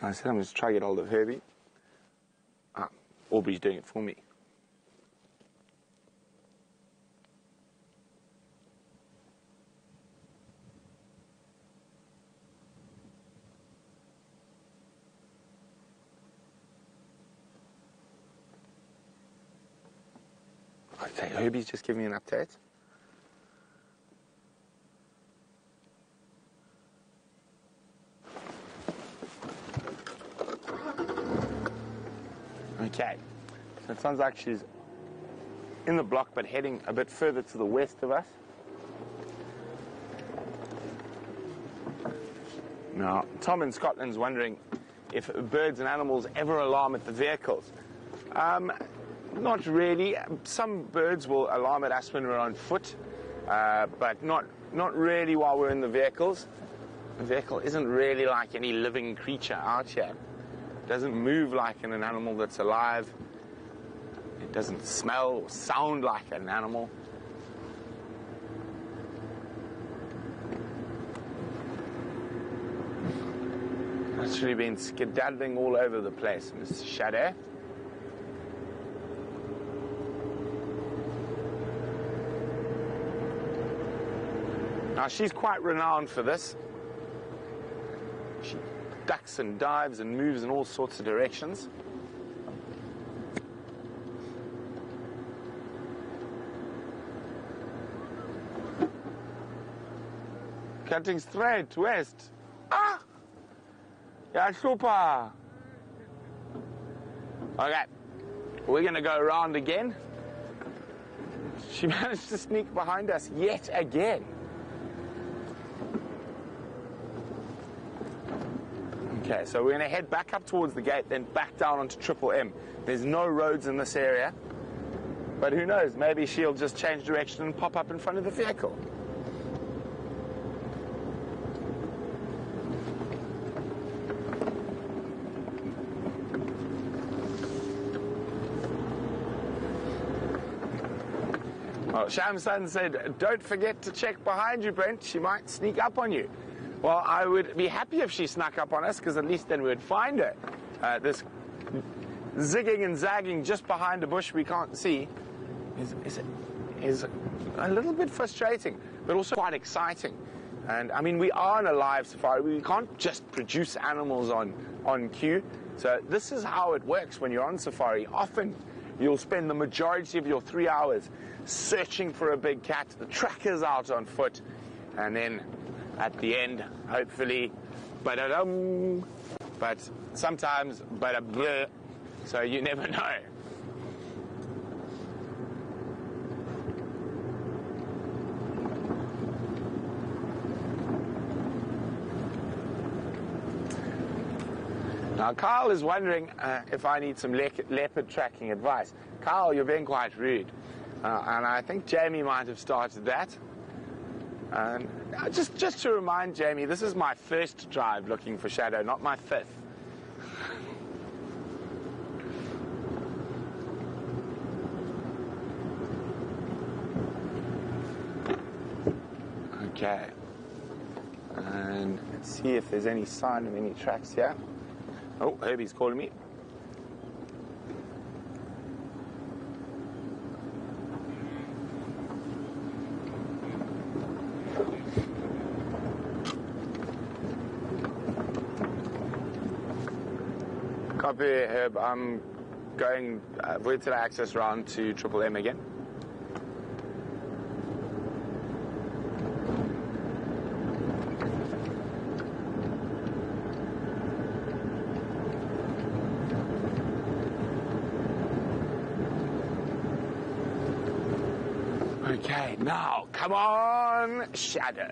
I said I'm just trying to get hold of Herbie. Aubrey's doing it for me. Okay, Herbie's just giving me an update. Okay, so it sounds like she's in the block but heading a bit further to the west of us. Now, Tom in Scotland's wondering if birds and animals ever alarm at the vehicles. Not really. Some birds will alarm at us when we're on foot, but not really while we're in the vehicles. The vehicle isn't really like any living creature out here. It doesn't move like an animal that's alive. It doesn't smell or sound like an animal. Actually been skedaddling all over the place, Mr. Shadow. Now, she's quite renowned for this. She ducks and dives and moves in all sorts of directions. Cutting straight west. Ah! Yeah, super. Okay, we're going to go around again. She managed to sneak behind us yet again. Okay, so we're going to head back up towards the gate, then back down onto Triple M. There's no roads in this area, but who knows, maybe she'll just change direction and pop up in front of the vehicle. Well, Shamsun said, don't forget to check behind you, Brent. She might sneak up on you. Well, I would be happy if she snuck up on us, because at least then we would find her. This zigging and zagging just behind a bush we can't see is a little bit frustrating, but also quite exciting. And, I mean, we are on a live safari. We can't just produce animals on cue. So this is how it works when you're on safari. Often you'll spend the majority of your 3 hours searching for a big cat. The tracker's out on foot. And then at the end, hopefully, ba-da-dum, but sometimes ba-da-bleh, so you never know. Now, Kyle is wondering if I need some leopard tracking advice. Kyle, you're being quite rude, and I think Jamie might have started that. And just to remind Jamie, this is my first drive looking for Shadow, not my fifth. Okay. And let's see if there's any sign of any tracks here. Oh, Herbie's calling me. Copy, Herb. I'm going where to the access round to Triple M again. Okay, now, come on, Shadow.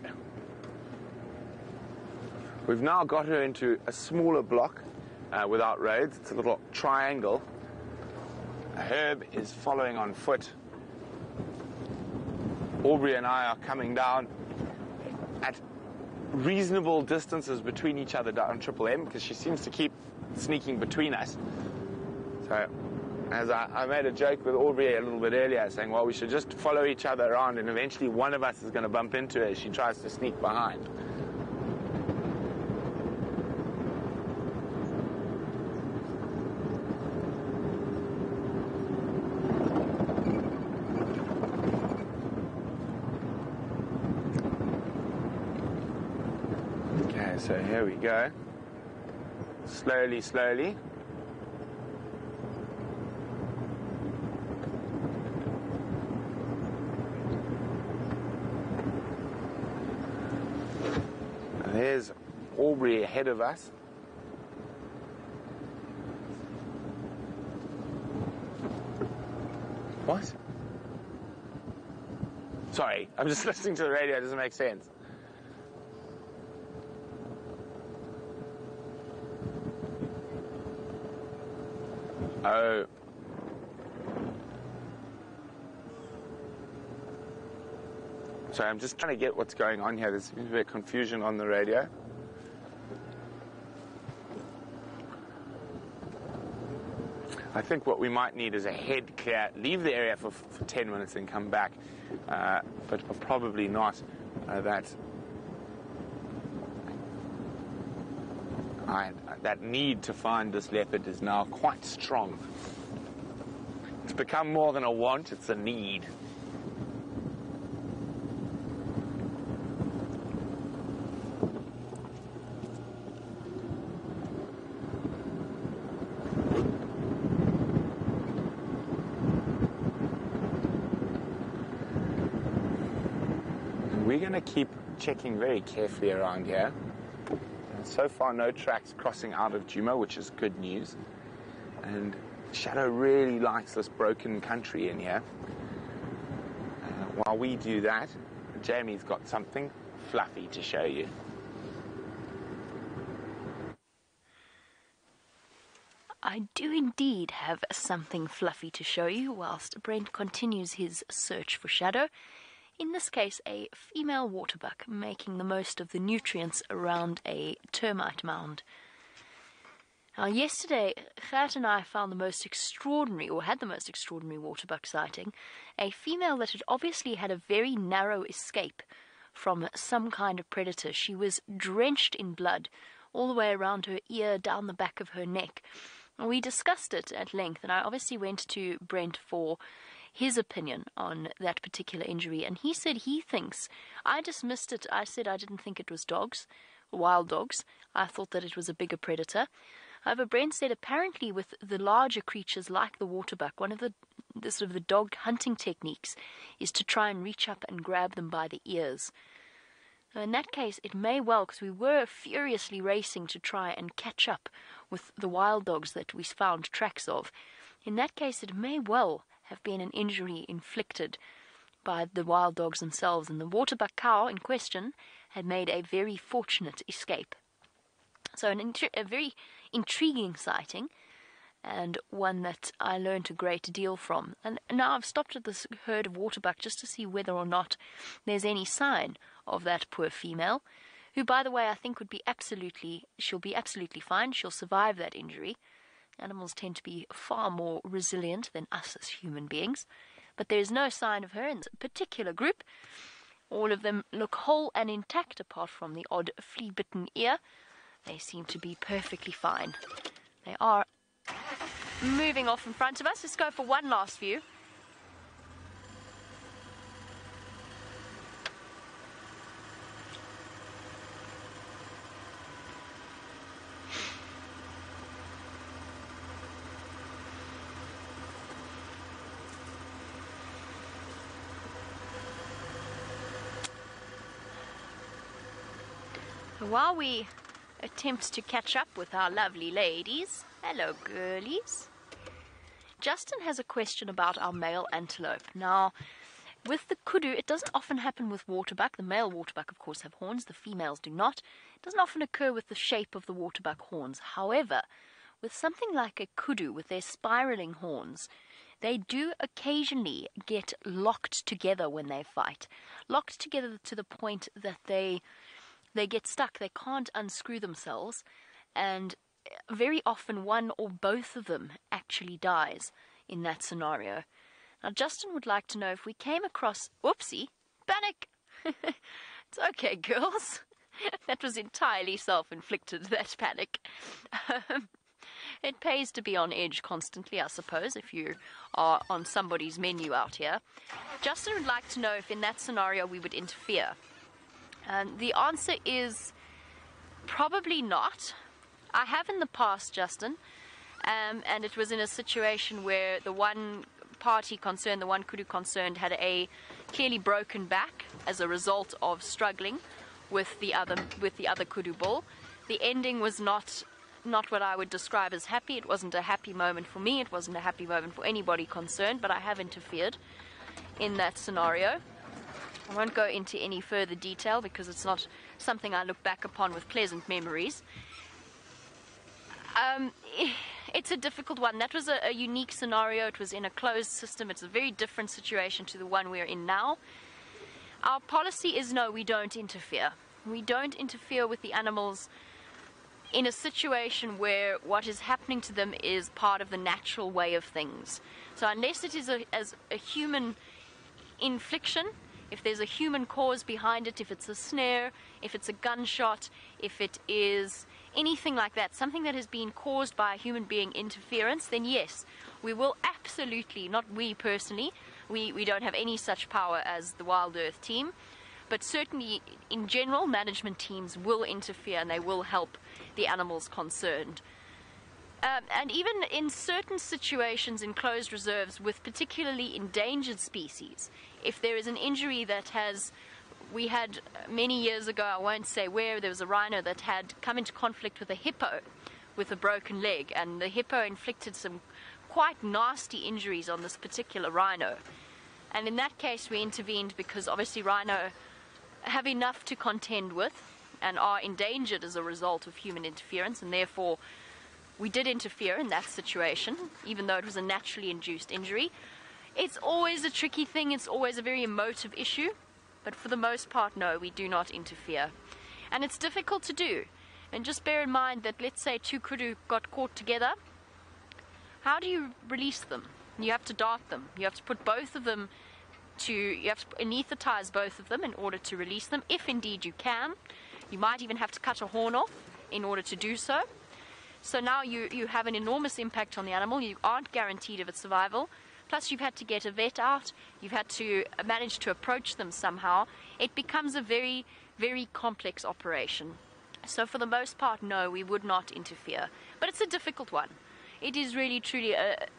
We've now got her into a smaller block without roads. It's a little triangle. Herb is following on foot. Aubrey and I are coming down at reasonable distances between each other down Triple M, because she seems to keep sneaking between us. So, as I made a joke with Aubrey a little bit earlier, saying, well, we should just follow each other around, and eventually one of us is going to bump into her as she tries to sneak behind. Okay, so here we go. Slowly, slowly. There's Aubrey ahead of us. What? Sorry, I'm just listening to the radio. It doesn't make sense. Oh. Sorry, I'm just trying to get what's going on here. There's a bit of confusion on the radio. I think what we might need is a head clear, leave the area for 10 minutes and come back, but probably not. That need to find this leopard is now quite strong. It's become more than a want, it's a need. We're going to keep checking very carefully around here. So far, no tracks crossing out of Djuma, which is good news. And Shadow really likes this broken country in here. While we do that, Jamie's got something fluffy to show you. I do indeed have something fluffy to show you whilst Brent continues his search for Shadow. In this case, a female waterbuck making the most of the nutrients around a termite mound. Now, yesterday, Gert and I found the most extraordinary, or had the most extraordinary waterbuck sighting, a female that had obviously had a very narrow escape from some kind of predator. She was drenched in blood all the way around her ear, down the back of her neck. And we discussed it at length, and I obviously went to Brent for his opinion on that particular injury, and he said he thinks, I dismissed it, I said I didn't think it was dogs, wild dogs, I thought that it was a bigger predator. However, Brent said apparently with the larger creatures like the waterbuck, one of the sort of the dog hunting techniques is to try and reach up and grab them by the ears. Now, in that case, it may well, because we were furiously racing to try and catch up with the wild dogs that we found tracks of. In that case, it may well have been an injury inflicted by the wild dogs themselves, and the waterbuck cow in question had made a very fortunate escape. So a very intriguing sighting, and one that I learned a great deal from. And now I've stopped at this herd of waterbuck just to see whether or not there's any sign of that poor female, who, by the way, I think she'll be absolutely fine. She'll survive that injury. Animals tend to be far more resilient than us as human beings. But there is no sign of her in this particular group. All of them look whole and intact apart from the odd flea-bitten ear. They seem to be perfectly fine. They are moving off in front of us. Let's go for one last view. While we attempt to catch up with our lovely ladies, hello girlies, Justin has a question about our male antelope. Now, with the kudu, it doesn't often happen with waterbuck. The male waterbuck, of course, have horns. The females do not. It doesn't often occur with the shape of the waterbuck horns. However, with something like a kudu, with their spiraling horns, they do occasionally get locked together when they fight. Locked together to the point that they get stuck, they can't unscrew themselves, and very often one or both of them actually dies in that scenario. Now, Justin would like to know if we came across... Whoopsie! Panic! It's okay, girls. That was entirely self-inflicted, that panic. It pays to be on edge constantly, I suppose, if you are on somebody's menu out here. Justin would like to know if in that scenario we would interfere. And the answer is probably not. I have in the past, Justin, and it was in a situation where the one party concerned, the one kudu concerned, had a clearly broken back as a result of struggling with the other kudu bull. The ending was not not what I would describe as happy. It wasn't a happy moment for me. It wasn't a happy moment for anybody concerned, but I have interfered in that scenario. I won't go into any further detail because it's not something I look back upon with pleasant memories. It's a difficult one. That was a unique scenario. It was in a closed system. It's a very different situation to the one we're in now. Our policy is no, we don't interfere. We don't interfere with the animals in a situation where what is happening to them is part of the natural way of things. So unless it is as a human infliction, if there's a human cause behind it, if it's a snare, if it's a gunshot, if it is anything like that, something that has been caused by a human being interference, then yes, we will absolutely, not we personally, we don't have any such power as the Wild Earth team, but certainly in general, management teams will interfere and they will help the animals concerned. And even in certain situations in closed reserves with particularly endangered species, if there is an injury that we had many years ago, I won't say where, there was a rhino that had come into conflict with a hippo with a broken leg, and the hippo inflicted some quite nasty injuries on this particular rhino. And in that case we intervened because obviously rhino have enough to contend with and are endangered as a result of human interference, and therefore we did interfere in that situation, even though it was a naturally induced injury. It's always a tricky thing, it's always a very emotive issue, but for the most part, no, we do not interfere. And it's difficult to do. And just bear in mind that, let's say 2 kudu got caught together, how do you release them? You have to dart them. You have to put both of them you have to anesthetize both of them in order to release them, if indeed you can. You might even have to cut a horn off in order to do so. So now you have an enormous impact on the animal. You aren't guaranteed of its survival. Plus you've had to get a vet out. You've had to manage to approach them somehow. It becomes a very, very complex operation. So for the most part, no, we would not interfere. But it's a difficult one. It is really, truly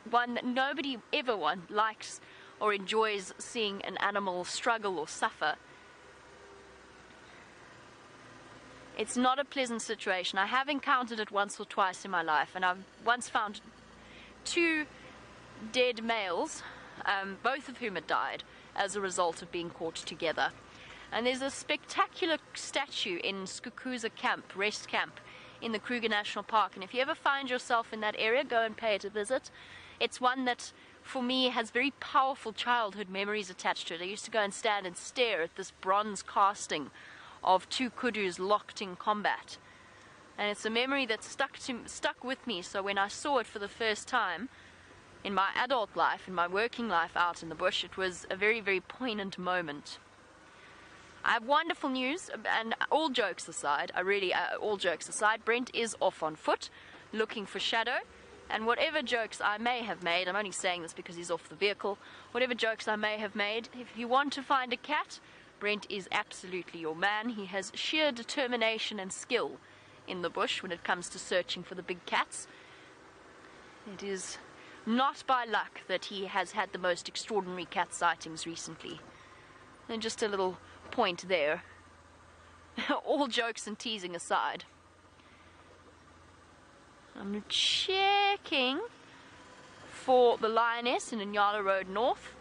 one that nobody ever likes or enjoys seeing an animal struggle or suffer. It's not a pleasant situation. I have encountered it once or twice in my life, and I've once found 2 dead males, both of whom had died as a result of being caught together. And there's a spectacular statue in Skukuza Camp, Rest Camp, in the Kruger National Park, and if you ever find yourself in that area, go and pay it a visit. It's one that, for me, has very powerful childhood memories attached to it. I used to go and stand and stare at this bronze casting of 2 kudus locked in combat, and it's a memory that stuck with me. So when I saw it for the first time in my adult life, in my working life out in the bush, it was a very, very poignant moment. I have wonderful news, and all jokes aside, Brent is off on foot looking for Shadow, and whatever jokes I may have made, I'm only saying this because he's off the vehicle, whatever jokes I may have made, if you want to find a cat, Brent is absolutely your man. He has sheer determination and skill in the bush when it comes to searching for the big cats. It is not by luck that he has had the most extraordinary cat sightings recently. And just a little point there. All jokes and teasing aside. I'm checking for the lioness in Inyala Road North.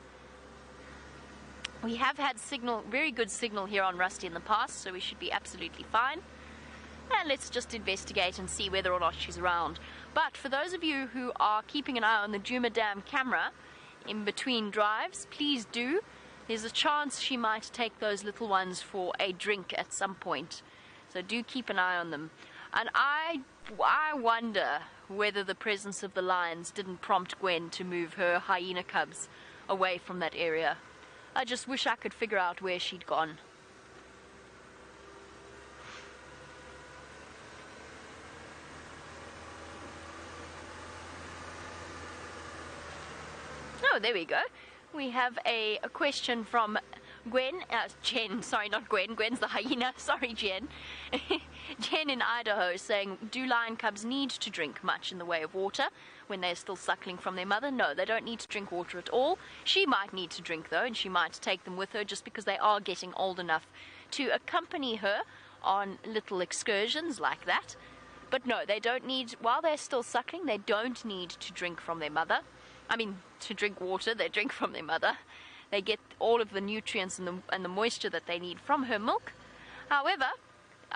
We have had signal, very good signal here on Rusty in the past, so we should be absolutely fine. And let's just investigate and see whether or not she's around. But for those of you who are keeping an eye on the Djuma Dam camera in between drives, please do. There's a chance she might take those little ones for a drink at some point. So do keep an eye on them. And I wonder whether the presence of the lions didn't prompt Gwen to move her hyena cubs away from that area. I just wish I could figure out where she'd gone. Oh, there we go. We have a question from Jen, sorry, not Gwen, Gwen's the hyena, sorry Jen. Jen in Idaho saying, do lion cubs need to drink much in the way of water when they're still suckling from their mother? No, they don't need to drink water at all. She might need to drink though, and she might take them with her just because they are getting old enough to accompany her on little excursions like that. But no, they don't need, while they're still suckling, they don't need to drink from their mother. I mean, to drink water, they drink from their mother. They get all of the nutrients and the moisture that they need from her milk. However,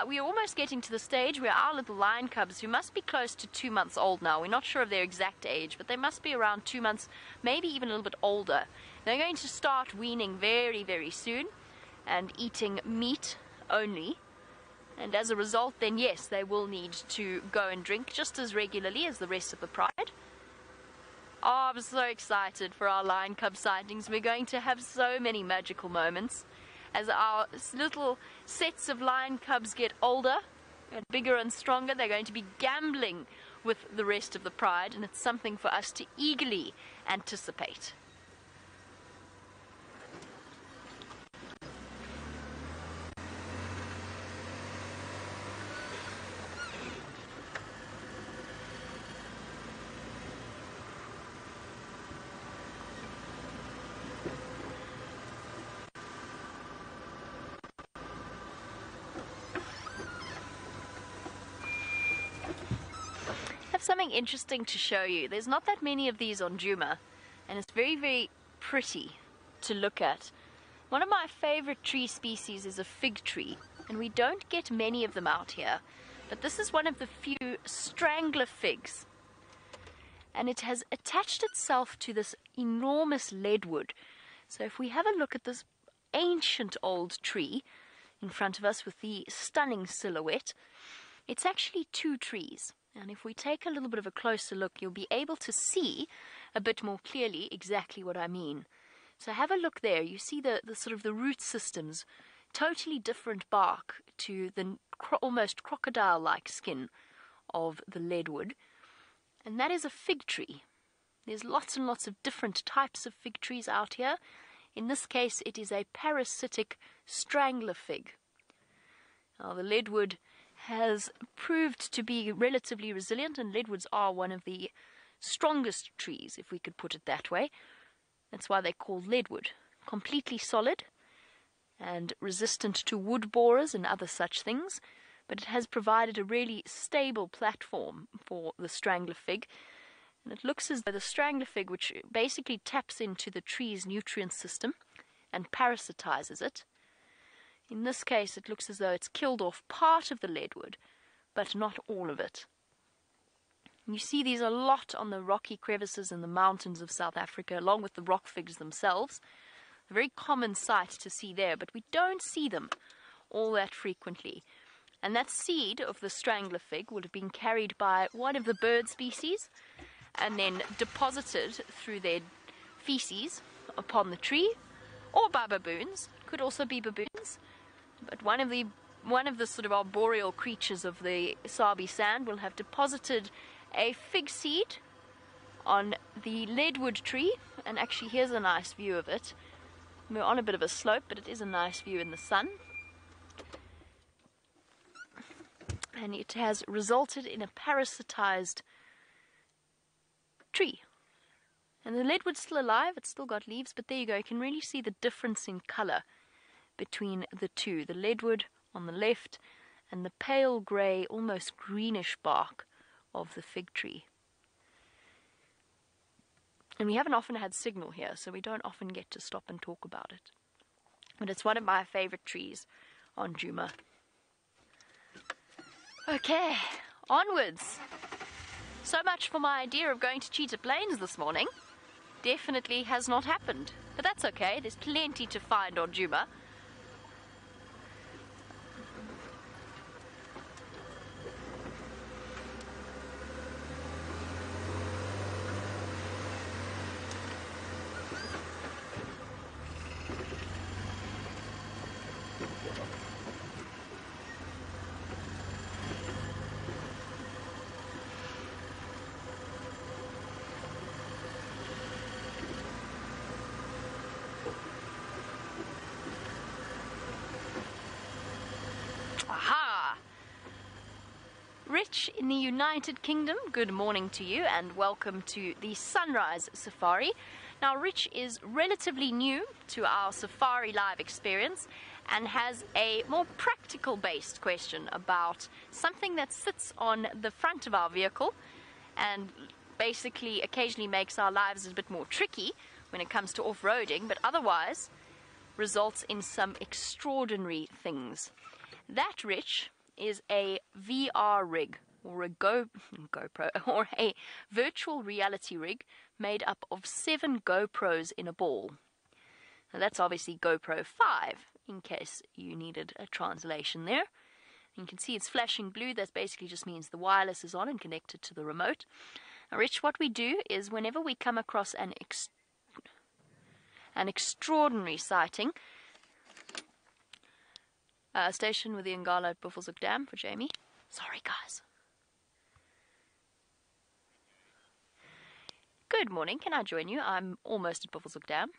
we're almost getting to the stage where our little lion cubs, who must be close to 2 months old now, we're not sure of their exact age, but they must be around 2 months, maybe even a little bit older. They're going to start weaning very, very soon and eating meat only. And as a result, then yes, they will need to go and drink just as regularly as the rest of the pride. Oh, I'm so excited for our lion cub sightings. We're going to have so many magical moments as our little sets of lion cubs get older and bigger and stronger. They're going to be gambling with the rest of the pride, and it's something for us to eagerly anticipate. Something interesting to show you. There's not that many of these on Djuma, and it's very, very pretty to look at. One of my favorite tree species is a fig tree, and we don't get many of them out here, but this is one of the few strangler figs, and it has attached itself to this enormous leadwood. So if we have a look at this ancient old tree in front of us with the stunning silhouette, it's actually 2 trees. And if we take a little bit of a closer look, you'll be able to see a bit more clearly exactly what I mean. So have a look there. You see the sort of the root systems, totally different bark to the almost crocodile-like skin of the leadwood. And that is a fig tree. There's lots and lots of different types of fig trees out here. In this case, it is a parasitic strangler fig. Now, the leadwood has proved to be relatively resilient, and leadwoods are one of the strongest trees, if we could put it that way. That's why they're called leadwood. Completely solid and resistant to wood borers and other such things, but it has provided a really stable platform for the strangler fig. And it looks as though the strangler fig, which basically taps into the tree's nutrient system and parasitizes it, in this case, it looks as though it's killed off part of the leadwood, but not all of it. You see these a lot on the rocky crevices in the mountains of South Africa, along with the rock figs themselves. A very common sight to see there, but we don't see them all that frequently. And that seed of the strangler fig would have been carried by one of the bird species and then deposited through their feces upon the tree, or by baboons. Could also be baboons. But one of the sort of arboreal creatures of the Sabi sand will have deposited a fig seed on the leadwood tree, and actually here's a nice view of it. We're on a bit of a slope, but it is a nice view in the sun. And it has resulted in a parasitized tree. And the leadwood's still alive, it's still got leaves, but there you go, you can really see the difference in color between the two. The leadwood on the left and the pale grey, almost greenish bark of the fig tree. And we haven't often had signal here, so we don't often get to stop and talk about it. But it's one of my favorite trees on Djuma. Okay, onwards. So much for my idea of going to Cheetah Plains this morning. Definitely has not happened, but that's okay. There's plenty to find on Djuma. Rich in the United Kingdom, good morning to you and welcome to the Sunrise Safari. Now Rich is relatively new to our SafariLIVE experience, and has a more practical based question about something that sits on the front of our vehicle and basically occasionally makes our lives a bit more tricky when it comes to off-roading, but otherwise results in some extraordinary things. That, Rich, is a VR rig, or a GoPro, or a virtual reality rig made up of 7 GoPros in a ball. Now that's obviously GoPro 5, in case you needed a translation there. You can see it's flashing blue. That basically just means the wireless is on and connected to the remote. Now, Rich, what we do is whenever we come across an extraordinary sighting, station with the Ngala at Buffelshoek Dam for Jamie. Sorry, guys. Good morning. Can I join you? I'm almost at Buffelshoek Dam.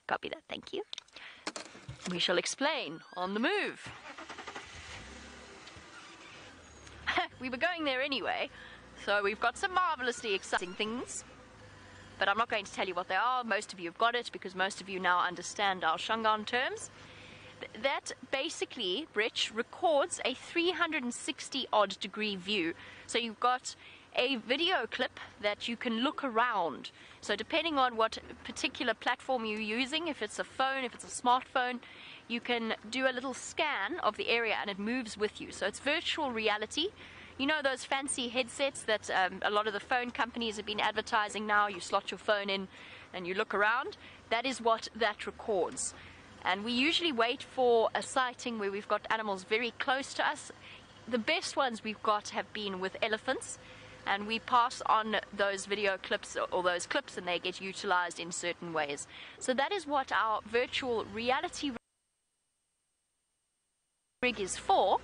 Copy that. Thank you. We shall explain on the move. We were going there anyway, so we've got some marvelously exciting things. But I'm not going to tell you what they are. Most of you have got it because most of you now understand our Shangaan terms. That basically, Rich, records a 360-odd degree view. So you've got a video clip that you can look around. So depending on what particular platform you're using, if it's a phone, if it's a smartphone, you can do a little scan of the area and it moves with you. So it's virtual reality. You know those fancy headsets that a lot of the phone companies have been advertising now? You slot your phone in and you look around. That is what that records. And we usually wait for a sighting where we've got animals very close to us. The best ones we've got have been with elephants. And we pass on those video clips or those clips and they get utilized in certain ways. So that is what our virtual reality rig is for.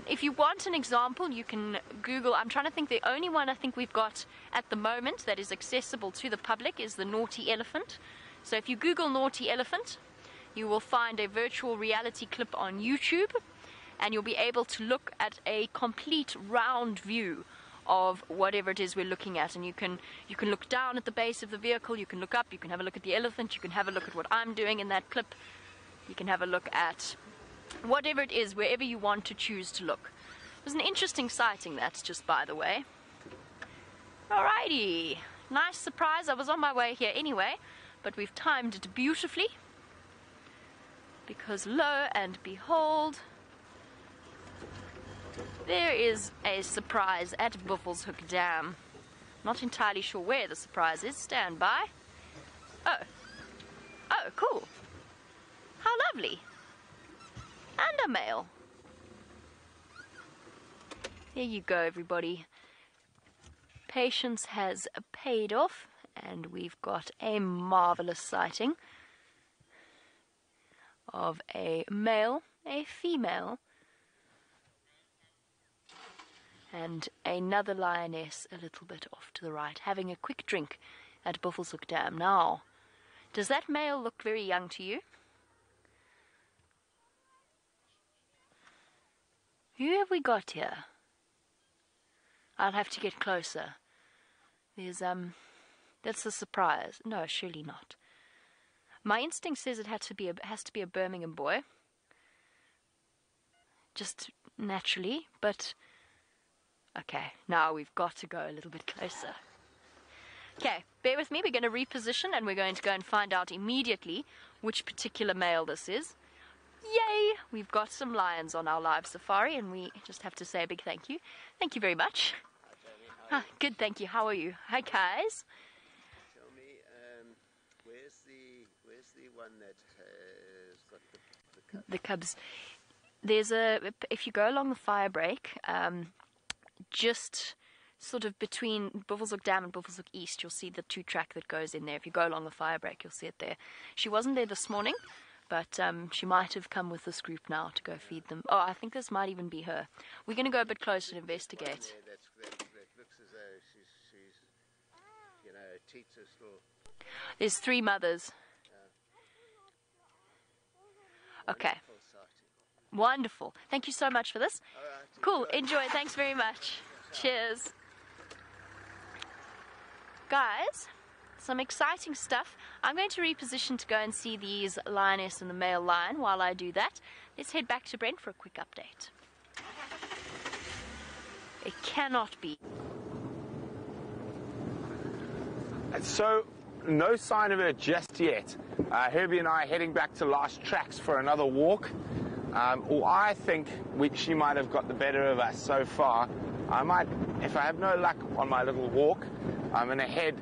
If you want an example, you can Google. I'm trying to think, the only one I think we've got at the moment that is accessible to the public is the Naughty Elephant. So if you Google Naughty Elephant, you will find a virtual reality clip on YouTube, and you'll be able to look at a complete round view of whatever it is we're looking at. And you can look down at the base of the vehicle, you can look up, you can have a look at the elephant, you can have a look at what I'm doing in that clip, you can have a look at whatever it is, wherever you want to choose to look. It was an interesting sighting, that's just by the way. Alrighty, nice surprise. I was on my way here anyway, but we've timed it beautifully, because lo and behold, there is a surprise at Buffelshoek Dam. Not entirely sure where the surprise is. Stand by. Oh, cool. How lovely. And a male. There you go, everybody. Patience has paid off, and we've got a marvelous sighting of a male, a female, and another lioness a little bit off to the right, having a quick drink at Buffelshoek Dam. Now, does that male look very young to you? Who have we got here? I'll have to get closer. There's, that's a surprise. No, surely not. My instinct says it has to be a Birmingham boy. Just naturally, but okay, now we've got to go a little bit closer. Okay, bear with me. We're going to reposition and we're going to go and find out immediately which particular male this is. Yay! We've got some lions on our live safari, and we just have to say a big thank you. Thank you very much. Hi, Jamie. Good, thank you. How are you? Hi, guys. Tell me, where's the one that has got the cubs? The cubs. There's if you go along the fire break, just sort of between Buffelshoek Dam and Buffelshoek East, you'll see the 2-track that goes in there. If you go along the fire break, you'll see it there. She wasn't there this morning, but she might have come with this group now to go feed them. Oh, I think this might even be her. We're going to go a bit closer and investigate. That looks as though she's you know, teats are still... There's 3 mothers. Okay. Wonderful. Thank you so much for this. Right, cool. Enjoy. Thanks very much. Cheers. Guys, some exciting stuff. I'm going to reposition to go and see these lioness and the male lion. While I do that, let's head back to Brent for a quick update. It cannot be. So, no sign of her just yet. Herbie and I are heading back to Last Tracks for another walk. Or I think she might have got the better of us so far. I might, if I have no luck on my little walk, I'm going to head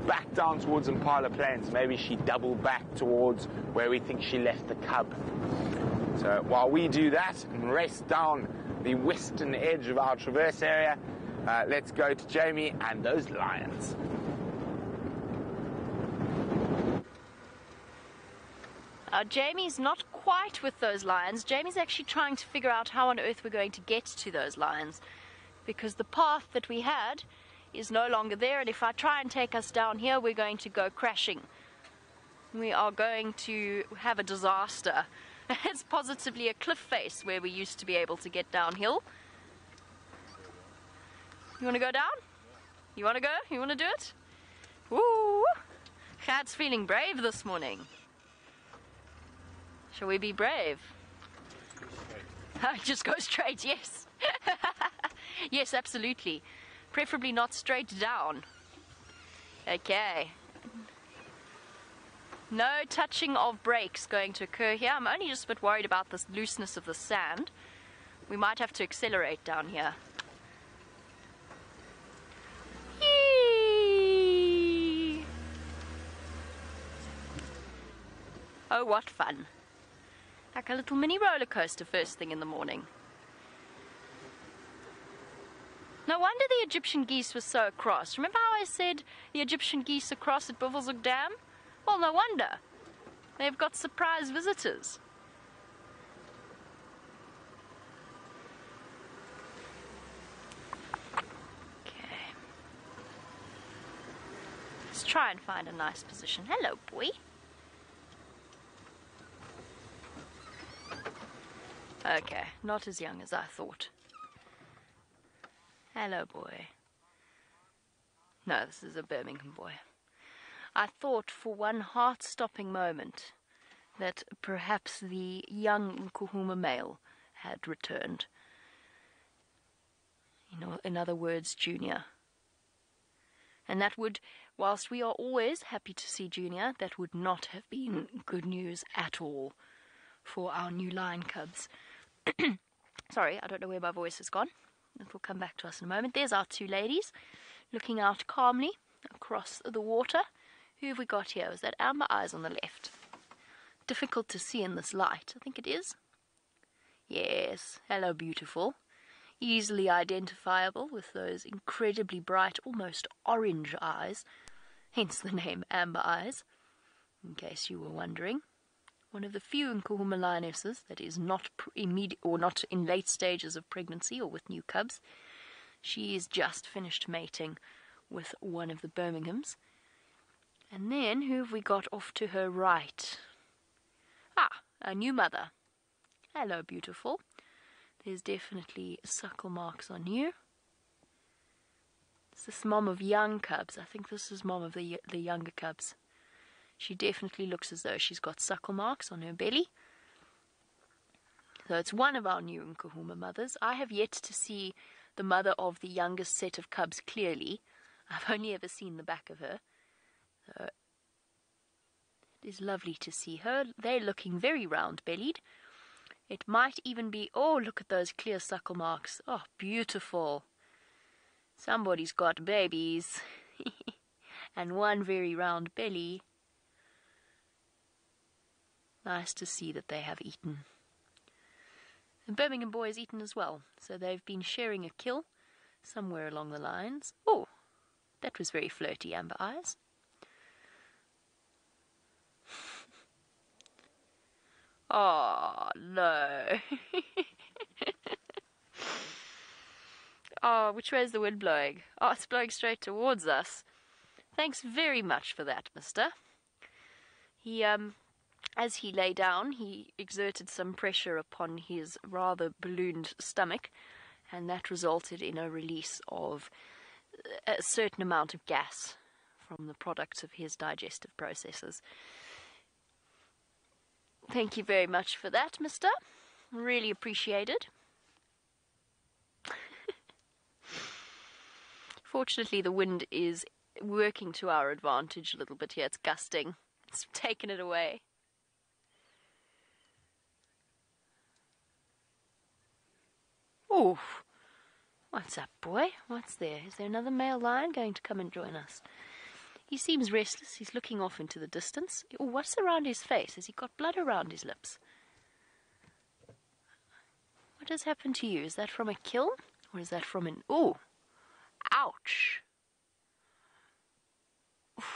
back down towards Impala Plains. Maybe she doubled back towards where we think she left the cub. So while we do that and race down the western edge of our traverse area, let's go to Jamie and those lions. Jamie's not quite with those lions. Jamie's actually trying to figure out how on earth we're going to get to those lions, because the path that we had is no longer there, and if I try and take us down here, we're going to go crashing. We are going to have a disaster. It's positively a cliff face where we used to be able to get downhill. You want to go down? You want to go? You want to do it? Woo! Chad's feeling brave this morning. Shall we be brave? Just go straight, yes. Yes, absolutely. Preferably not straight down. Okay. No touching of brakes going to occur here. I'm only just a bit worried about this looseness of the sand. We might have to accelerate down here. Yee! Oh, what fun. Like a little mini roller coaster first thing in the morning. No wonder the Egyptian geese were so cross. Remember how I said the Egyptian geese are cross at Buffelshoek Dam? Well, no wonder. They've got surprise visitors. Okay. Let's try and find a nice position. Hello, boy. Okay, not as young as I thought. Hello, boy. No, this is a Birmingham boy. I thought for one heart-stopping moment that perhaps the young Nkuhuma male had returned. You know, in other words, Junior. And that would, whilst we are always happy to see Junior, that would not have been good news at all for our new lion cubs. Sorry, I don't know where my voice has gone. It will come back to us in a moment. There's our two ladies looking out calmly across the water. Who have we got here? Is that Amber Eyes on the left? Difficult to see in this light. I think it is. Yes. Hello, beautiful. Easily identifiable with those incredibly bright, almost orange eyes. Hence the name Amber Eyes, in case you were wondering. One of the few Nkuhuma lionesses that is not immediate or not in late stages of pregnancy or with new cubs. She is just finished mating with one of the Birminghams. And then who have we got off to her right? Ah, a new mother. Hello, beautiful. There's definitely suckle marks on you. Is this mom of young cubs? I think this is mom of the younger cubs. She definitely looks as though she's got suckle marks on her belly. So it's one of our new Nkuhuma mothers. I have yet to see the mother of the youngest set of cubs clearly. I've only ever seen the back of her. So it is lovely to see her. They're looking very round-bellied. It might even be... Oh, look at those clear suckle marks. Oh, beautiful. Somebody's got babies. And one very round belly. Nice to see that they have eaten. The Birmingham boy has eaten as well, so they've been sharing a kill somewhere along the lines. Oh, that was very flirty, Amber Eyes. Oh, no. Oh, which way is the wind blowing? Oh, it's blowing straight towards us. Thanks very much for that, mister. He, as he lay down, he exerted some pressure upon his rather ballooned stomach, and that resulted in a release of a certain amount of gas from the products of his digestive processes. Thank you very much for that, mister. Really appreciated. Fortunately, the wind is working to our advantage a little bit here. It's gusting. It's taken it away. Oh, what's up, boy? What's there? Is there another male lion going to come and join us? He seems restless. He's looking off into the distance. Oh, what's around his face? Has he got blood around his lips? What has happened to you? Is that from a kill? Or is that from an... Oh! Ouch!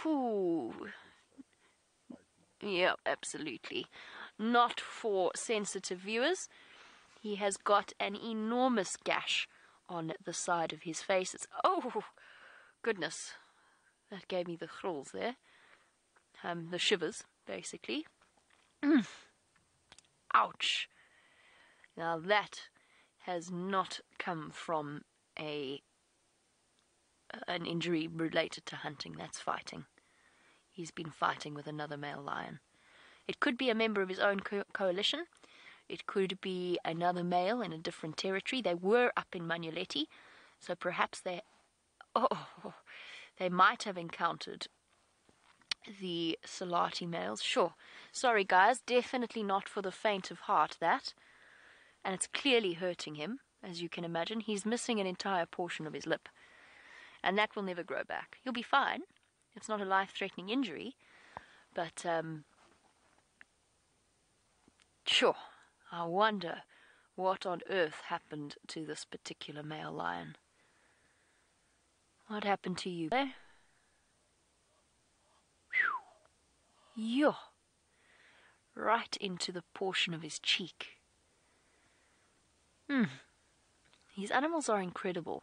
Ooh. Yeah, absolutely. Not for sensitive viewers. He has got an enormous gash on the side of his face. It's... Oh! Goodness. That gave me the chills there. The shivers, basically. Ouch! Now that has not come from an injury related to hunting. That's fighting. He's been fighting with another male lion. It could be a member of his own coalition. It could be another male in a different territory. They were up in Manuleti, so perhaps they might have encountered the Salati males. Sure. Sorry, guys. Definitely not for the faint of heart, that. And it's clearly hurting him, as you can imagine. He's missing an entire portion of his lip. And that will never grow back. He'll be fine. It's not a life-threatening injury. But, sure. I wonder what on earth happened to this particular male lion. What happened to you? Yo! Right into the portion of his cheek. These animals are incredible.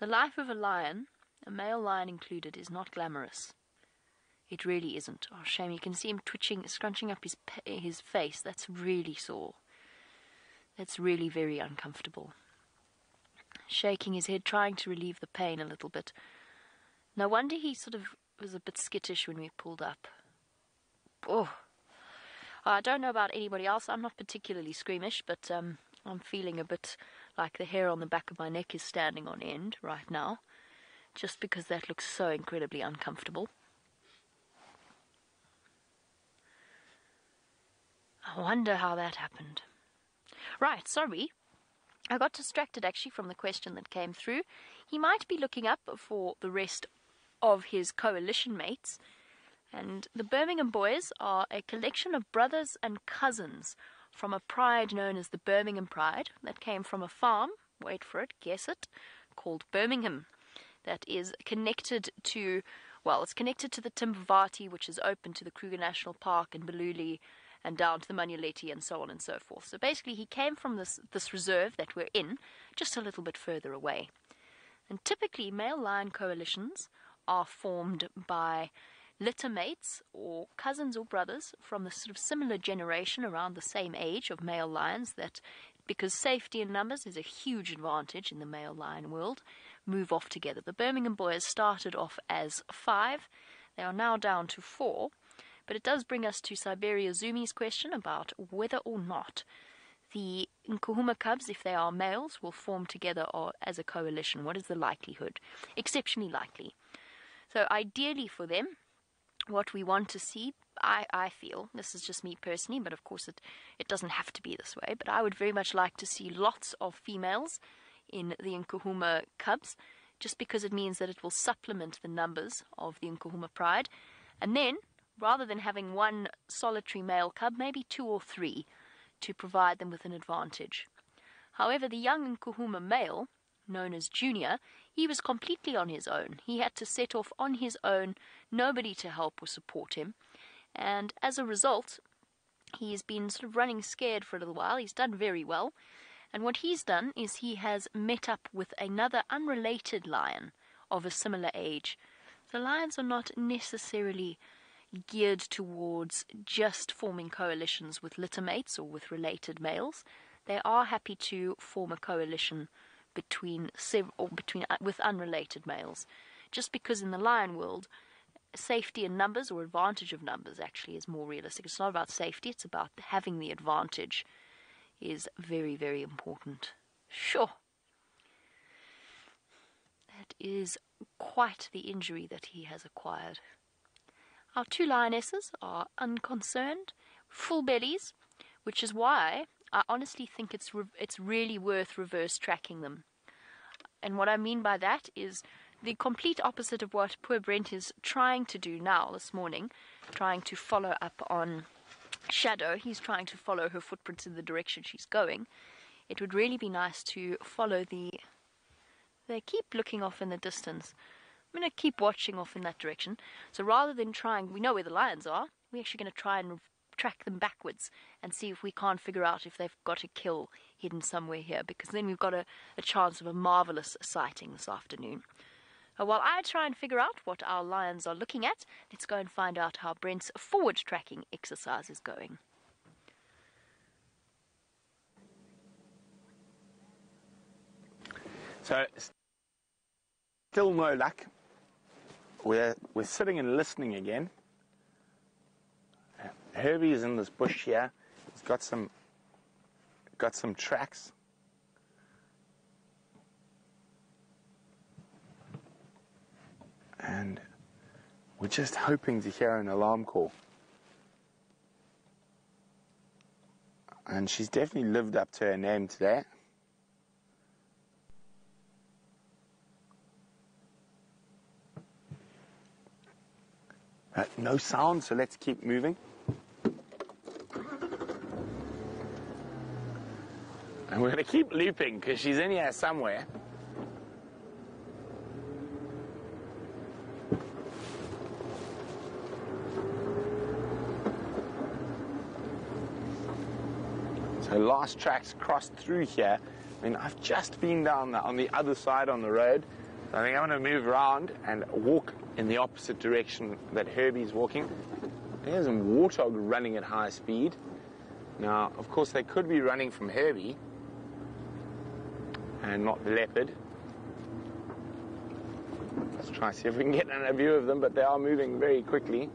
The life of a lion, a male lion included, is not glamorous. It really isn't. Oh, shame. You can see him twitching, scrunching up his face. That's really sore. That's really very uncomfortable. Shaking his head, trying to relieve the pain a little bit. No wonder he sort of was a bit skittish when we pulled up. Oh, I don't know about anybody else. I'm not particularly squeamish, but I'm feeling a bit like the hair on the back of my neck is standing on end right now, just because that looks so incredibly uncomfortable. I wonder how that happened. Right, sorry. I got distracted actually from the question that came through. He might be looking up for the rest of his coalition mates. And the Birmingham Boys are a collection of brothers and cousins from a pride known as the Birmingham Pride that came from a farm, wait for it, guess it, called Birmingham. That is connected to, well, it's connected to the Timbavati, which is open to the Kruger National Park and Baluli and down to the Manuleti and so on and so forth. So basically he came from this reserve that we're in, just a little bit further away. And typically male lion coalitions are formed by litter mates or cousins or brothers from the sort of similar generation around the same age of male lions, that because safety in numbers is a huge advantage in the male lion world, move off together. The Birmingham Boys started off as 5. They are now down to 4. But it does bring us to Siberia Zumi's question about whether or not the Nkuhuma cubs, if they are males, will form together or as a coalition. What is the likelihood? Exceptionally likely. So ideally for them, what we want to see, I feel, this is just me personally, but of course it doesn't have to be this way, but I would very much like to see lots of females in the Nkuhuma cubs, just because it means that it will supplement the numbers of the Nkuhuma Pride. And then, rather than having one solitary male cub, maybe 2 or 3 to provide them with an advantage. However, the young Nkuhuma male, known as Junior, he was completely on his own. He had to set off on his own, nobody to help or support him. And as a result, he's been sort of running scared for a little while. He's done very well. And what he's done is he has met up with another unrelated lion of a similar age. The lions are not necessarily geared towards just forming coalitions with litter mates or with related males. They are happy to form a coalition with unrelated males, just because in the lion world, safety in numbers, or advantage of numbers, actually is more realistic. It's not about safety, it's about having the advantage is very, very important. Sure. That is quite the injury that he has acquired. Our 2 lionesses are unconcerned, full bellies, which is why I honestly think it's really worth reverse tracking them. And what I mean by that is the complete opposite of what poor Brent is trying to do now this morning, trying to follow up on Shadow. He's trying to follow her footprints in the direction she's going. It would really be nice to follow they keep looking off in the distance. I'm going to keep watching off in that direction. So rather than trying, we know where the lions are, we're actually going to try and track them backwards and see if we can't figure out if they've got a kill hidden somewhere here, because then we've got a chance of a marvelous sighting this afternoon. While I try and figure out what our lions are looking at, let's go and find out how Brent's forward tracking exercise is going. So, still no luck. We're sitting and listening again. Herbie is in this bush here. He's got some tracks. And we're just hoping to hear an alarm call. And she's definitely lived up to her name today. No sound, so let's keep moving. And we're going to keep looping because she's in here somewhere. So last tracks crossed through here. I mean, I've just been down on the other side on the road. So I think I'm going to move around and walk in the opposite direction that Herbie's walking. There's a warthog running at high speed. Now, of course, they could be running from Herbie and not the leopard. Let's try and see if we can get a view of them, but they are moving very quickly.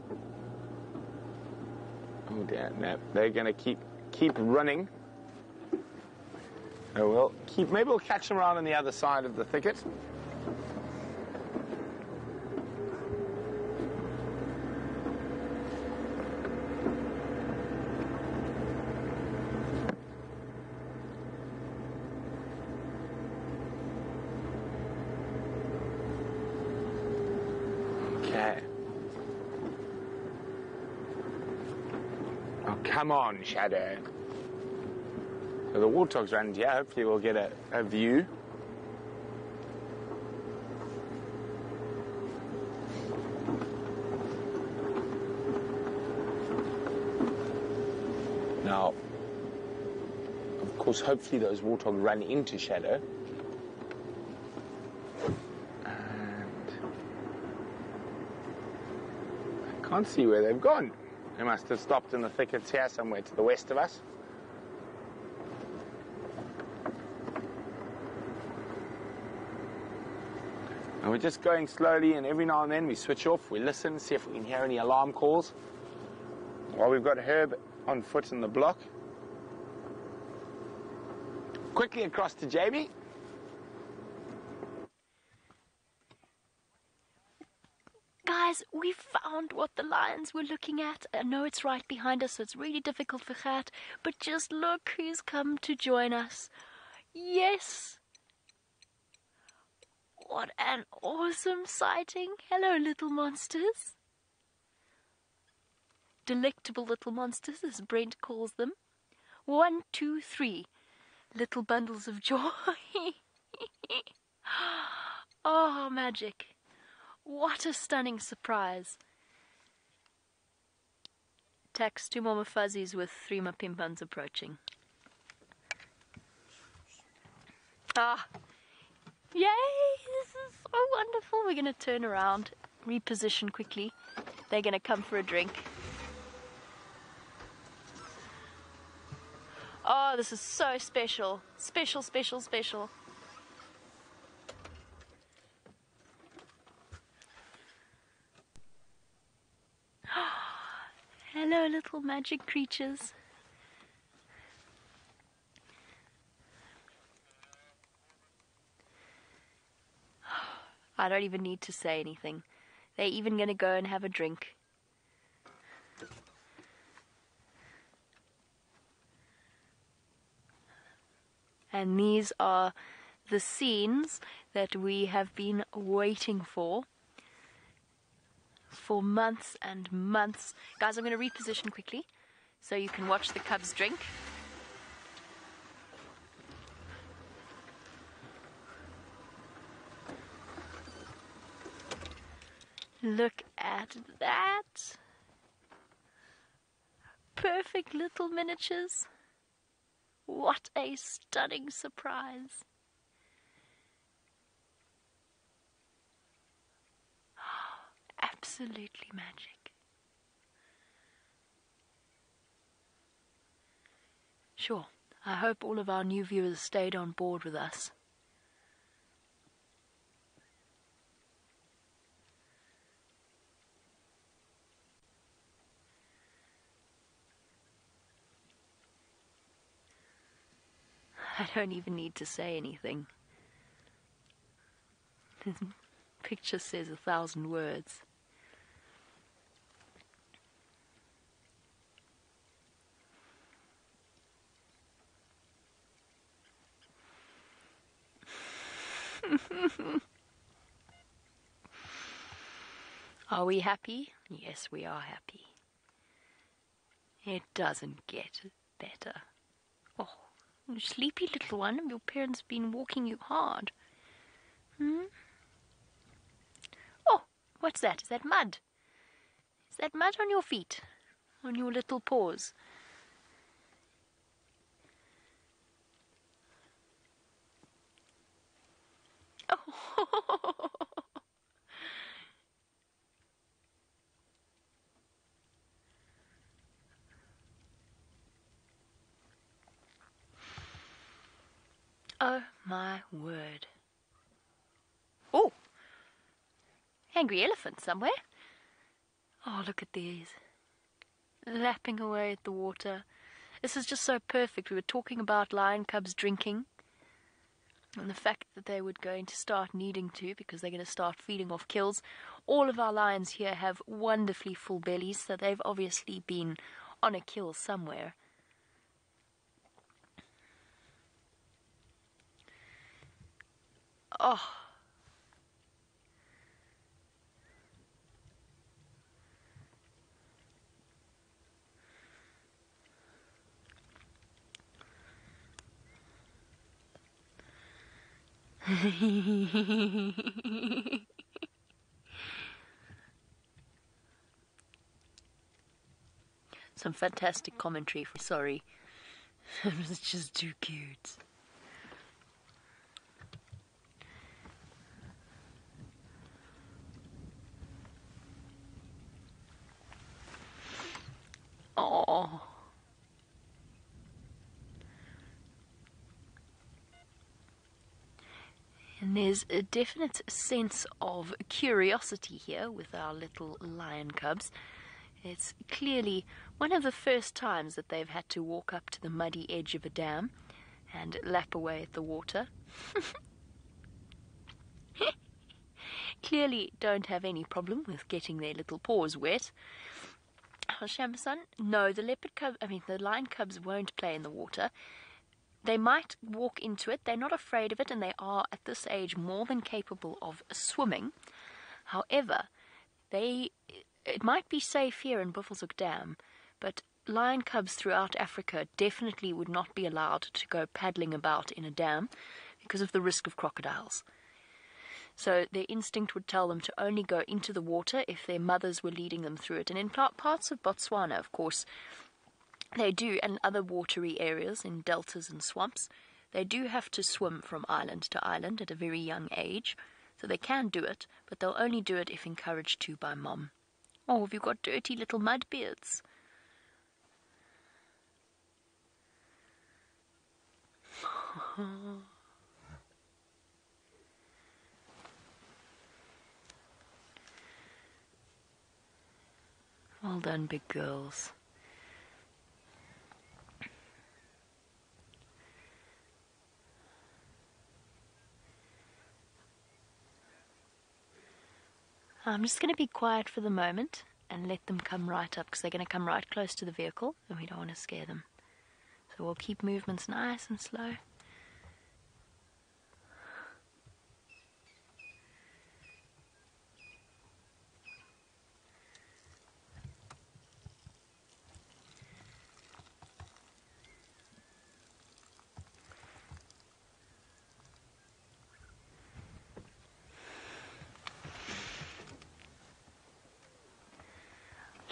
Oh dear, no, they're going to keep running. So maybe we'll catch them around on the other side of the thicket. Okay. Oh, come on, Shadow. So the warthog's running here. Hopefully we'll get a view. Now, of course, hopefully those warthog run into Shadow. And I can't see where they've gone. They must have stopped in the thickets here somewhere to the west of us. And we're just going slowly, and every now and then we switch off, we listen, see if we can hear any alarm calls. While we've got Herb on foot in the block. Quickly across to Jamie. Guys, we found what the lions were looking at. I know it's right behind us, so it's really difficult for Gert, but just look who's come to join us. Yes! What an awesome sighting. Hello, little monsters. Delectable little monsters, as Brent calls them. 1, 2, 3. Little bundles of joy. Oh, magic. What a stunning surprise. Tax 2 Mama Fuzzies with 3 Mapimpans approaching. Ah. Yay! This is so wonderful. We're going to turn around, reposition quickly. They're going to come for a drink. Oh, this is so special. Special, special, special. little magic creatures. I don't even need to say anything. They're even going to go and have a drink. And these are the scenes that we have been waiting for months and months. Guys, I'm going to reposition quickly so you can watch the cubs drink. Look at that. Perfect little miniatures. What a stunning surprise. Absolutely magic. Sure, I hope all of our new viewers stayed on board with us. I don't even need to say anything. This picture says 1,000 words. Are we happy? Yes, we are happy. It doesn't get better. Oh, you sleepy little one, your parents have been walking you hard. Oh, what's that? Is that mud? Is that mud on your feet? On your little paws? Oh. Oh my word. Oh, angry elephant somewhere. Oh, look at these. Lapping away at the water. This is just so perfect. We were talking about lion cubs drinking. And the fact that they were going to start needing to because they're going to start feeding off kills. All of our lions here have wonderfully full bellies, so they've obviously been on a kill somewhere. Oh. Some fantastic commentary. Sorry. It was just too cute. Oh. And there's a definite sense of curiosity here with our little lion cubs. It's clearly one of the first times that they've had to walk up to the muddy edge of a dam and lap away at the water. Clearly don't have any problem with getting their little paws wet. Shamson, no, the lion cubs won't play in the water. They might walk into it. They're not afraid of it, and they are, at this age, more than capable of swimming. However, it might be safe here in Buffelshoek Dam, but lion cubs throughout Africa definitely would not be allowed to go paddling about in a dam because of the risk of crocodiles. So their instinct would tell them to only go into the water if their mothers were leading them through it. And in parts of Botswana, of course, they do, and other watery areas in deltas and swamps, they do have to swim from island to island at a very young age. So they can do it, but they'll only do it if encouraged to by mom. Oh, have you got dirty little mud beards? Well done, big girls. I'm just going to be quiet for the moment and let them come right up, because they're going to come right close to the vehicle and we don't want to scare them. So we'll keep movements nice and slow.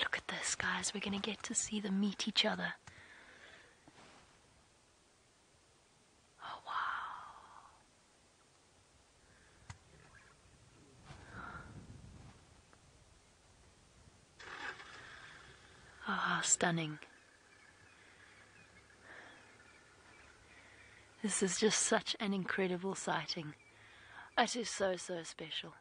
Look at this, guys. We're going to get to see them meet each other. Oh, wow. Oh, how stunning. This is just such an incredible sighting. It is so, so special.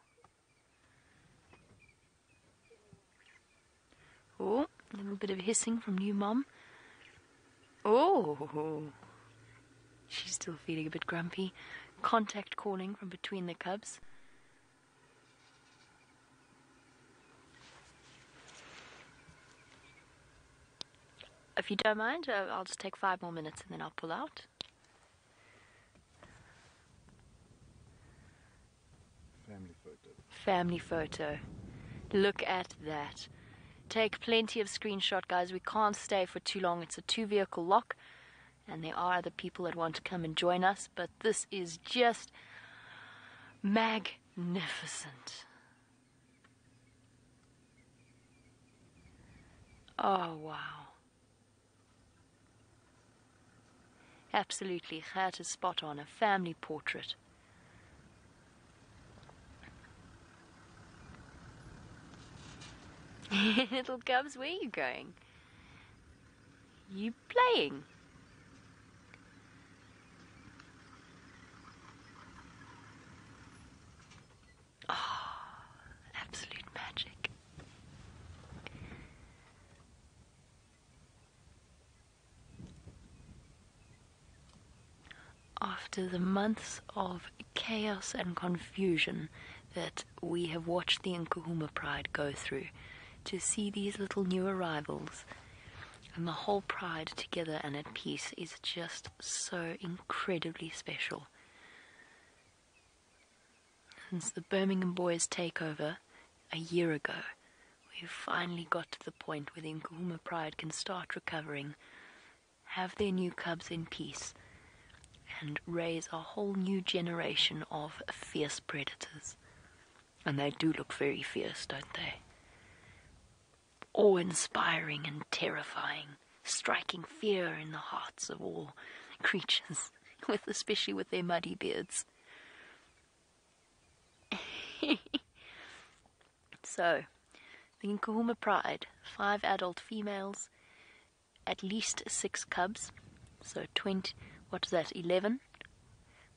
Oh, a little bit of hissing from new mom. Oh, she's still feeling a bit grumpy. Contact calling from between the cubs. If you don't mind, I'll just take 5 more minutes and then I'll pull out. Family photo. Family photo. Look at that. Take plenty of screenshot, guys. We can't stay for too long. It's a 2-vehicle lock, and there are other people that want to come and join us, but this is just magnificent. Oh, wow. Absolutely, Gert is spot on. A family portrait. Little cubs, where are you going? You playing? Oh, absolute magic. After the months of chaos and confusion that we have watched the Nkuhuma Pride go through, to see these little new arrivals and the whole pride together and at peace is just so incredibly special. Since the Birmingham boys' takeover a year ago, we've finally got to the point where the Nkuhuma Pride can start recovering, have their new cubs in peace, and raise a whole new generation of fierce predators. And they do look very fierce, don't they? Awe-inspiring and terrifying, striking fear in the hearts of all creatures, especially with their muddy beards. So, the Nkuhuma Pride, 5 adult females, at least 6 cubs, so 20, what is that, 11?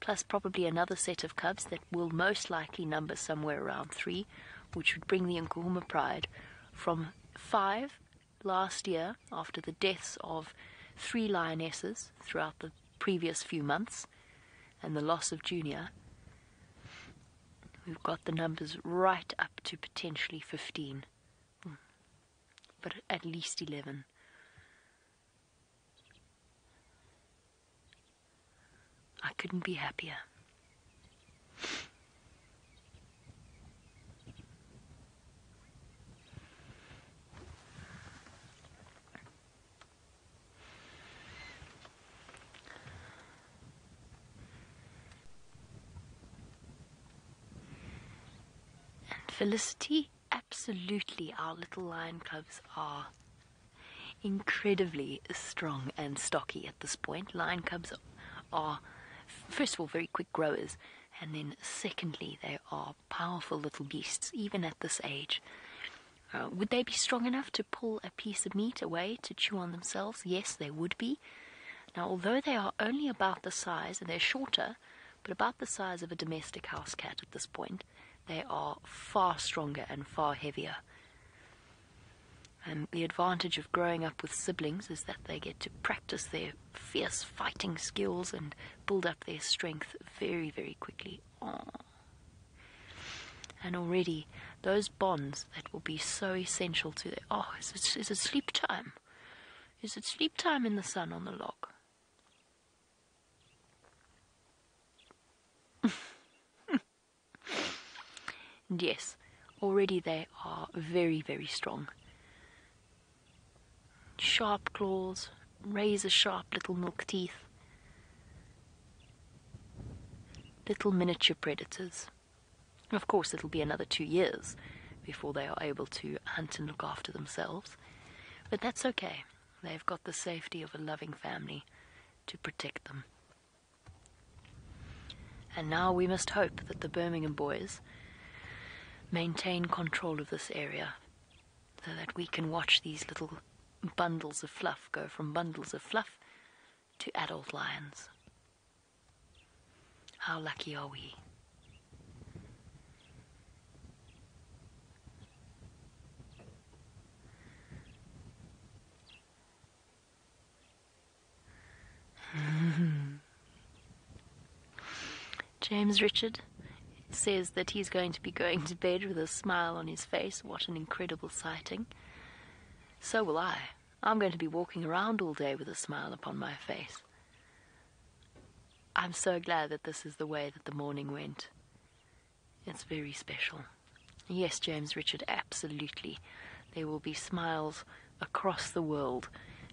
Plus probably another set of cubs that will most likely number somewhere around 3, which would bring the Nkuhuma Pride from 5 last year, after the deaths of 3 lionesses throughout the previous few months and the loss of Junior. We've got the numbers right up to potentially 15, but at least 11. I couldn't be happier. Felicity, absolutely, our little lion cubs are incredibly strong and stocky at this point. Lion cubs are, first of all, very quick growers, and then secondly, they are powerful little beasts, even at this age. Would they be strong enough to pull a piece of meat away to chew on themselves? Yes, they would be. Now, although they are only about the size, and they're shorter, but about the size of a domestic house cat at this point, they are far stronger and far heavier. And the advantage of growing up with siblings is that they get to practice their fierce fighting skills and build up their strength very, very quickly. Aww. And already those bonds that will be so essential to their... Oh, is it sleep time? Is it sleep time in the sun on the log? And yes, already they are very, very strong. Sharp claws, razor-sharp little milk teeth. Little miniature predators. Of course, it'll be another 2 years before they are able to hunt and look after themselves. But that's okay. They've got the safety of a loving family to protect them. And now we must hope that the Birmingham boys maintain control of this area so that we can watch these little bundles of fluff go from bundles of fluff to adult lions. How lucky are we? James Richard says that he's going to be going to bed with a smile on his face. What an incredible sighting. So will I. I'm going to be walking around all day with a smile upon my face. I'm so glad that this is the way that the morning went. It's very special. Yes, James Richard, absolutely. There will be smiles across the world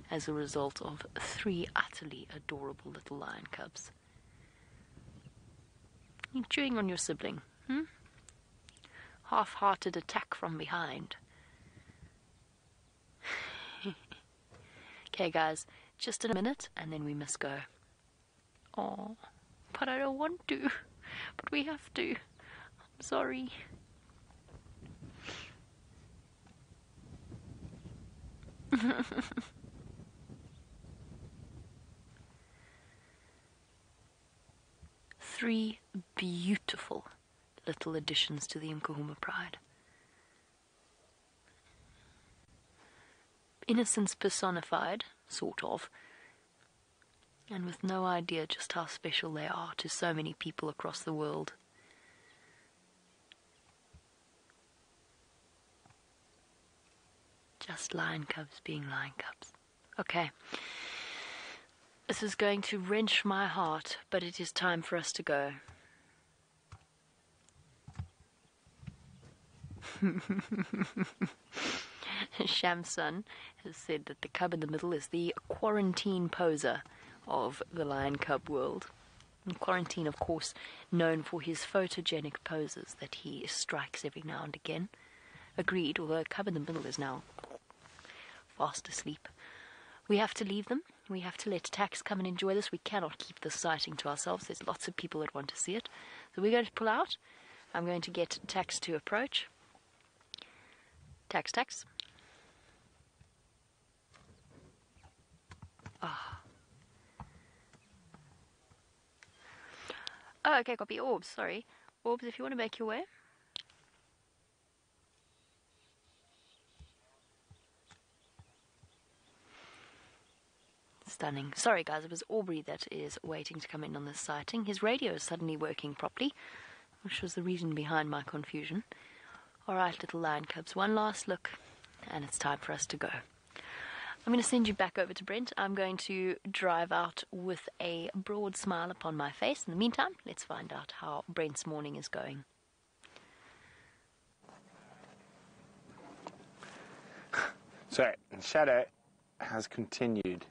as a result of 3 utterly adorable little lion cubs. You're chewing on your sibling, Half-hearted attack from behind. Okay, guys, just in a minute, and then we must go. Oh, but I don't want to. But we have to. I'm sorry. Three beautiful little additions to the Nkuhuma Pride. Innocence personified, sort of, and with no idea just how special they are to so many people across the world. Just lion cubs being lion cubs. Okay. This is going to wrench my heart, but it is time for us to go. Shamsun has said that the cub in the middle is the quarantine poser of the lion cub world. And Quarantine, of course, known for his photogenic poses that he strikes every now and again. Agreed, although cub in the middle is now fast asleep. We have to leave them. We have to let Tax come and enjoy this. We cannot keep this sighting to ourselves. There's lots of people that want to see it. So we're going to pull out. I'm going to get Tax to approach. Tax. Oh, okay, copy. Orbs, sorry. Orbs, if you want to make your way. Stunning. Sorry, guys, it was Aubrey that is waiting to come in on this sighting. His radio is suddenly working properly, which was the reason behind my confusion. All right, little lion cubs, one last look, and it's time for us to go. I'm going to send you back over to Brent. I'm going to drive out with a broad smile upon my face. In the meantime, let's find out how Brent's morning is going. So, Shadow has continued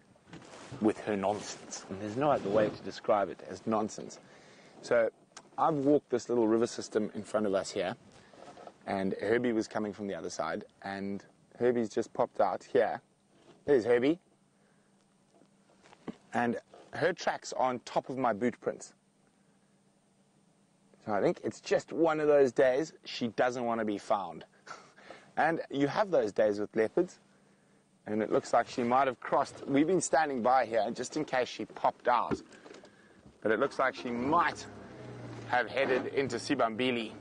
with her nonsense, and there's no other way to describe it as nonsense. So, I've walked this little river system in front of us here, and Herbie was coming from the other side, and Herbie's just popped out here. There's Herbie. And her tracks are on top of my boot prints. So I think it's just one of those days she doesn't want to be found. And you have those days with leopards. And it looks like she might have crossed. We've been standing by here just in case she popped out. But it looks like she might have headed into Sibambili.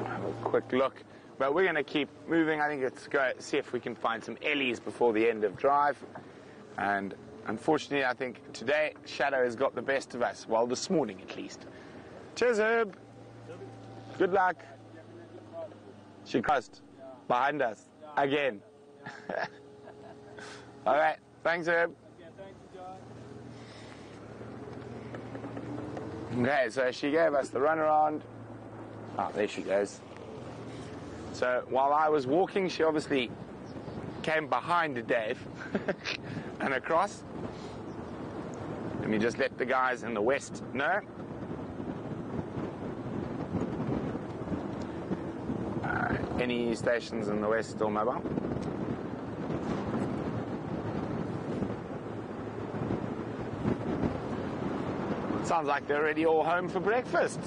Have a quick look. But we're going to keep moving. I think let's go see if we can find some Ellies before the end of drive. And unfortunately, I think today Shadow has got the best of us. Well, this morning at least. Cheers, Herb. Good luck. She crossed behind us again. All right. Thanks, Herb. Okay, so she gave us the runaround. Oh, there she goes. So while I was walking, she obviously came behind Dave and across. Let me just let the guys in the west know. Any stations in the west still mobile? Sounds like they're already all home for breakfast.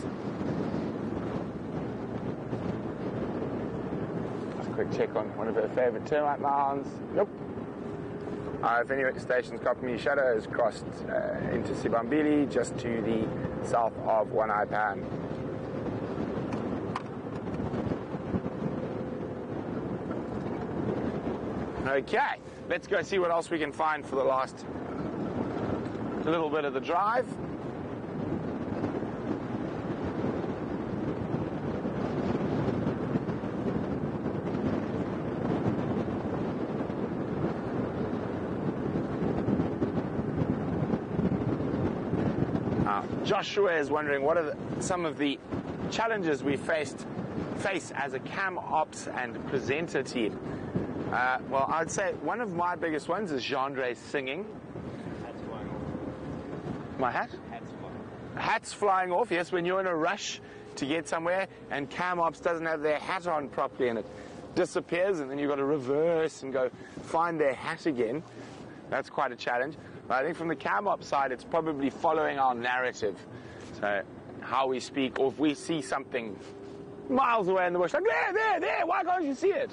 Just a quick check on one of her favourite termite mounds. Nope. If any stations copy me, Shadow has crossed into Sibambili, just to the south of One Eye Pan. Okay, let's go see what else we can find for the last little bit of the drive. Joshua is wondering what are some of the challenges we face as a cam ops and presenter team. Well, I'd say one of my biggest ones is Jandre's singing. Hat's flying off. My hat? Hat's flying off. Hat's flying off, yes, when you're in a rush to get somewhere and cam ops doesn't have their hat on properly and it disappears, and then you've got to reverse and go find their hat again. That's quite a challenge. But I think from the cam op side, it's probably following our narrative. So how we speak, or if we see something miles away in the bush, like there, why can't you see it?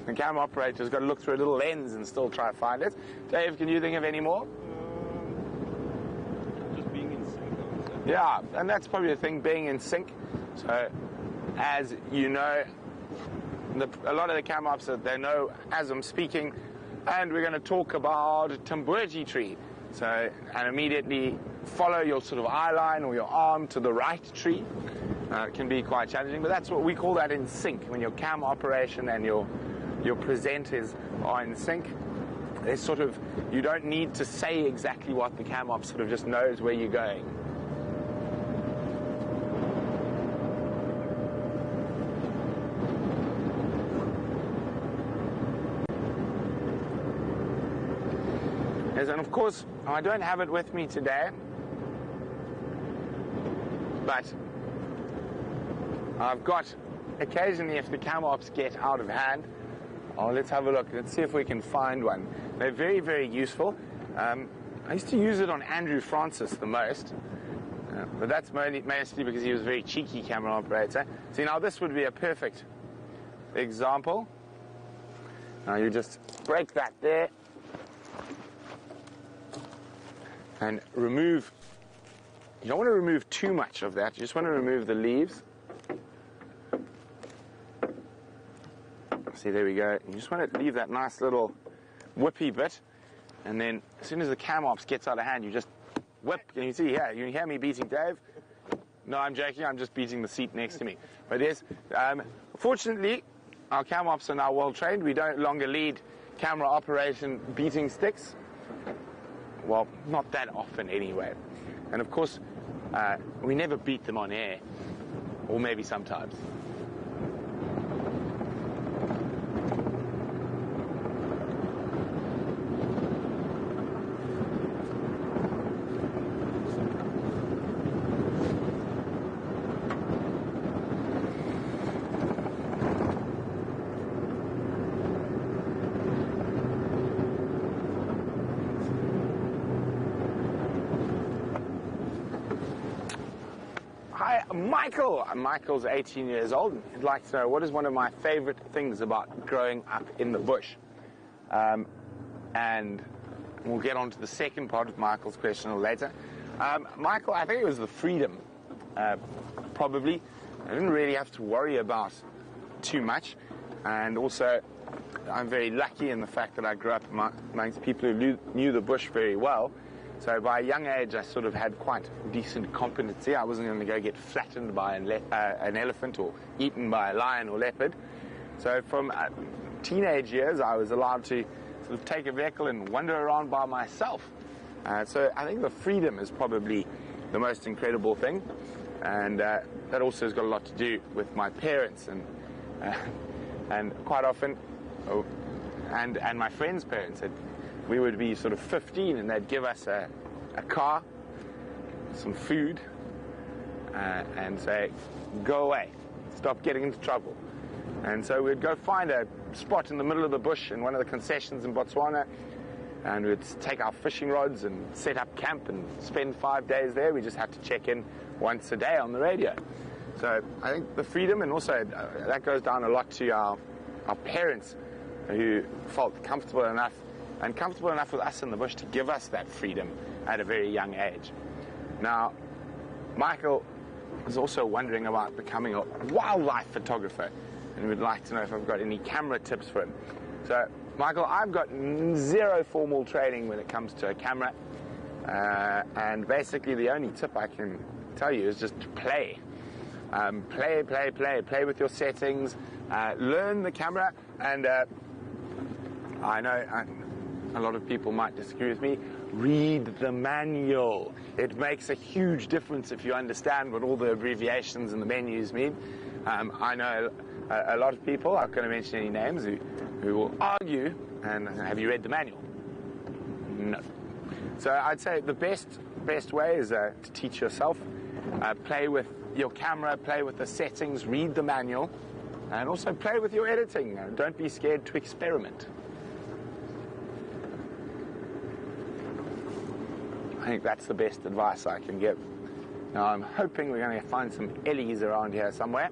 The cam operator's got to look through a little lens and still try to find it. Dave, can you think of any more? Just being in sync, I would say. Yeah, and that's probably the thing, being in sync. So, as you know, a lot of the cam ops, they know as I'm speaking, and we're going to talk about Tamburji tree. So, and immediately follow your sort of eye line or your arm to the right tree. It can be quite challenging, but that's what we call that in sync. When your cam operation and your presenters are in sync, there's sort of, you don't need to say exactly what the cam op sort of just knows where you're going. And of course, I don't have it with me today, but I've got, occasionally if the cam ops get out of hand, let's have a look. Let's see if we can find one. They're very, very useful. I used to use it on Andrew Francis the most, but that's mostly because he was a very cheeky camera operator. See, now this would be a perfect example. Now you just break that there and remove. You don't want to remove too much of that. You just want to remove the leaves. See, there we go. You just want to leave that nice little whippy bit, and then as soon as the cam ops gets out of hand, you just whip. Can you see here? You hear me beating Dave? No, I'm joking. I'm just beating the seat next to me. But yes, fortunately, our cam ops are now well trained. We don't longer lead camera operation beating sticks. Well, not that often anyway. And of course, we never beat them on air, or maybe sometimes. Hi, Michael. Michael's 18 years old. He'd like to know, what is one of my favorite things about growing up in the bush? And we'll get on to the second part of Michael's question a little later. Michael, I think it was the freedom, probably. I didn't really have to worry about too much. And also, I'm very lucky in the fact that I grew up amongst people who knew the bush very well. So by a young age, I sort of had quite decent competency. I wasn't going to go get flattened by an elephant or eaten by a lion or leopard. So from teenage years, I was allowed to sort of take a vehicle and wander around by myself. So I think the freedom is probably the most incredible thing. And that also has got a lot to do with my parents and quite often, and my friends' parents. We would be sort of 15 and they'd give us a car, some food, and say, go away, stop getting into trouble. And so we'd go find a spot in the middle of the bush in one of the concessions in Botswana, and we'd take our fishing rods and set up camp and spend 5 days there. We just had to check in once a day on the radio. So I think the freedom, and also that goes down a lot to our parents, who felt comfortable enough with us in the bush to give us that freedom at a very young age. Now, Michael was also wondering about becoming a wildlife photographer, and would like to know if I've got any camera tips for him. So, Michael, I've got zero formal training when it comes to a camera, and basically the only tip I can tell you is just to play. Play with your settings, learn the camera, and I know a lot of people might disagree with me. Read the manual. It makes a huge difference if you understand what all the abbreviations and the menus mean. I know a lot of people, I'm not going to mention any names, who will argue, and have you read the manual? No. So I'd say the best way is to teach yourself. Play with your camera, play with the settings, read the manual, and also play with your editing. Don't be scared to experiment. I think that's the best advice I can give. Now, I'm hoping we're going to find some ellies around here somewhere.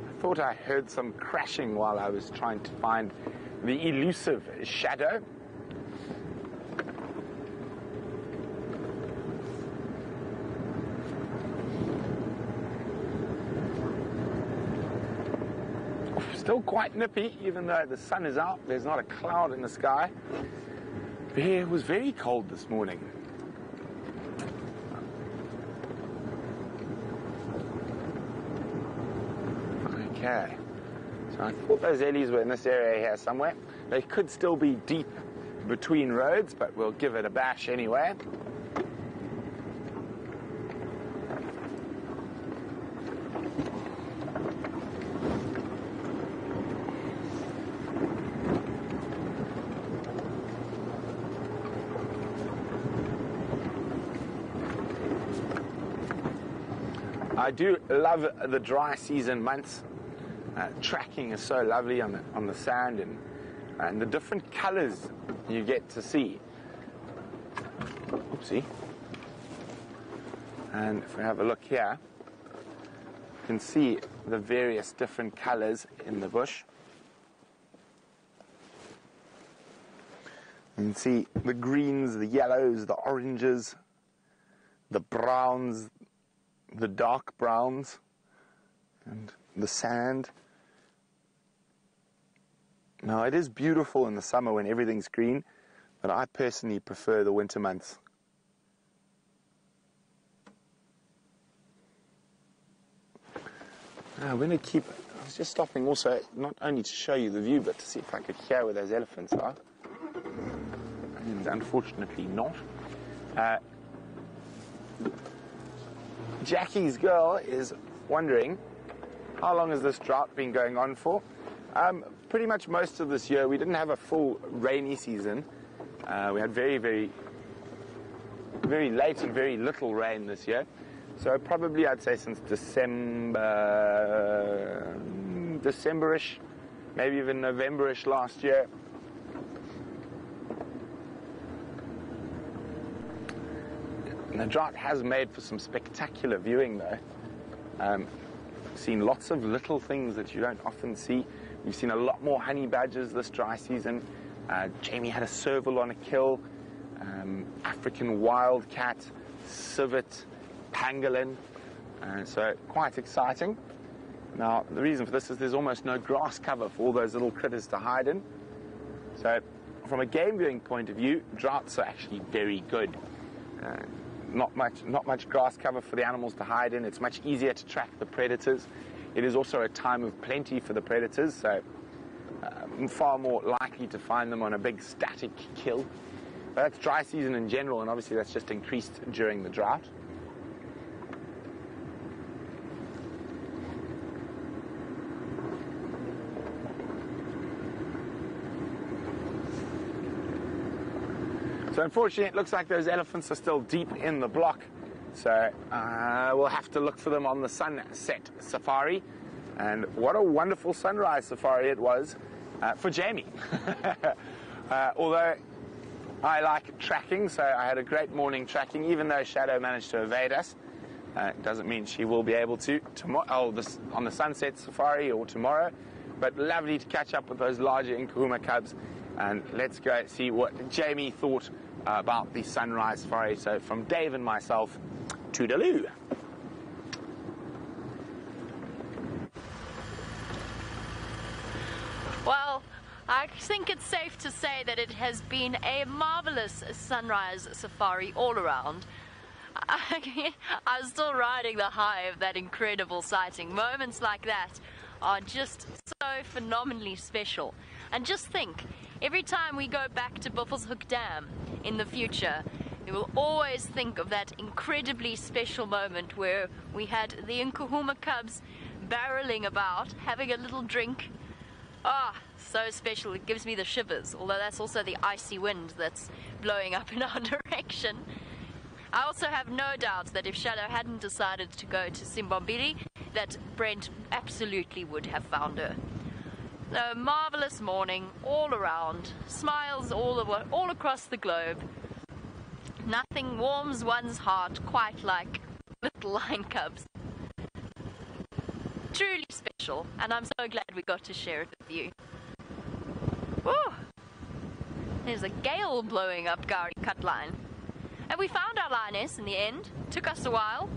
I thought I heard some crashing while I was trying to find the elusive shadow. Still quite nippy, even though the sun is out. There's not a cloud in the sky. It was very cold this morning. Okay, so I thought those ellies were in this area here somewhere. They could still be deep between roads, but we'll give it a bash anyway. I do love the dry season months. Tracking is so lovely on the sand, and the different colors you get to see. Oopsie. And if we have a look here, you can see the various different colors in the bush. You can see the greens, the yellows, the oranges, the browns, the dark browns, and the sand. Now, it is beautiful in the summer when everything's green, but I personally prefer the winter months. Now, we're going to keep, I was just stopping also, not only to show you the view, but to see if I could hear where those elephants are. And unfortunately not. Jackie's girl is wondering, how long has this drought been going on for? Pretty much most of this year. We didn't have a full rainy season. We had very, very, very late and very little rain this year. So probably I'd say since December-ish, maybe even November-ish last year. And the drought has made for some spectacular viewing, though. I've seen lots of little things that you don't often see. We've seen a lot more honey badgers this dry season. Jamie had a serval on a kill, African wildcat, civet, pangolin. So quite exciting. Now, the reason for this is there's almost no grass cover for all those little critters to hide in. So from a game viewing point of view, droughts are actually very good. Not much grass cover for the animals to hide in. It's much easier to track the predators. It is also a time of plenty for the predators, so far more likely to find them on a big static kill. But that's dry season in general, and obviously that's just increased during the drought. So unfortunately, it looks like those elephants are still deep in the block. So we'll have to look for them on the sunset safari. And what a wonderful sunrise safari it was for Jamie. Although I like tracking, so I had a great morning tracking, even though Shadow managed to evade us. It doesn't mean she will be able to tomorrow, on the sunset safari or tomorrow. But lovely to catch up with those larger Nkuhuma cubs. And let's go see what Jamie thought about the sunrise safari. So from Dave and myself, toodaloo. Well, I think it's safe to say that it has been a marvelous sunrise safari all around. I'm still riding the high of that incredible sighting. Moments like that are just so phenomenally special. And just think, every time we go back to Buffelshoek Dam in the future, we will always think of that incredibly special moment where we had the Nkuhuma cubs barreling about, having a little drink. Ah, so special, it gives me the shivers, although that's also the icy wind that's blowing up in our direction. I also have no doubt that if Shadow hadn't decided to go to Simbombili, that Brent absolutely would have found her. A marvelous morning all around, smiles all across the globe. Nothing warms one's heart quite like little lion cubs. Truly special, and I'm so glad we got to share it with you. Woo! There's a gale blowing up Gari Cutline. And we found our lioness in the end. Took us a while.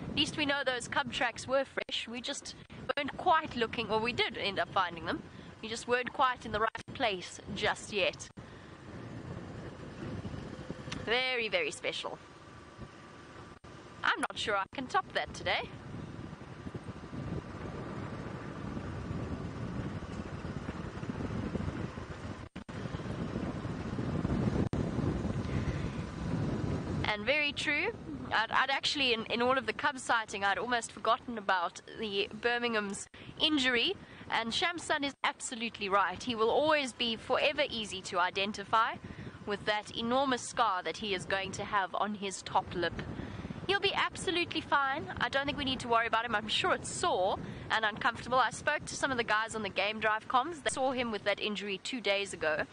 At least we know those cub tracks were fresh. We just weren't quite looking, or we did end up finding them. We just weren't quite in the right place just yet. Very, very special. I'm not sure I can top that today. And very true. I'd actually, in all of the cub sighting, I'd almost forgotten about the Birmingham's injury. And Shamsun is absolutely right. He will always be forever easy to identify with that enormous scar that he is going to have on his top lip. He'll be absolutely fine. I don't think we need to worry about him. I'm sure it's sore and uncomfortable. I spoke to some of the guys on the Game Drive comms. They saw him with that injury 2 days ago.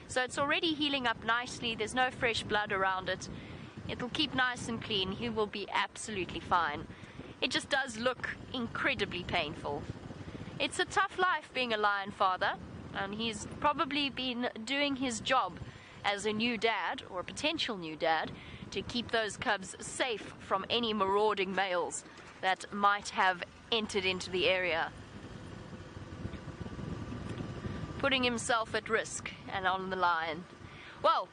So it's already healing up nicely. There's no fresh blood around it. It'll keep nice and clean. He will be absolutely fine. It just does look incredibly painful. It's a tough life being a lion father, and he's probably been doing his job as a new dad, or a potential new dad, to keep those cubs safe from any marauding males that might have entered into the area. Putting himself at risk and on the line. Well,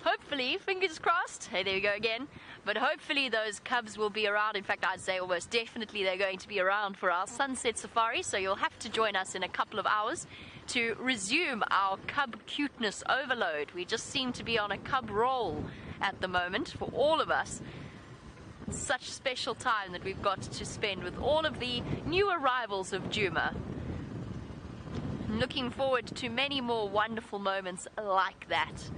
hopefully, fingers crossed, hey, there we go again, but hopefully those cubs will be around. In fact, I'd say almost definitely they're going to be around for our sunset safari, so you'll have to join us in a couple of hours to resume our cub cuteness overload. We just seem to be on a cub roll at the moment for all of us. It's such special time that we've got to spend with all of the new arrivals of Djuma. Looking forward to many more wonderful moments like that.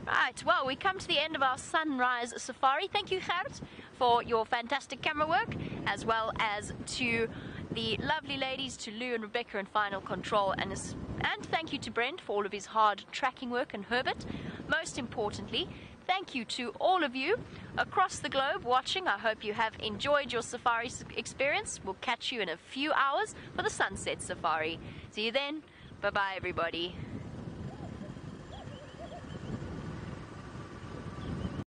Right, well, we come to the end of our sunrise safari. Thank you, Gert, for your fantastic camera work, as well as to the lovely ladies, to Lou and Rebecca in Final Control, and thank you to Brent for all of his hard tracking work, and Herbert. Most importantly, thank you to all of you across the globe watching. I hope you have enjoyed your safari experience. We'll catch you in a few hours for the sunset safari. See you then. Bye-bye, everybody.